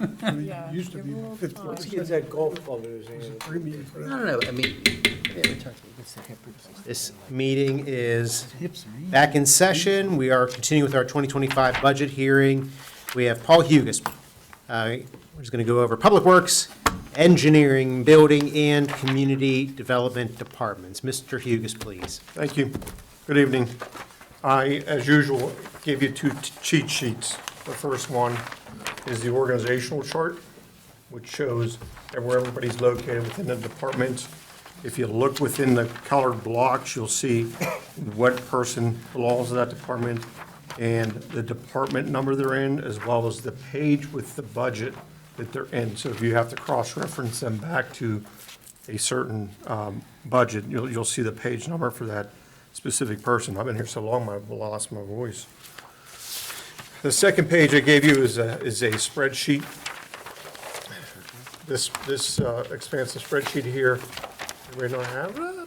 [SPEAKER 8] It used to be 50.
[SPEAKER 9] Once he gets that golf club in his hand.
[SPEAKER 8] Premium for
[SPEAKER 7] I
[SPEAKER 8] that.
[SPEAKER 7] don't know, I mean,
[SPEAKER 1] This meeting is back in session. We are continuing with our 2025 budget hearing. We have Paul Hugus. We're just going to go over Public Works, Engineering, Building, and Community Development Departments. Mr. Hugus, please.
[SPEAKER 16] Thank you. Good evening. I, as usual, gave you two cheat sheets. The first one is the organizational chart, which shows where everybody's located within the department. If you look within the colored blocks, you'll see what person belongs to that department and the department number they're in, as well as the page with the budget that they're in. So if you have to cross-reference them back to a certain budget, you'll see the page number for that specific person. I've been here so long, I've lost my voice. The second page I gave you is a spreadsheet. This expansive spreadsheet here, everybody don't have that?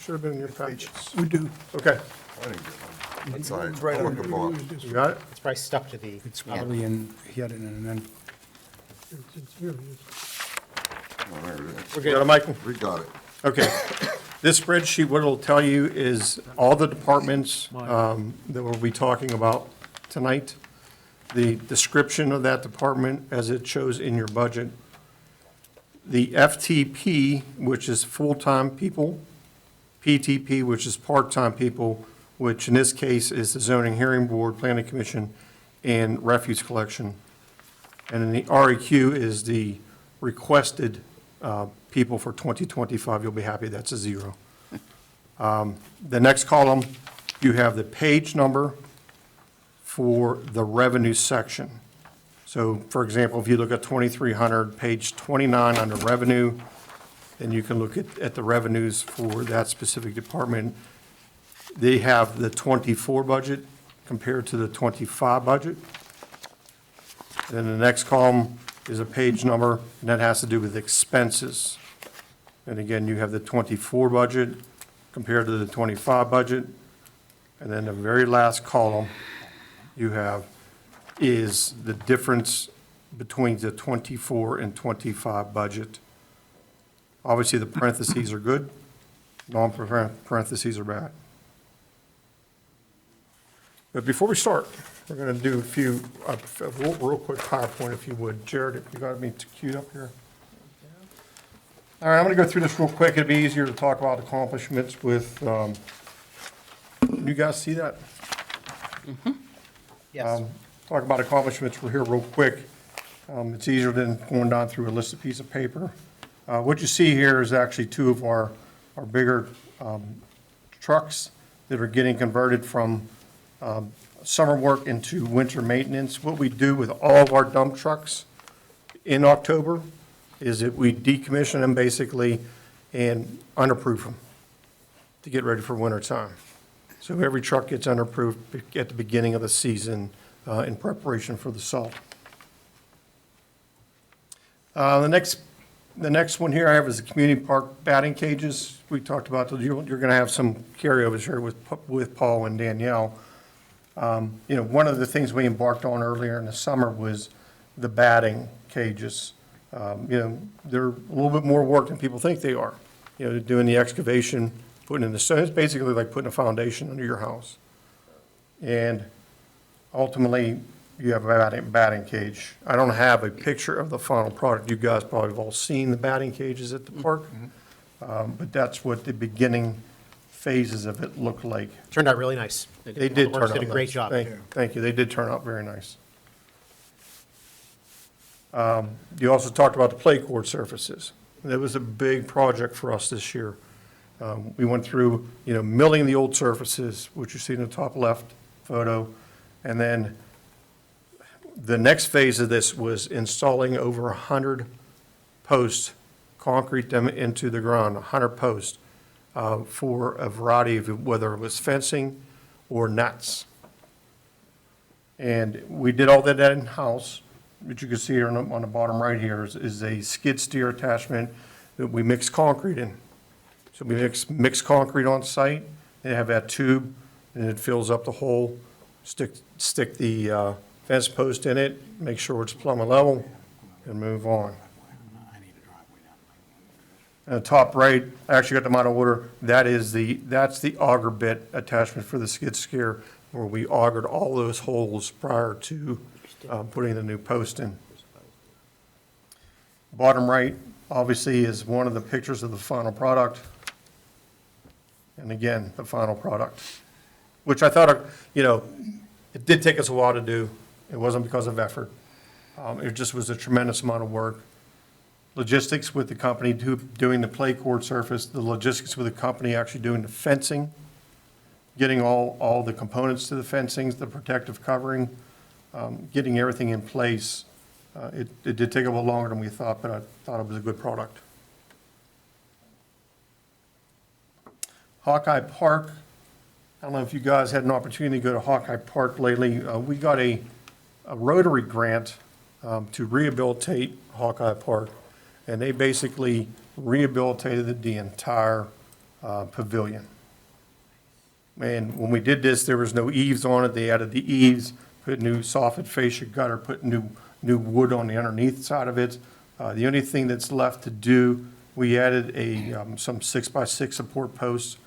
[SPEAKER 16] Should have been in your packets.
[SPEAKER 8] We do.
[SPEAKER 16] Okay,
[SPEAKER 6] I didn't get one. That's all right.
[SPEAKER 8] Right
[SPEAKER 6] I'll
[SPEAKER 8] under
[SPEAKER 6] look them up.
[SPEAKER 16] you got it?
[SPEAKER 1] It's probably stuck to the,
[SPEAKER 4] It's probably in, he had it in, and then,
[SPEAKER 8] Here it is.
[SPEAKER 6] Oh, there it is.
[SPEAKER 16] You got it, Michael?
[SPEAKER 6] We got it.
[SPEAKER 16] Okay. This spreadsheet, what it'll tell you is all the departments that we'll be talking about tonight, the description of that department as it shows in your budget, the FTP, which is full-time people, PTP, which is part-time people, which in this case is the zoning hearing board, planning commission, and refuse collection. And then the REQ is the requested people for 2025. You'll be happy that's a 0. The next column, you have the page number for the revenue section. So, for example, if you look at 2300, page 29 under revenue, then you can look at the revenues for that specific department. They have the 24 budget compared to the 25 budget. And then the next column is a page number, and that has to do with expenses. And again, you have the 24 budget compared to the 25 budget. And then the very last column you have is the difference between the 24 and 25 budget. Obviously, the parentheses are good, non-parentheses are bad. But before we start, we're going to do a few, real quick PowerPoint, if you would. Jared, if you got me queued up here. All right, I'm going to go through this real quick. It'd be easier to talk about accomplishments with, you guys see that?
[SPEAKER 1] yes.
[SPEAKER 16] Talk about accomplishments, we're here real quick. It's easier than going down through a listed piece of paper. What you see here is actually two of our bigger trucks that are getting converted from summer work into winter maintenance. What we do with all of our dump trucks in October is that we decommission them basically and underproof them to get ready for winter time. So every truck gets underproofed at the beginning of the season in preparation for the salt. The next one here I have is the community park batting cages. We talked about, you're going to have some carryovers here with Paul and Danielle. One of the things we embarked on earlier in the summer was the batting cages. They're a little bit more work than people think they are. Doing the excavation, putting in the stone, it's basically like putting a foundation under your house. And ultimately, you have a batting cage. I don't have a picture of the final product. You guys probably have all seen the batting cages at the park. But that's what the beginning phases of it look like.
[SPEAKER 1] Turned out really nice.
[SPEAKER 16] They did turn out
[SPEAKER 1] Did a great
[SPEAKER 16] nice.
[SPEAKER 1] job.
[SPEAKER 16] Thank you. They did turn out very nice. You also talked about the play court surfaces. That was a big project for us this year. We went through, milling the old surfaces, which you see in the top left photo. And then the next phase of this was installing over 100 posts, concrete them into the ground, 100 posts, for a variety of, whether it was fencing or nets. And we did all that in-house. What you can see here on the bottom right here is a skid steer attachment that we mix concrete in. So we mix concrete on site, and have that tube, and it fills up the hole, stick the fence post in it, make sure it's plumb level, and move on. And the top right, I actually got them out of order, that's the auger bit attachment for the skid steer, where we augered all those holes prior to putting the new post in. Bottom right, obviously, is one of the pictures of the final product. And again, the final product, which I thought, it did take us a while to do. It wasn't because of effort. It just was a tremendous amount of work. Logistics with the company doing the play court surface, the logistics with the company actually doing the fencing, getting all the components to the fencings, the protective covering, getting everything in place. It did take a little longer than we thought, but I thought it was a good product. Hawkeye Park, I don't know if you guys had an opportunity to go to Hawkeye Park lately. We got a Rotary grant to rehabilitate Hawkeye Park, and they basically rehabilitated the entire pavilion. And when we did this, there was no eaves on it. They added the eaves, put new soffit fascia gutter, put new wood on the underneath side of it. The only thing that's left to do, we added some 6x6 support posts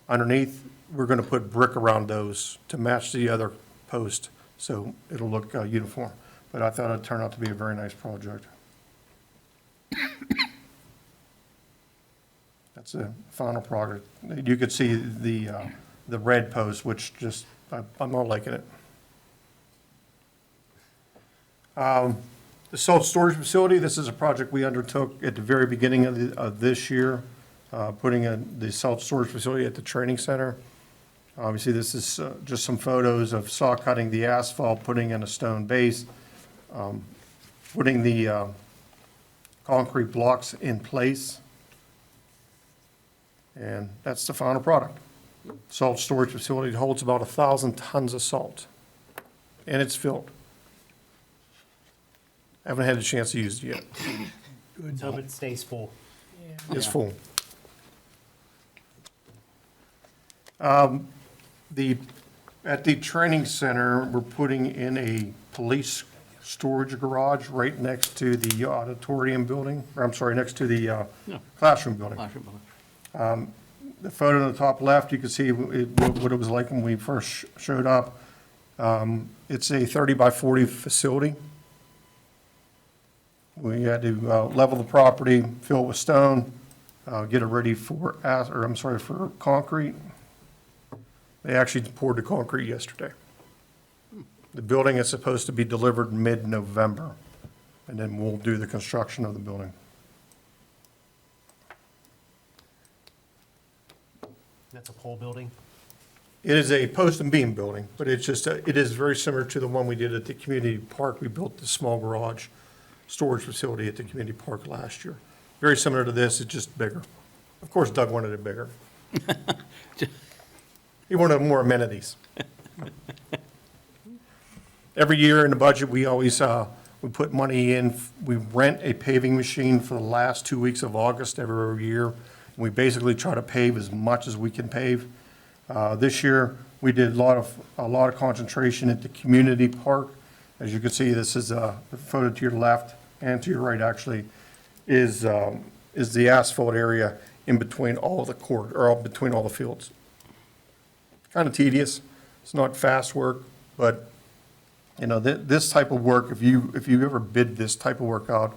[SPEAKER 16] underneath. We're going to put brick around those to match the other post, so it'll look uniform. But I thought it'd turn out to be a very nice project. That's the final product. You could see the red post, which just, I'm not liking it. The salt storage facility, this is a project we undertook at the very beginning of this year, putting the salt storage facility at the training center. Obviously, this is just some photos of saw cutting the asphalt, putting in a stone base, putting the concrete blocks in place. And that's the final product. Salt storage facility holds about 1,000 tons of salt, and it's filled. I haven't had a chance to use it yet.
[SPEAKER 1] Let's hope it stays full.
[SPEAKER 16] It's full. At the training center, we're putting in a police storage garage right next to the auditorium building, or I'm sorry, next to the classroom building. The photo on the top left, you can see what it was like when we first showed up. It's a 30 by 40 facility. We had to level the property, fill it with stone, get it ready for for concrete. They actually poured the concrete yesterday. The building is supposed to be delivered mid-November, and then we'll do the construction of the building.
[SPEAKER 1] That's a pole building?
[SPEAKER 16] It is a post and beam building, but it's just, it is very similar to the one we did at the community park. We built the small garage storage facility at the community park last year. Very similar to this, it's just bigger. Of course, Doug wanted it bigger. He wanted more amenities. Every year in the budget, we always, we put money in, we rent a paving machine for the last 2 weeks of August every year. We basically try to pave as much as we can pave. This year, we did a lot of concentration at the community park. As you can see, this is the photo to your left and to your right, actually, is the asphalt area in between all the court, or between all the fields. Kind of tedious. It's not fast work, but this type of work, if you ever bid this type of work out,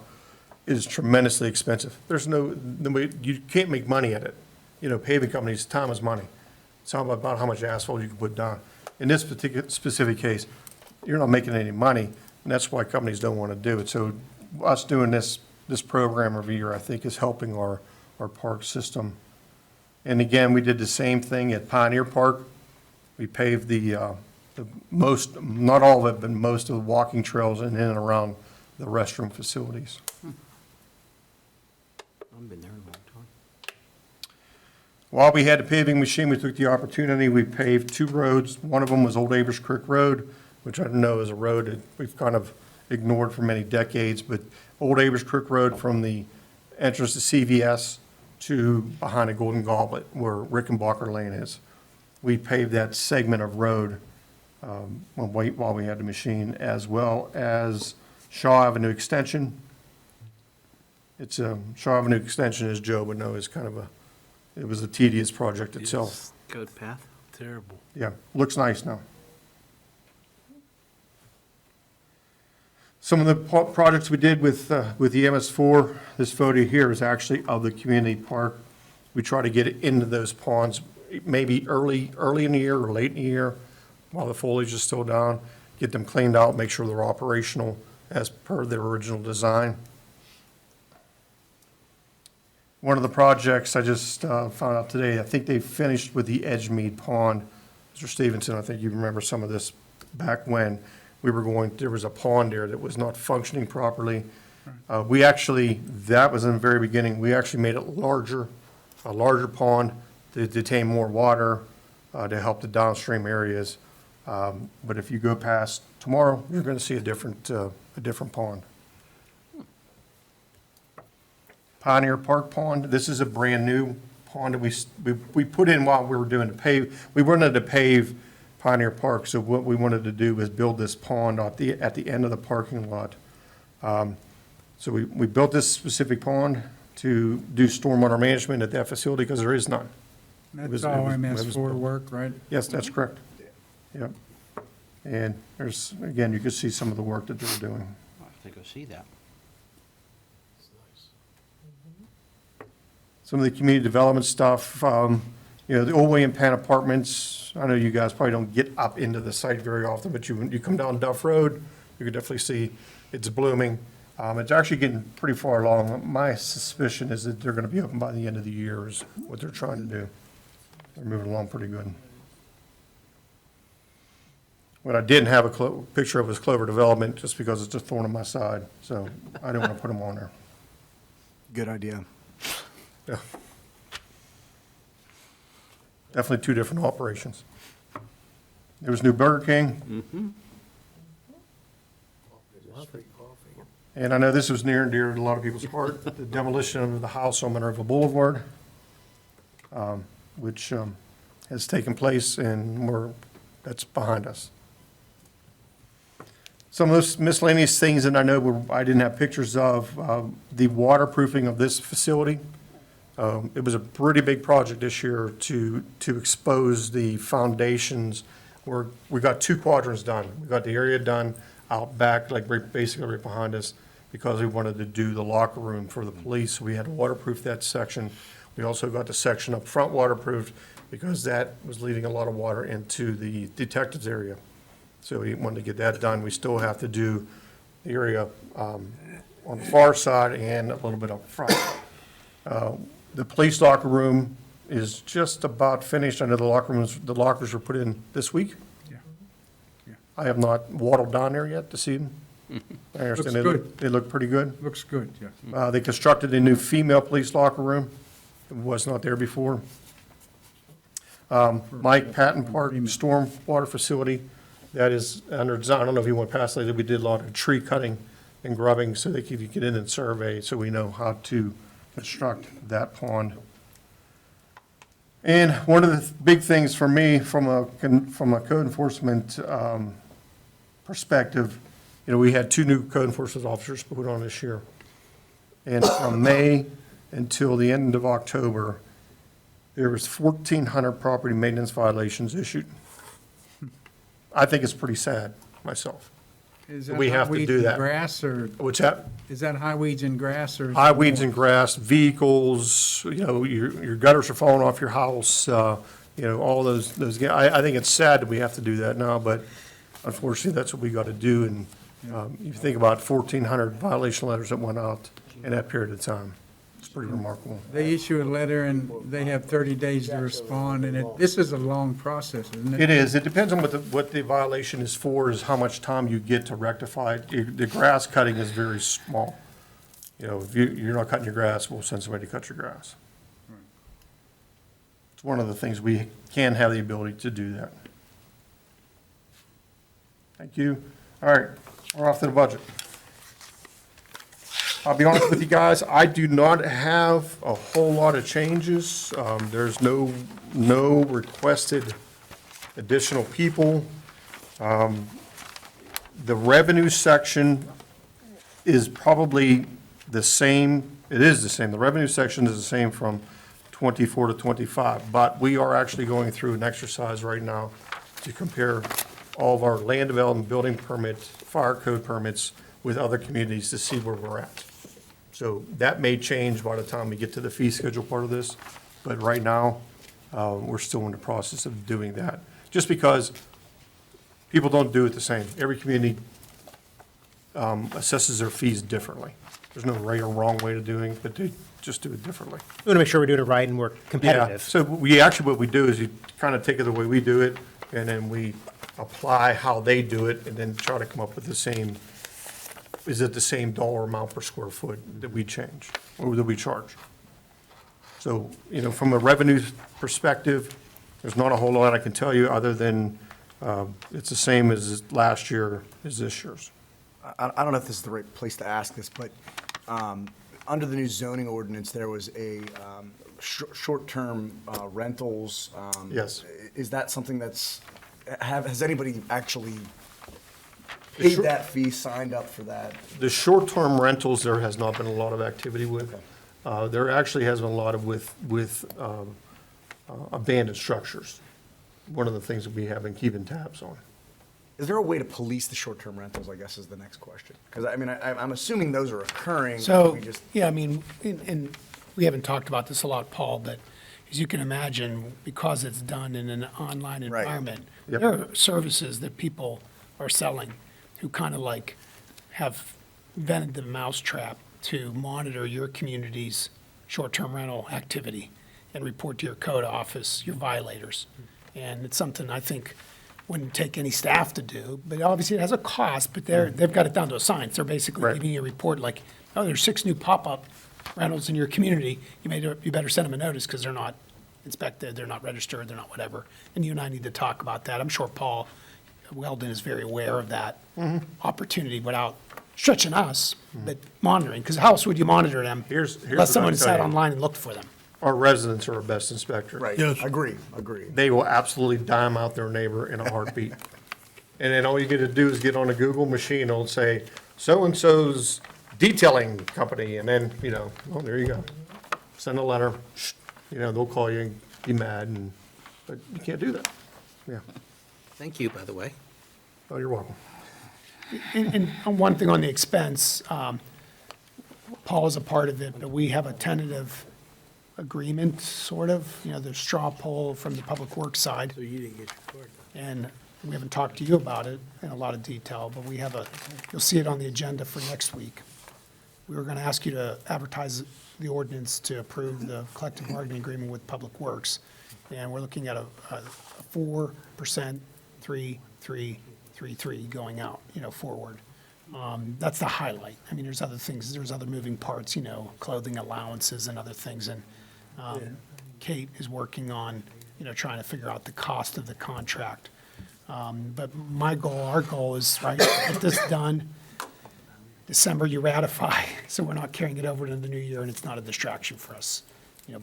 [SPEAKER 16] is tremendously expensive. There's you can't make money at it. Paving companies, time is money. It's all about how much asphalt you can put down. In this particular specific case, you're not making any money, and that's why companies don't want to do it. So us doing this program every year, I think, is helping our park system. And again, we did the same thing at Pioneer Park. We paved the most, not all of it, but most of the walking trails in and around the restroom facilities.
[SPEAKER 7] I've been there a long time.
[SPEAKER 16] While we had the paving machine, we took the opportunity, we paved 2 roads. One of them was Old Avers Creek Road, which I know is a road that we've kind of ignored for many decades, but Old Avers Creek Road from the entrance to CVS to behind the Golden Goblet, where Rickenbacker Lane is. We paved that segment of road while we had the machine, as well as Shaw Avenue Extension. It's, Shaw Avenue Extension, as Joe would know, is kind of it was a tedious project itself.
[SPEAKER 13] Code path? Terrible.
[SPEAKER 16] Yeah, looks nice now. Some of the projects we did with the MS4, this photo here is actually of the community park. We try to get it into those ponds, maybe early in the year or late in the year, while the foliage is still down, get them cleaned out, make sure they're operational as per their original design. One of the projects I just found out today, I think they finished with the Edgemead Pond. Mr. Stevenson, I think you remember some of this back when there was a pond there that was not functioning properly. That was in the very beginning, we actually made it a larger pond to detain more water, to help the downstream areas. But if you go past tomorrow, you're going to see a different pond. Pioneer Park Pond, this is a brand-new pond that we put in while we were doing the pave. We wanted to pave Pioneer Park, so what we wanted to do was build this pond at the end of the parking lot. So we built this specific pond to do stormwater management at that facility because there is none.
[SPEAKER 4] That's all MS4 work, right?
[SPEAKER 16] Yes, that's correct. Yep. And again, you can see some of the work that they're doing.
[SPEAKER 7] I have to go see that.
[SPEAKER 16] Some of the community development stuff, the Old William Penn Apartments, I know you guys probably don't get up into the site very often, but you come down Duff Road, you can definitely see it's blooming. It's actually getting pretty far along. My suspicion is that they're going to be open by the end of the year is what they're trying to do. They're moving along pretty good. What I didn't have a picture of was Clover Development, just because it's a thorn in my side, so I didn't want to put them on there.
[SPEAKER 9] Good idea.
[SPEAKER 16] Yeah. Definitely two different operations. There was new Burger King. And I know this was near and dear to a lot of people's heart, the demolition of the house on Monroeville Boulevard, which has taken place, and that's behind us. Some of those miscellaneous things that I know I didn't have pictures of, the waterproofing of this facility. It was a pretty big project this year to expose the foundations. We got 2 quadrants done. We got the area done out back, basically right behind us, because we wanted to do the locker room for the police. We had to waterproof that section. We also got the section up front waterproofed because that was leading a lot of water into the detectives area. So we wanted to get that done. We still have to do the area on the far side and a little bit up front. The police locker room is just about finished. I know the lockers were put in this week.
[SPEAKER 4] Yeah.
[SPEAKER 16] I have not waddled down there yet to see them. I understand they look pretty good.
[SPEAKER 4] Looks good, yeah.
[SPEAKER 16] They constructed a new female police locker room. It was not there before. Mike Patton Park Stormwater Facility, that is under design. I don't know if you went past that. We did a lot of tree cutting and grubbing so they could get in and survey, so we know how to construct that pond. And one of the big things for me from a code enforcement perspective, we had 2 new code enforcement officers put on this year. And from May until the end of October, there was 1,400 property maintenance violations issued. I think it's pretty sad myself.
[SPEAKER 4] Is that
[SPEAKER 16] We have to
[SPEAKER 4] high
[SPEAKER 16] do
[SPEAKER 4] weeds
[SPEAKER 16] that.
[SPEAKER 4] and grass, or
[SPEAKER 16] What's that?
[SPEAKER 4] is that high weeds and grass, or?
[SPEAKER 16] High weeds and grass, vehicles, your gutters are falling off your house, all those, I think it's sad that we have to do that now, but unfortunately, that's what we got to do. And you think about 1,400 violation letters that went out in that period of time. It's pretty remarkable.
[SPEAKER 4] They issue a letter and they have 30 days to respond, and this is a long process, isn't it?
[SPEAKER 16] It is. It depends on what the violation is for, is how much time you get to rectify it. The grass cutting is very small. If you're not cutting your grass, we'll send somebody to cut your grass. It's one of the things we can have the ability to do that. Thank you. All right, we're off to the budget. I'll be honest with you guys, I do not have a whole lot of changes. There's no requested additional people. The revenue section is probably the same, it is the same, the revenue section is the same from 24 to 25, but we are actually going through an exercise right now to compare all of our land development, building permits, fire code permits with other communities to see where we're at. So that may change by the time we get to the fee schedule part of this, but right now, we're still in the process of doing that. Just because people don't do it the same. Every community assesses their fees differently. There's no right or wrong way of doing it, but they just do it differently.
[SPEAKER 1] We want to make sure we're doing it right and we're
[SPEAKER 16] Yeah,
[SPEAKER 1] competitive.
[SPEAKER 16] so what we do is you kind of take it the way we do it, and then we apply how they do it, and then try to come up with the same, is it the same dollar amount per square foot that we change, or that we charge? So, from a revenue perspective, there's not a whole lot I can tell you, other than it's the same as last year as this year's.
[SPEAKER 17] I don't know if this is the right place to ask this, but under the new zoning ordinance, there was a short-term rentals.
[SPEAKER 16] Yes.
[SPEAKER 17] Is that something has anybody actually paid that fee, signed up for that?
[SPEAKER 16] The short-term rentals, there has not been a lot of activity with. There actually has been a lot of with abandoned structures. One of the things that we have been keeping tabs on.
[SPEAKER 17] Is there a way to police the short-term rentals, I guess, is the next question? Because, I'm assuming those are occurring.
[SPEAKER 2] So,
[SPEAKER 17] we just-
[SPEAKER 2] yeah, and we haven't talked about this a lot, Paul, but as you can imagine, because it's done in an online environment,
[SPEAKER 16] Yep.
[SPEAKER 2] there are services that people are selling who kind of like have invented the mousetrap to monitor your community's short-term rental activity and report to your code office your violators. And it's something I think wouldn't take any staff to do, but obviously it has a cost, but they've got it down to a science. They're basically
[SPEAKER 16] Right.
[SPEAKER 2] giving you a report like, oh, there's 6 new pop-up rentals in your community. You better send them a notice because they're not inspected, they're not registered, they're not whatever. And you and I need to talk about that. I'm sure Paul Weldon is very aware of that opportunity without stretching us, but monitoring, because how else would you monitor them?
[SPEAKER 16] Here's
[SPEAKER 2] Unless
[SPEAKER 16] what
[SPEAKER 2] someone
[SPEAKER 16] I'll tell
[SPEAKER 2] sat
[SPEAKER 16] you.
[SPEAKER 2] online and looked for them.
[SPEAKER 16] Our residents are our best inspector.
[SPEAKER 17] Right,
[SPEAKER 8] Yes.
[SPEAKER 17] agree.
[SPEAKER 16] They will absolutely dime out their neighbor in a heartbeat. And then all you get to do is get on a Google machine, it'll say, so-and-so's detailing company, and then, oh, there you go. Send a letter, they'll call you and be mad, but you can't do that. Yeah.
[SPEAKER 7] Thank you, by the way.
[SPEAKER 16] Oh, you're welcome.
[SPEAKER 2] And one thing on the expense, Paul is a part of it, but we have a tentative agreement, sort of, the straw poll from the Public Works side.
[SPEAKER 8] So you didn't get your card.
[SPEAKER 2] And we haven't talked to you about it in a lot of detail, but we have you'll see it on the agenda for next week. We were going to ask you to advertise the ordinance to approve the collective bargaining agreement with Public Works. And we're looking at a 4%, 3 going out, forward. That's the highlight. There's other things, there's other moving parts, clothing allowances and other things. And Kate is working on, trying to figure out the cost of the contract. But our goal is, right, get this done. December, you ratify, so we're not carrying it over to the new year and it's not a distraction for us.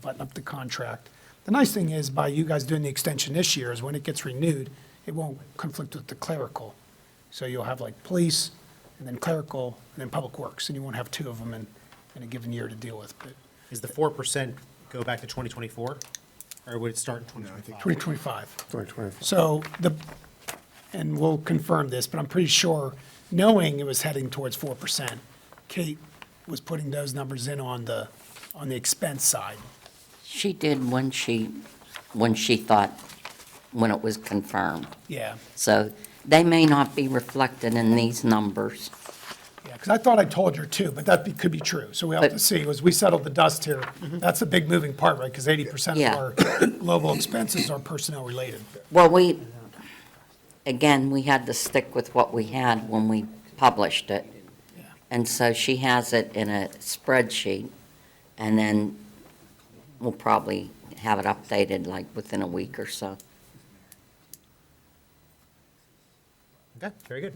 [SPEAKER 2] Button up the contract. The nice thing is, by you guys doing the extension this year, is when it gets renewed, it won't conflict with the clerical. So you'll have like police, and then clerical, and then public works, and you won't have 2 of them in a given year to deal with. But
[SPEAKER 1] Is the 4% go back to 2024? Or would it start in 2025?
[SPEAKER 2] 2025.
[SPEAKER 16] 2025.
[SPEAKER 2] So and we'll confirm this, but I'm pretty sure, knowing it was heading towards 4%, Kate was putting those numbers in on the expense side.
[SPEAKER 5] She did when she thought, when it was confirmed.
[SPEAKER 2] Yeah.
[SPEAKER 5] So they may not be reflected in these numbers.
[SPEAKER 2] Yeah, because I thought I told you too, but that could be true. So we have to see, as we settled the dust here, that's a big moving part, right? Because 80%
[SPEAKER 5] Yeah.
[SPEAKER 2] of our global expenses are personnel related.
[SPEAKER 5] Well, we had to stick with what we had when we published it.
[SPEAKER 2] Yeah.
[SPEAKER 5] And so she has it in a spreadsheet, and then we'll probably have it updated like within a week or so.
[SPEAKER 1] Okay, very good.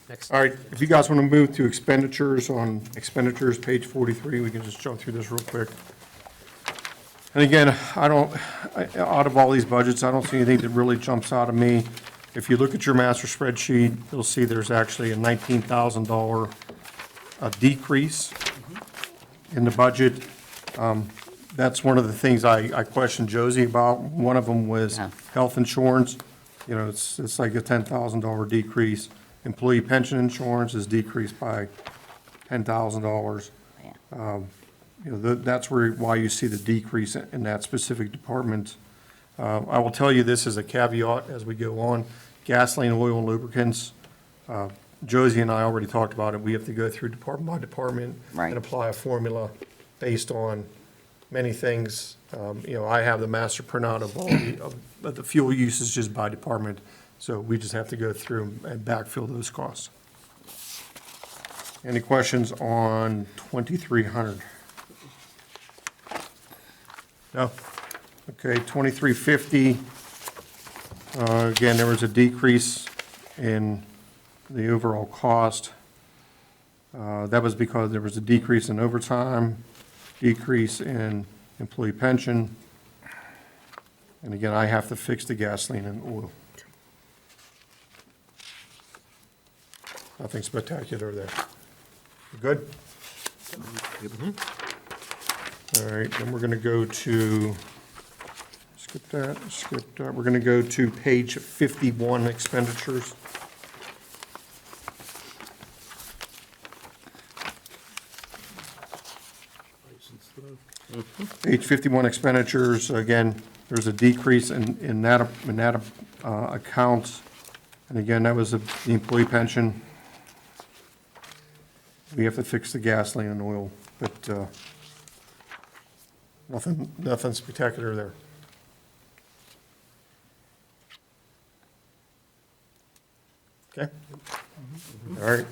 [SPEAKER 1] Next.
[SPEAKER 16] All right, if you guys want to move to expenditures, on expenditures, page 43, we can just jump through this real quick. And again, out of all these budgets, I don't see anything that really jumps out of me. If you look at your master spreadsheet, you'll see there's actually a $19,000 decrease in the budget. That's one of the things I questioned Josie about. One of them was
[SPEAKER 5] Yeah.
[SPEAKER 16] health insurance. You know, it's like a $10,000 decrease. Employee pension insurance is decreased by $10,000.
[SPEAKER 5] Yeah.
[SPEAKER 16] You know, that's why you see the decrease in that specific department. I will tell you this as a caveat as we go on. Gasoline, oil, and lubricants, Josie and I already talked about it. We have to go through department by department
[SPEAKER 5] Right.
[SPEAKER 16] and apply a formula based on many things. You know, I have the master printout of all of the fuel usages by department, so we just have to go through and backfill those costs. Any questions on 2,300? No? Okay, 2,350. Again, there was a decrease in the overall cost. That was because there was a decrease in overtime, decrease in employee pension. And again, I have to fix the gasoline and oil. Nothing spectacular there. You good? All right, then we're going to go to, skip that. We're going to go to page 51, expenditures. Page 51, expenditures, again, there's a decrease in that account. And again, that was the employee pension. We have to fix the gasoline and oil, but nothing spectacular there. Okay? All right.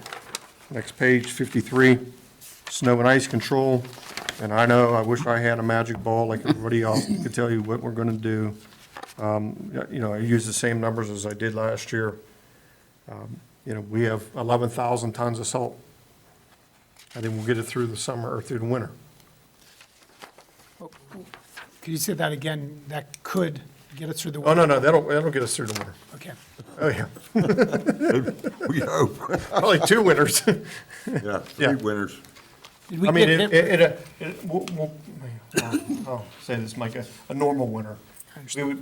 [SPEAKER 16] Next page, 53, snow and ice control. And I know, I wish I had a magic ball like everybody else could tell you what we're going to do. You know, I use the same numbers as I did last year. You know, we have 11,000 tons of salt. I think we'll get it through the summer or through the winter.
[SPEAKER 2] Could you say that again? That could get us through the
[SPEAKER 16] Oh,
[SPEAKER 2] winter?
[SPEAKER 16] no, that'll get us through the winter.
[SPEAKER 2] Okay.
[SPEAKER 16] Oh, yeah.
[SPEAKER 6] We hope.
[SPEAKER 16] Probably 2 winters.
[SPEAKER 6] Yeah, 3 winters.
[SPEAKER 2] Did we
[SPEAKER 16] I mean,
[SPEAKER 2] get hit?
[SPEAKER 16] I'll say this, Mike, a normal winter.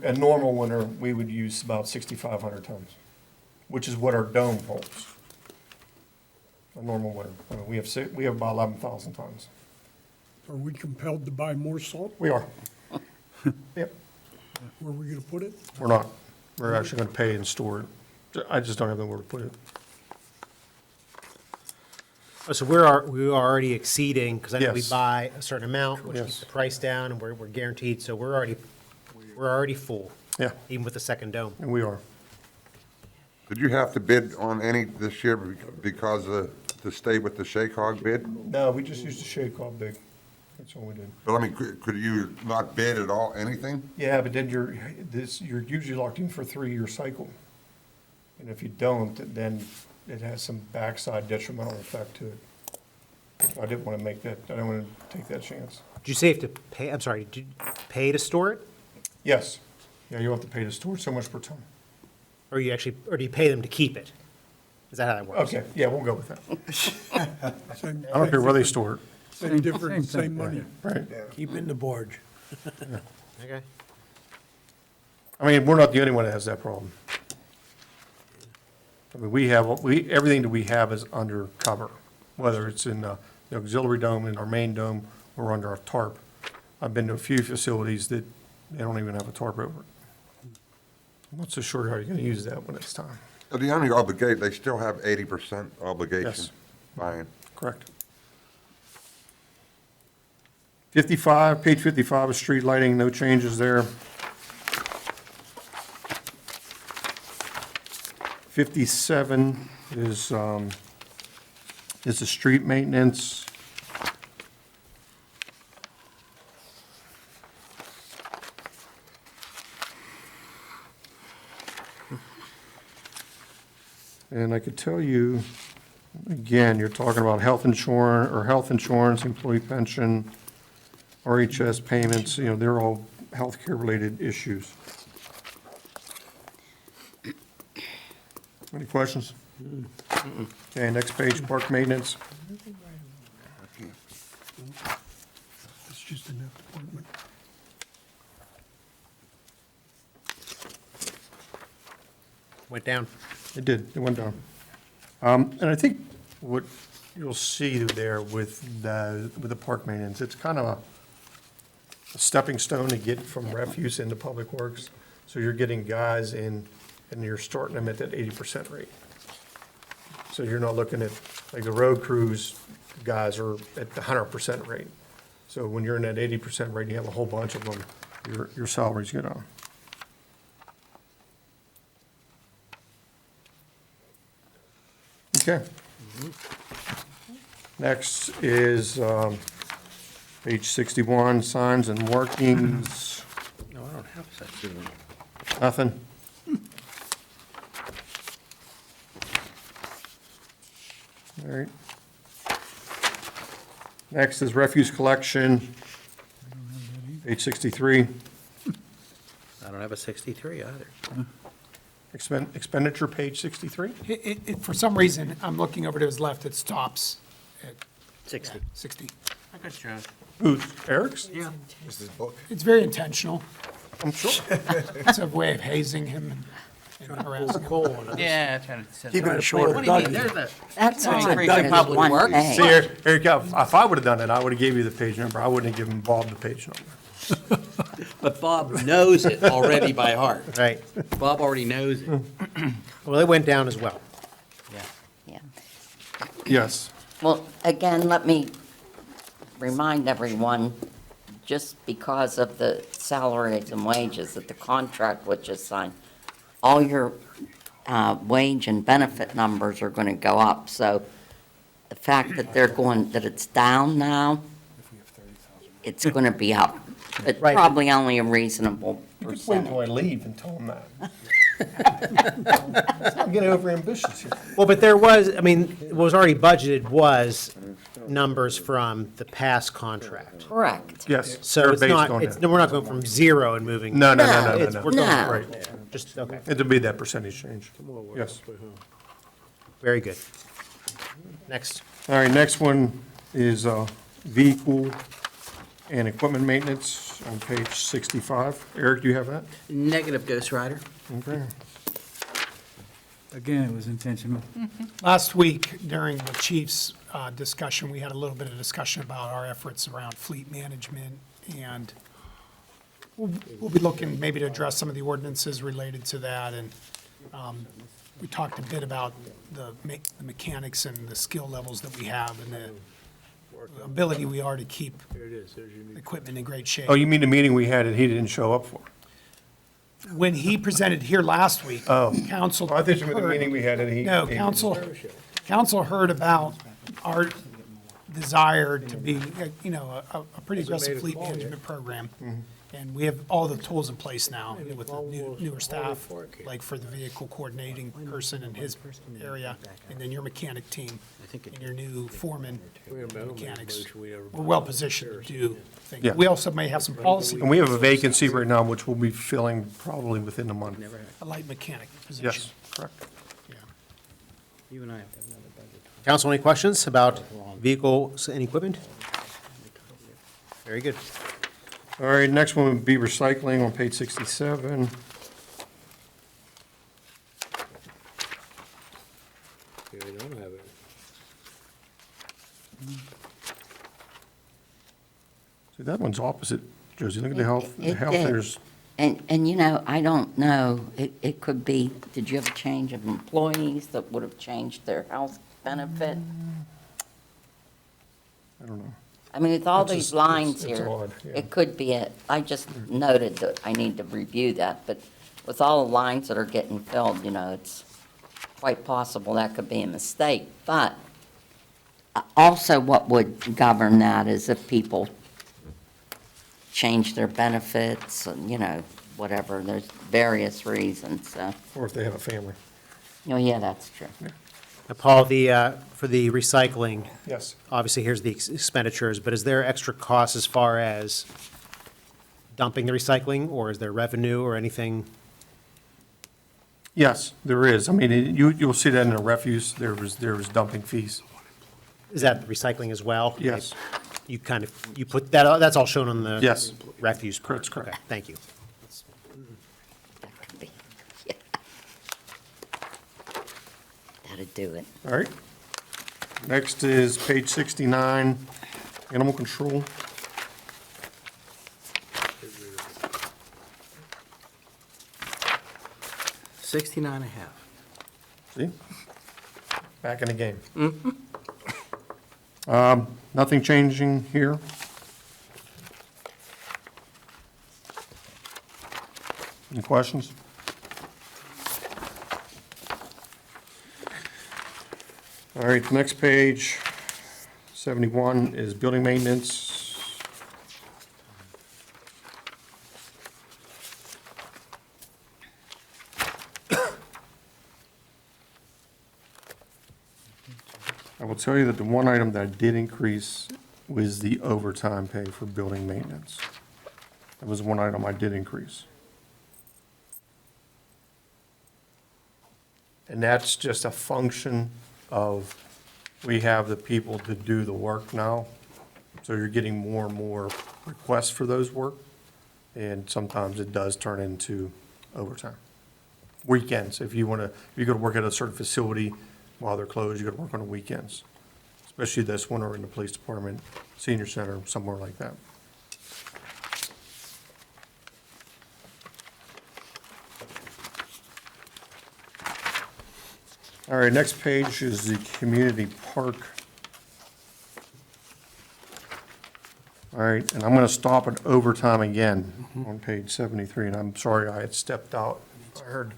[SPEAKER 16] A normal winter, we would use about 6,500 tons, which is what our dome holds. A normal winter. I mean, we have about 11,000 tons.
[SPEAKER 8] Are we compelled to buy more salt?
[SPEAKER 16] We are. Yep,
[SPEAKER 8] Where are we gonna put it?
[SPEAKER 16] we're not. We're actually going to pay and store it. I just don't have nowhere to put it.
[SPEAKER 1] Oh, so we are already exceeding, because I know we
[SPEAKER 16] Yes.
[SPEAKER 1] buy a certain amount, which keeps
[SPEAKER 16] Yes.
[SPEAKER 1] the price down, and we're guaranteed, so we're already full,
[SPEAKER 16] Yeah,
[SPEAKER 1] even with the second dome.
[SPEAKER 16] and we are.
[SPEAKER 6] Did you have to bid on any this year because to stay with the Shake Hog bid?
[SPEAKER 16] No, we just used the shade called big. That's all we did.
[SPEAKER 6] But I mean, could you not bid at all, anything?
[SPEAKER 16] Yeah, but then you're usually locked in for a 3-year cycle. And if you don't, then it has some backside detrimental effect to it. I didn't want to make that, I didn't want to take that chance.
[SPEAKER 1] Did you say you have to pay, I'm sorry, did you pay to store it?
[SPEAKER 16] Yes. Yeah, you have to pay to store so much per ton.
[SPEAKER 1] Or do you pay them to keep it? Is that how that works?
[SPEAKER 16] Okay, yeah, we'll go with that.
[SPEAKER 8] Same-
[SPEAKER 16] I don't care where they store it,
[SPEAKER 8] Same difference,
[SPEAKER 4] Same
[SPEAKER 8] same money.
[SPEAKER 16] right?
[SPEAKER 10] Keep in the board.
[SPEAKER 1] Okay.
[SPEAKER 16] I mean, we're not the only one that has that problem. I mean, everything that we have is under cover, whether it's in the auxiliary dome, in our main dome, or under our tarp. I've been to a few facilities that they don't even have a tarp over it. I'm not so sure how you're gonna use that when it's time.
[SPEAKER 6] The only obligate, they still have 80% obligation
[SPEAKER 16] Yes.
[SPEAKER 6] buy-in.
[SPEAKER 16] Correct. 55, page 55 is street lighting, no changes there. 57 is the street maintenance. And I could tell you, again, you're talking about health insurance, employee pension, RHS payments, you know, they're all healthcare related issues. Any questions? Okay, next page, park maintenance.
[SPEAKER 8] It's just in that department.
[SPEAKER 1] Went down.
[SPEAKER 16] It did, it went down. And I think what you'll see there with the park maintenance, it's kind of a stepping stone to get from refuse into public works. So you're getting guys in, and you're starting them at that 80% rate. So you're not looking at, like the road crews guys are at the 100% rate. So when you're in that 80% rate, you have a whole bunch of them, your salaries get on. Okay. Next is page 61, signs and markings.
[SPEAKER 7] No, I don't have such a.
[SPEAKER 16] Nothing. All right. Next is refuse collection, page 63.
[SPEAKER 7] I don't have a 63 either.
[SPEAKER 16] Expenditure, page 63.
[SPEAKER 2] For some reason, I'm looking over to his left, it stops at
[SPEAKER 7] 60.
[SPEAKER 2] 60.
[SPEAKER 7] I got Josh.
[SPEAKER 16] Who's, Eric's?
[SPEAKER 7] Yeah.
[SPEAKER 2] It's very intentional.
[SPEAKER 16] I'm sure.
[SPEAKER 2] It's a way of hazing him and harassing him.
[SPEAKER 7] Yeah, trying to.
[SPEAKER 8] Keeping it short.
[SPEAKER 7] What do you mean? There's a.
[SPEAKER 5] That's
[SPEAKER 7] That's
[SPEAKER 5] all.
[SPEAKER 7] great
[SPEAKER 5] It's
[SPEAKER 7] public
[SPEAKER 5] one
[SPEAKER 7] works.
[SPEAKER 5] page.
[SPEAKER 16] See, Eric, if I would have done it, I would have gave you the page number. I wouldn't have given Bob the page number.
[SPEAKER 7] But Bob knows it already by heart.
[SPEAKER 1] Right.
[SPEAKER 7] Bob already knows it.
[SPEAKER 1] Well, it went down as well.
[SPEAKER 7] Yeah.
[SPEAKER 5] Yeah.
[SPEAKER 16] Yes.
[SPEAKER 5] Well, again, let me remind everyone, just because of the salaries and wages that the contract was just signed, all your wage and benefit numbers are going to go up. So the fact that that it's down now, it's going to be up. But
[SPEAKER 1] Right.
[SPEAKER 5] probably only a reasonable
[SPEAKER 16] You could wait
[SPEAKER 5] percentage.
[SPEAKER 16] until I leave and tell him that. Let's not get over ambitious here.
[SPEAKER 1] Well, but there was, I mean, what was already budgeted was numbers from the past contract.
[SPEAKER 5] Correct.
[SPEAKER 16] Yes.
[SPEAKER 1] So
[SPEAKER 16] they're
[SPEAKER 1] it's
[SPEAKER 16] based
[SPEAKER 1] not,
[SPEAKER 16] on
[SPEAKER 1] it's,
[SPEAKER 16] that.
[SPEAKER 1] we're not going from zero and moving.
[SPEAKER 16] No.
[SPEAKER 1] It's- we're going-
[SPEAKER 5] No.
[SPEAKER 16] Right.
[SPEAKER 1] Just, okay,
[SPEAKER 16] It'll be that percentage change. Yes.
[SPEAKER 1] very good. Next.
[SPEAKER 16] All right, next one is vehicle and equipment maintenance on page 65. Eric, do you have that?
[SPEAKER 7] Negative, Ghost Rider.
[SPEAKER 16] Okay.
[SPEAKER 4] Again, it was intentional.
[SPEAKER 2] Last week, during the chief's discussion, we had a little bit of discussion about our efforts around fleet management, and we'll be looking maybe to address some of the ordinances related to that, and we talked a bit about the mechanics and the skill levels that we have and the ability we are to keep equipment in great shape.
[SPEAKER 16] Oh, you mean the meeting we had and he didn't show up for?
[SPEAKER 2] When he presented here last week,
[SPEAKER 16] Oh.
[SPEAKER 2] council.
[SPEAKER 16] Oh, I thought you meant the
[SPEAKER 2] heard-
[SPEAKER 16] meeting we had and he.
[SPEAKER 2] No, council heard about our desire to be, a pretty aggressive fleet management program. And we have all the tools in place now with the newer staff, like for the vehicle coordinating person in his area, and then your mechanic team, and your new foreman mechanics. We're well positioned to do things.
[SPEAKER 16] Yeah.
[SPEAKER 2] We also may have some policy,
[SPEAKER 16] And we have a vacancy right now, which we'll be filling probably within a month.
[SPEAKER 2] a light mechanic position.
[SPEAKER 16] Yes, correct.
[SPEAKER 2] Yeah.
[SPEAKER 7] You and I have to have another budget.
[SPEAKER 1] Council, any questions about vehicles and equipment? Very good.
[SPEAKER 16] All right, next one would be recycling on page 67. See, that one's opposite, Josie. Look at the health. The
[SPEAKER 5] It
[SPEAKER 16] health
[SPEAKER 5] did.
[SPEAKER 16] there's,
[SPEAKER 5] And, I don't know, it could be, did you have a change of employees that would have changed their health benefit?
[SPEAKER 16] I don't know.
[SPEAKER 5] I mean, with all
[SPEAKER 16] It's
[SPEAKER 5] these
[SPEAKER 16] just-
[SPEAKER 5] lines
[SPEAKER 16] it's
[SPEAKER 5] here,
[SPEAKER 16] odd, yeah.
[SPEAKER 5] it could be it. I just noted that I need to review that, but with all the lines that are getting filled, it's quite possible that could be a mistake. But also what would govern that is if people change their benefits, and, whatever, there's various reasons, so.
[SPEAKER 16] Or if they have a family.
[SPEAKER 5] Oh, yeah, that's true.
[SPEAKER 1] Now, Paul, for the recycling,
[SPEAKER 16] Yes.
[SPEAKER 1] obviously, here's the expenditures, but is there extra cost as far as dumping the recycling, or is there revenue or anything?
[SPEAKER 16] Yes, there is. I mean, you'll see that in the refuse, there was dumping fees.
[SPEAKER 1] Is that recycling as well?
[SPEAKER 16] Yes.
[SPEAKER 1] You kind of, you put that, that's all shown on the
[SPEAKER 16] Yes.
[SPEAKER 1] refuse part?
[SPEAKER 16] That's correct.
[SPEAKER 1] Okay, thank you.
[SPEAKER 5] That could be, yeah. That'd do it.
[SPEAKER 16] All right. Next is page 69, animal control.
[SPEAKER 7] $69 and a half.
[SPEAKER 16] See? Back in the game. Nothing changing here. Any questions? All right, the next page, 71, is building maintenance. I will tell you that the one item that I did increase was the overtime pay for building maintenance. That was one item I did increase. And that's just a function of, we have the people to do the work now. So you're getting more and more requests for those work. And sometimes it does turn into overtime. Weekends, if you want to, if you go to work at a certain facility while they're closed, you got to work on the weekends. Especially this winter in the police department, senior center, somewhere like that. All right, next page is the community park. All right, and I'm going to stop at overtime again on page 73, and I'm sorry I had stepped out. I heard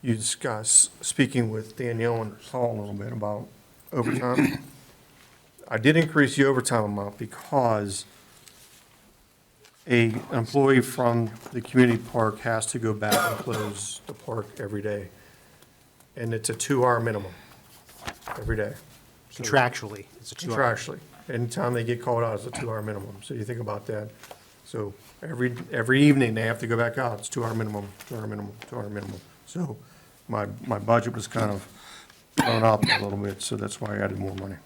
[SPEAKER 16] you discuss, speaking with Danielle and Paul a little bit about overtime. I did increase the overtime amount because an employee from the community park has to go back and close the park every day. And it's a 2-hour minimum every day.
[SPEAKER 1] Contractually, it's a 2 hour.
[SPEAKER 16] Contractually. Anytime they get called out, it's a 2-hour minimum. So you think about that. So every evening, they have to go back out. It's 2-hour minimum, 2-hour minimum, 2-hour minimum. So my budget was kind of thrown up a little bit, so that's why I added more money.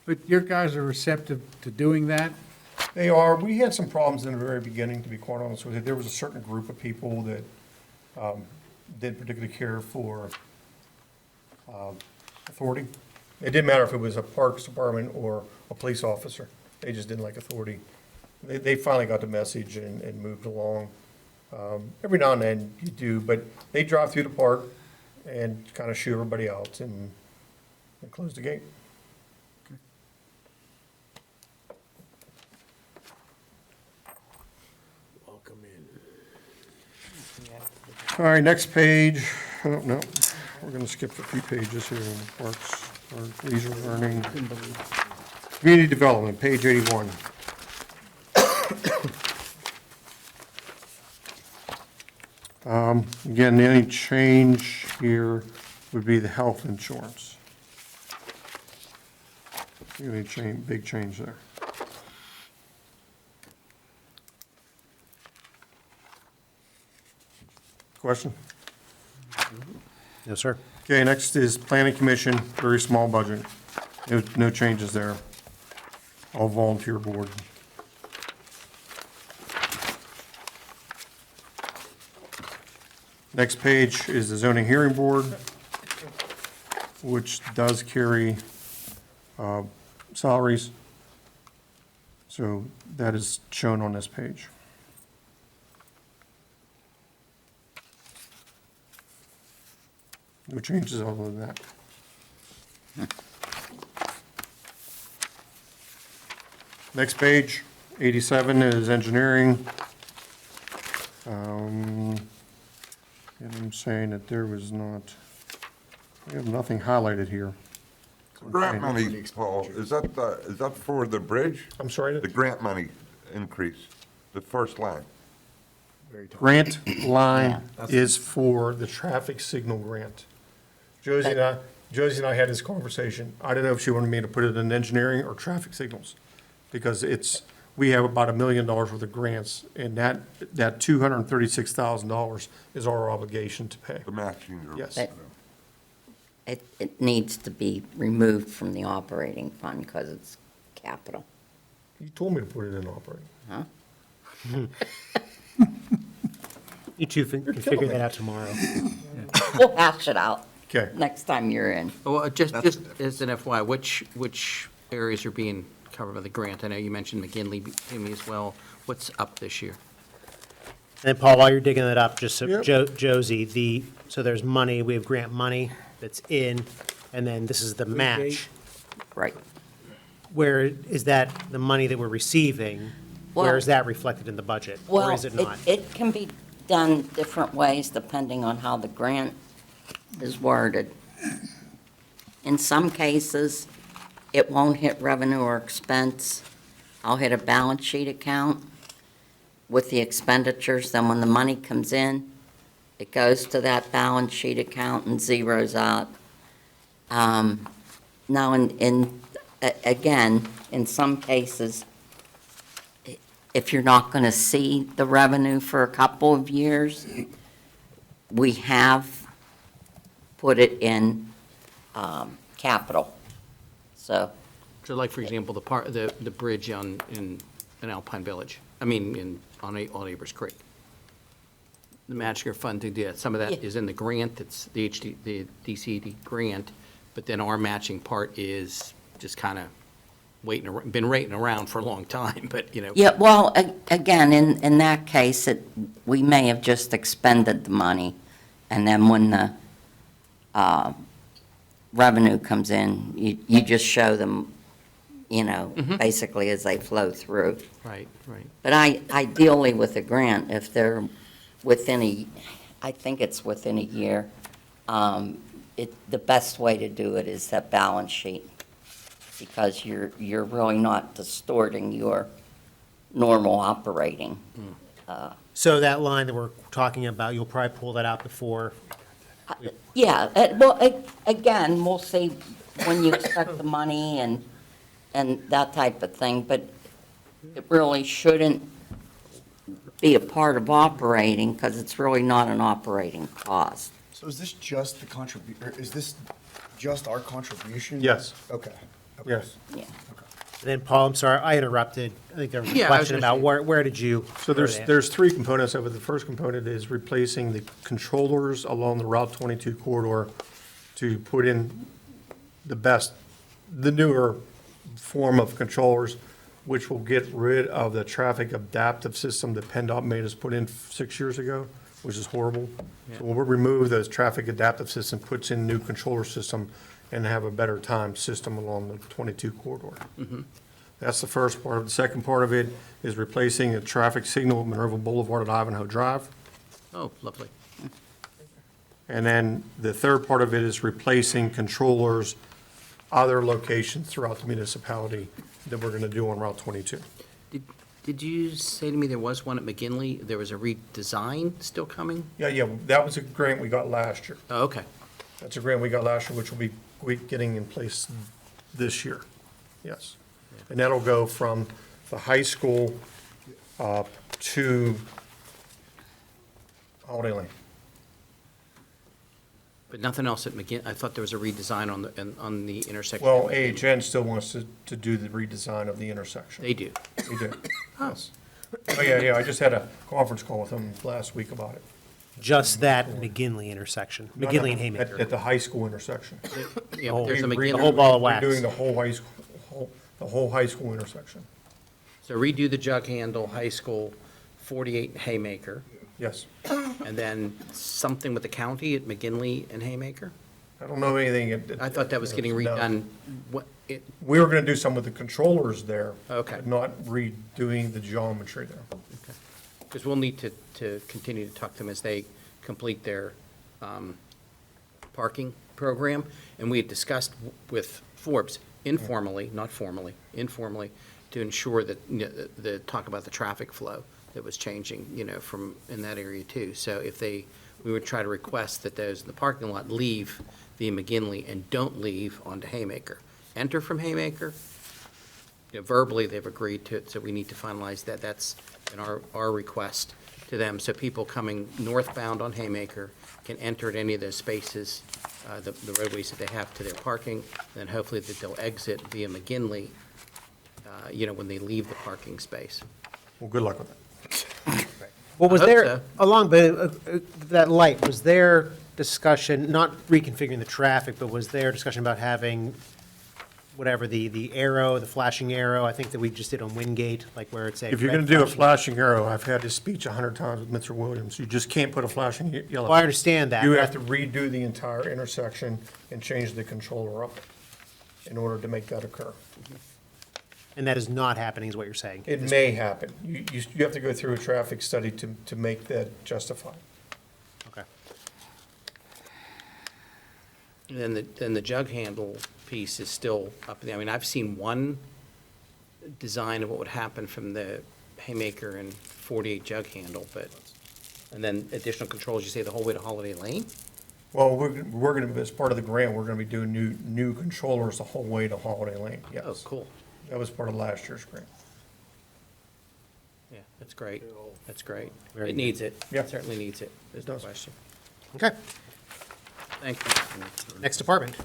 [SPEAKER 4] But your guys are receptive to doing that?
[SPEAKER 16] They are. We had some problems in the very beginning, to be quite honest with you. There was a certain group of people that did particularly care for authority. It didn't matter if it was a parks department or a police officer. They just didn't like authority. They finally got the message and moved along. Every now and then you do, but they drive through the park and kind of shoo everybody out and close the gate.
[SPEAKER 10] Welcome in.
[SPEAKER 16] All right, next page. Oh, no, we're going to skip a few pages here in parks, or leisure learning. Community development, page 81. Again, the only change here would be the health insurance. Really big change there. Question?
[SPEAKER 1] No, sir.
[SPEAKER 16] Okay, next is planning commission, very small budget. No changes there. All volunteer board. Next page is the zoning hearing board, which does carry salaries. So that is shown on this page. No changes other than that. Next page, 87 is engineering. And I'm saying that there was not, we have nothing highlighted here.
[SPEAKER 6] Grant money, Paul, is that for the bridge?
[SPEAKER 16] I'm sorry?
[SPEAKER 6] The grant money increase, the first line.
[SPEAKER 16] Grant line is for the traffic signal grant. Josie and I had this conversation. I don't know if she wanted me to put it in engineering or traffic signals, because we have about $1 million worth of grants, and that $236,000 is our obligation to pay.
[SPEAKER 6] The matching.
[SPEAKER 16] Yes.
[SPEAKER 5] But it needs to be removed from the operating fund because it's capital.
[SPEAKER 16] You told me to put it in operating.
[SPEAKER 5] Huh?
[SPEAKER 1] You two can figure that out tomorrow.
[SPEAKER 5] We'll hash it out
[SPEAKER 16] Okay.
[SPEAKER 5] next time you're in.
[SPEAKER 7] Well, just as an FYI, which areas are being covered by the grant? I know you mentioned McGinley to me as well. What's up this year?
[SPEAKER 1] And Paul, while you're digging that up, just so
[SPEAKER 16] Yep.
[SPEAKER 1] Josie, so there's money, we have grant money that's in, and then this is the match.
[SPEAKER 5] Right.
[SPEAKER 1] Where is that, the money that we're receiving, where
[SPEAKER 5] Well-
[SPEAKER 1] is that reflected in the budget? Or
[SPEAKER 5] Well,
[SPEAKER 1] is it not?
[SPEAKER 5] it can be done different ways depending on how the grant is worded. In some cases, it won't hit revenue or expense. I'll hit a balance sheet account with the expenditures, then when the money comes in, it goes to that balance sheet account and zeroes out. Now, again, in some cases, if you're not going to see the revenue for a couple of years, we have put it in capital. So,
[SPEAKER 7] So like, for example, the bridge in Alpine Village, on All Neighbors Creek. The match fund to do that, some of that
[SPEAKER 5] Yeah.
[SPEAKER 7] is in the grant, it's the DCD grant, but then our matching part is just kind of been waiting around for a long time, but,
[SPEAKER 5] yeah, well, again, in that case, we may have just expended the money, and then when the revenue comes in, you just show them, basically as they flow through.
[SPEAKER 7] Right.
[SPEAKER 5] But ideally with a grant, if they're I think it's within a year, the best way to do it is that balance sheet, because you're really not distorting your normal operating.
[SPEAKER 1] So that line that we're talking about, you'll probably pull that out before,
[SPEAKER 5] Yeah, well, again, we'll see when you expect the money and that type of thing, but it really shouldn't be a part of operating, because it's really not an operating cost.
[SPEAKER 17] So is this just is this just our contribution?
[SPEAKER 16] Yes.
[SPEAKER 17] Okay.
[SPEAKER 16] Yes.
[SPEAKER 5] Yeah.
[SPEAKER 1] and then Paul, I'm sorry, I interrupted. I think there was a
[SPEAKER 7] Yeah, I was
[SPEAKER 1] question
[SPEAKER 7] gonna
[SPEAKER 1] about
[SPEAKER 7] say-
[SPEAKER 1] where did you?
[SPEAKER 16] So
[SPEAKER 1] go to that?
[SPEAKER 16] there's three components of it. The first component is replacing the controllers along the Route 22 corridor to put in the newer form of controllers, which will get rid of the traffic adaptive system that PennDOT made us put in 6 years ago, which is horrible. So when we remove those traffic adaptive system, puts in new controller system and have a better time system along the 22 corridor. That's the first part. The second part of it is replacing a traffic signal at Monroeville Boulevard at Ivanhoe Drive.
[SPEAKER 7] Oh, lovely.
[SPEAKER 16] And then the third part of it is replacing controllers, other locations throughout the municipality that we're going to do on Route 22.
[SPEAKER 7] Did you say to me there was one at McGinley, there was a redesign still coming?
[SPEAKER 16] Yeah, that was a grant we got last year.
[SPEAKER 7] Oh, okay.
[SPEAKER 16] That's a grant we got last year, which will be getting in place this year. Yes. And that'll go from the high school to Holiday Lane.
[SPEAKER 7] But nothing else at McGinn, I thought there was a redesign on the intersection.
[SPEAKER 16] Well, AHN still wants to do the redesign of the intersection.
[SPEAKER 7] They do.
[SPEAKER 16] They do, yes. Oh, yeah, I just had a conference call with them last week about it.
[SPEAKER 1] Just that McGinley intersection, McGinley and Haymaker.
[SPEAKER 16] At the high school intersection.
[SPEAKER 7] Yeah, but there's a
[SPEAKER 1] The
[SPEAKER 7] McGinley,
[SPEAKER 1] whole ball of wax.
[SPEAKER 16] We're doing the whole high school intersection.
[SPEAKER 7] so redo the jug handle, high school, 48 Haymaker,
[SPEAKER 16] Yes.
[SPEAKER 7] and then something with the county at McGinley and Haymaker?
[SPEAKER 16] I don't know anything.
[SPEAKER 7] I thought that was getting
[SPEAKER 16] No.
[SPEAKER 7] redone.
[SPEAKER 16] We were gonna do some with the controllers there.
[SPEAKER 7] Okay.
[SPEAKER 16] but Not redoing the geometry there.
[SPEAKER 7] Because we'll need to continue to talk to them as they complete their parking program. And we had discussed with Forbes informally, not formally, informally, to ensure that, the talk about the traffic flow that was changing, from, in that area too. So we would try to request that those in the parking lot leave via McGinley and don't leave onto Haymaker. Enter from Haymaker, verbally, they've agreed to it, so we need to finalize that. That's been our request to them. So people coming northbound on Haymaker can enter at any of those spaces, the roadways that they have to their parking, then hopefully that they'll exit via McGinley, when they leave the parking space.
[SPEAKER 16] Well, good luck with that.
[SPEAKER 1] Well, was
[SPEAKER 7] I hope
[SPEAKER 1] there,
[SPEAKER 7] so.
[SPEAKER 1] along that light, was there discussion, not reconfiguring the traffic, but was there discussion about having whatever, the arrow, the flashing arrow, I think that we just did on Wingate, like where it's a.
[SPEAKER 16] If you're
[SPEAKER 1] red
[SPEAKER 16] going to do a
[SPEAKER 1] flashing-
[SPEAKER 16] flashing arrow, I've had this speech 100 times with Mr. Williams. You just can't put a flashing yellow.
[SPEAKER 1] Well, I understand that.
[SPEAKER 16] You
[SPEAKER 1] but
[SPEAKER 16] have to redo the entire intersection and change the controller up in order to make that occur.
[SPEAKER 1] And that is not happening, is what you're saying?
[SPEAKER 16] It may happen. You have to go through a traffic study to make that justified.
[SPEAKER 1] Okay.
[SPEAKER 7] And then the jug handle piece is still up in the, I mean, I've seen one design of what would happen from the Haymaker and 48 jug handle, but, and then additional controls, you say the whole way to Holiday Lane?
[SPEAKER 16] Well, we're going to, as part of the grant, we're going to be doing new controllers the whole way to Holiday Lane, yes.
[SPEAKER 7] Oh, cool.
[SPEAKER 16] That was part of last year's grant.
[SPEAKER 7] Yeah, that's great. That's great.
[SPEAKER 1] Very
[SPEAKER 7] It
[SPEAKER 1] good.
[SPEAKER 7] needs it.
[SPEAKER 16] Yeah.
[SPEAKER 7] It certainly needs it. There's no
[SPEAKER 16] does.
[SPEAKER 7] question.
[SPEAKER 1] Okay,
[SPEAKER 7] Thank you.
[SPEAKER 1] next department.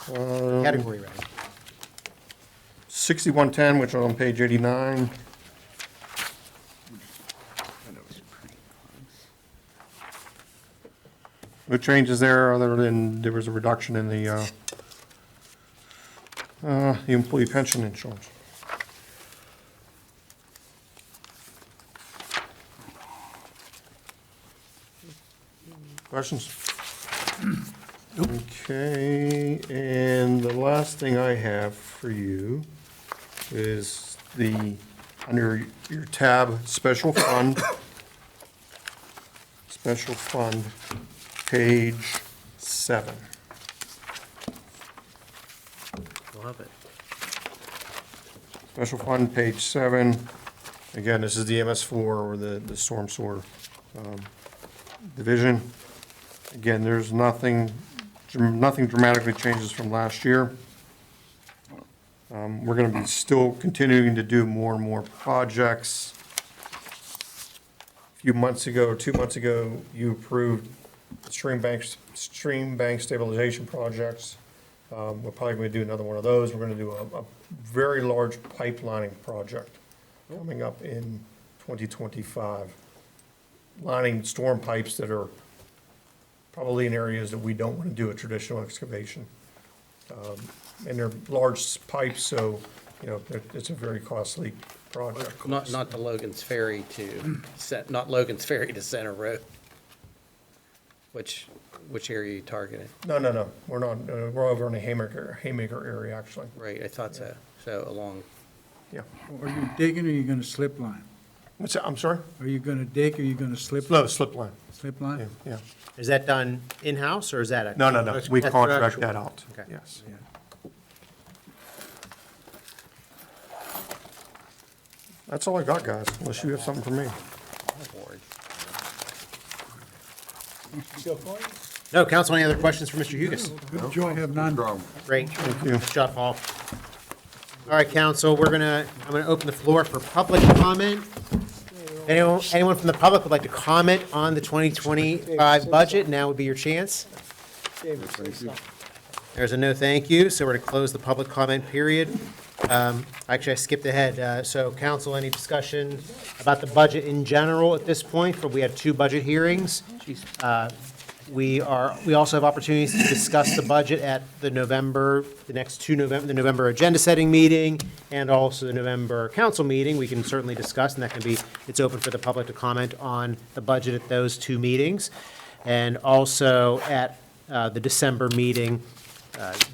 [SPEAKER 1] Category round.
[SPEAKER 16] 6110, which is on page 89. No changes there, other than there was a reduction in the employee pension insurance. Questions? Okay, and the last thing I have for you is under your tab, special fund, page 7.
[SPEAKER 7] Love it.
[SPEAKER 16] Special fund, page 7. Again, this is the MS4 or the storm sewer division. Again, there's nothing dramatically changes from last year. We're going to be still continuing to do more and more projects. A few months ago, or 2 months ago, you approved stream bank stabilization projects. We're probably going to do another one of those. We're going to do a very large pipelining project coming up in 2025. Lining storm pipes that are probably in areas that we don't want to do a traditional excavation. And they're large pipes, so, it's a very costly project.
[SPEAKER 7] Not the Logan's Ferry not Logan's Ferry to Center Road. Which area are you targeting?
[SPEAKER 16] No, we're not, we're over in the Haymaker area, actually.
[SPEAKER 7] Right, I thought so. So along,
[SPEAKER 16] Yeah.
[SPEAKER 4] Are you digging or are you gonna slip line?
[SPEAKER 16] What's that, I'm sorry?
[SPEAKER 4] Are you gonna dig or are you gonna slip?
[SPEAKER 16] No, slip line,
[SPEAKER 4] Slip
[SPEAKER 16] yeah,
[SPEAKER 4] line?
[SPEAKER 16] yeah.
[SPEAKER 1] Is that done in-house, or is that a?
[SPEAKER 16] No, we
[SPEAKER 1] That's
[SPEAKER 16] contract
[SPEAKER 1] actual-
[SPEAKER 16] that out,
[SPEAKER 1] Okay.
[SPEAKER 16] yes.
[SPEAKER 4] Yeah.
[SPEAKER 16] That's all I got, guys, unless you have something for me.
[SPEAKER 1] No, council, any other questions for Mr. Hugus?
[SPEAKER 4] Good joy, have none.
[SPEAKER 1] Great.
[SPEAKER 16] Thank you.
[SPEAKER 1] Good job, Paul. All right, council, I'm gonna open the floor for public comment. Anyone from the public would like to comment on the 2025 budget? Now would be your chance. There's a no thank you, so we're gonna close the public comment period. Actually, I skipped ahead. So council, any discussion about the budget in general at this point? We had 2 budget hearings. We also have opportunities to discuss the budget at the November agenda setting meeting and also the November council meeting. We can certainly discuss, and it's open for the public to comment on the budget at those 2 meetings. And also at the December meeting,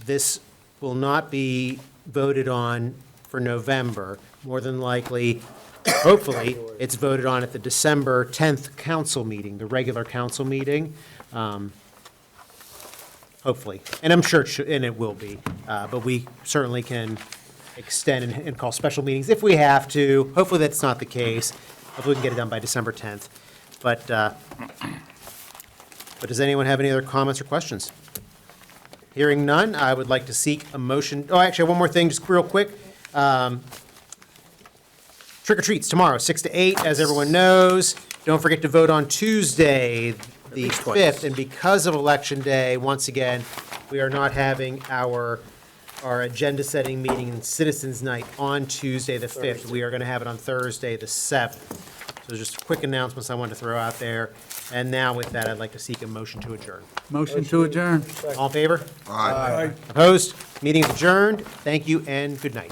[SPEAKER 1] this will not be voted on for November. More than likely, hopefully, it's voted on at the December 10th council meeting, the regular council meeting. Hopefully, and I'm sure it will be, but we certainly can extend and call special meetings if we have to. Hopefully, that's not the case. Hopefully, we can get it done by December 10th. But does anyone have any other comments or questions? Hearing none, I would like to seek a motion. Oh, actually, one more thing, just real quick. Trick or treats tomorrow, 6 to 8, as everyone knows. Don't forget to vote on Tuesday, the
[SPEAKER 7] least twice.
[SPEAKER 1] 5th. And because of Election Day, once again, we are not having our agenda-setting meeting and Citizens Night on Tuesday, the 5th. We are going to have it on Thursday, the 7th. So just quick announcements I wanted to throw out there. And now with that, I'd like to seek a motion to adjourn.
[SPEAKER 4] Motion to adjourn.
[SPEAKER 1] All in favor?
[SPEAKER 6] Aye.
[SPEAKER 1] Opposed? Meeting is adjourned. Thank you and good night.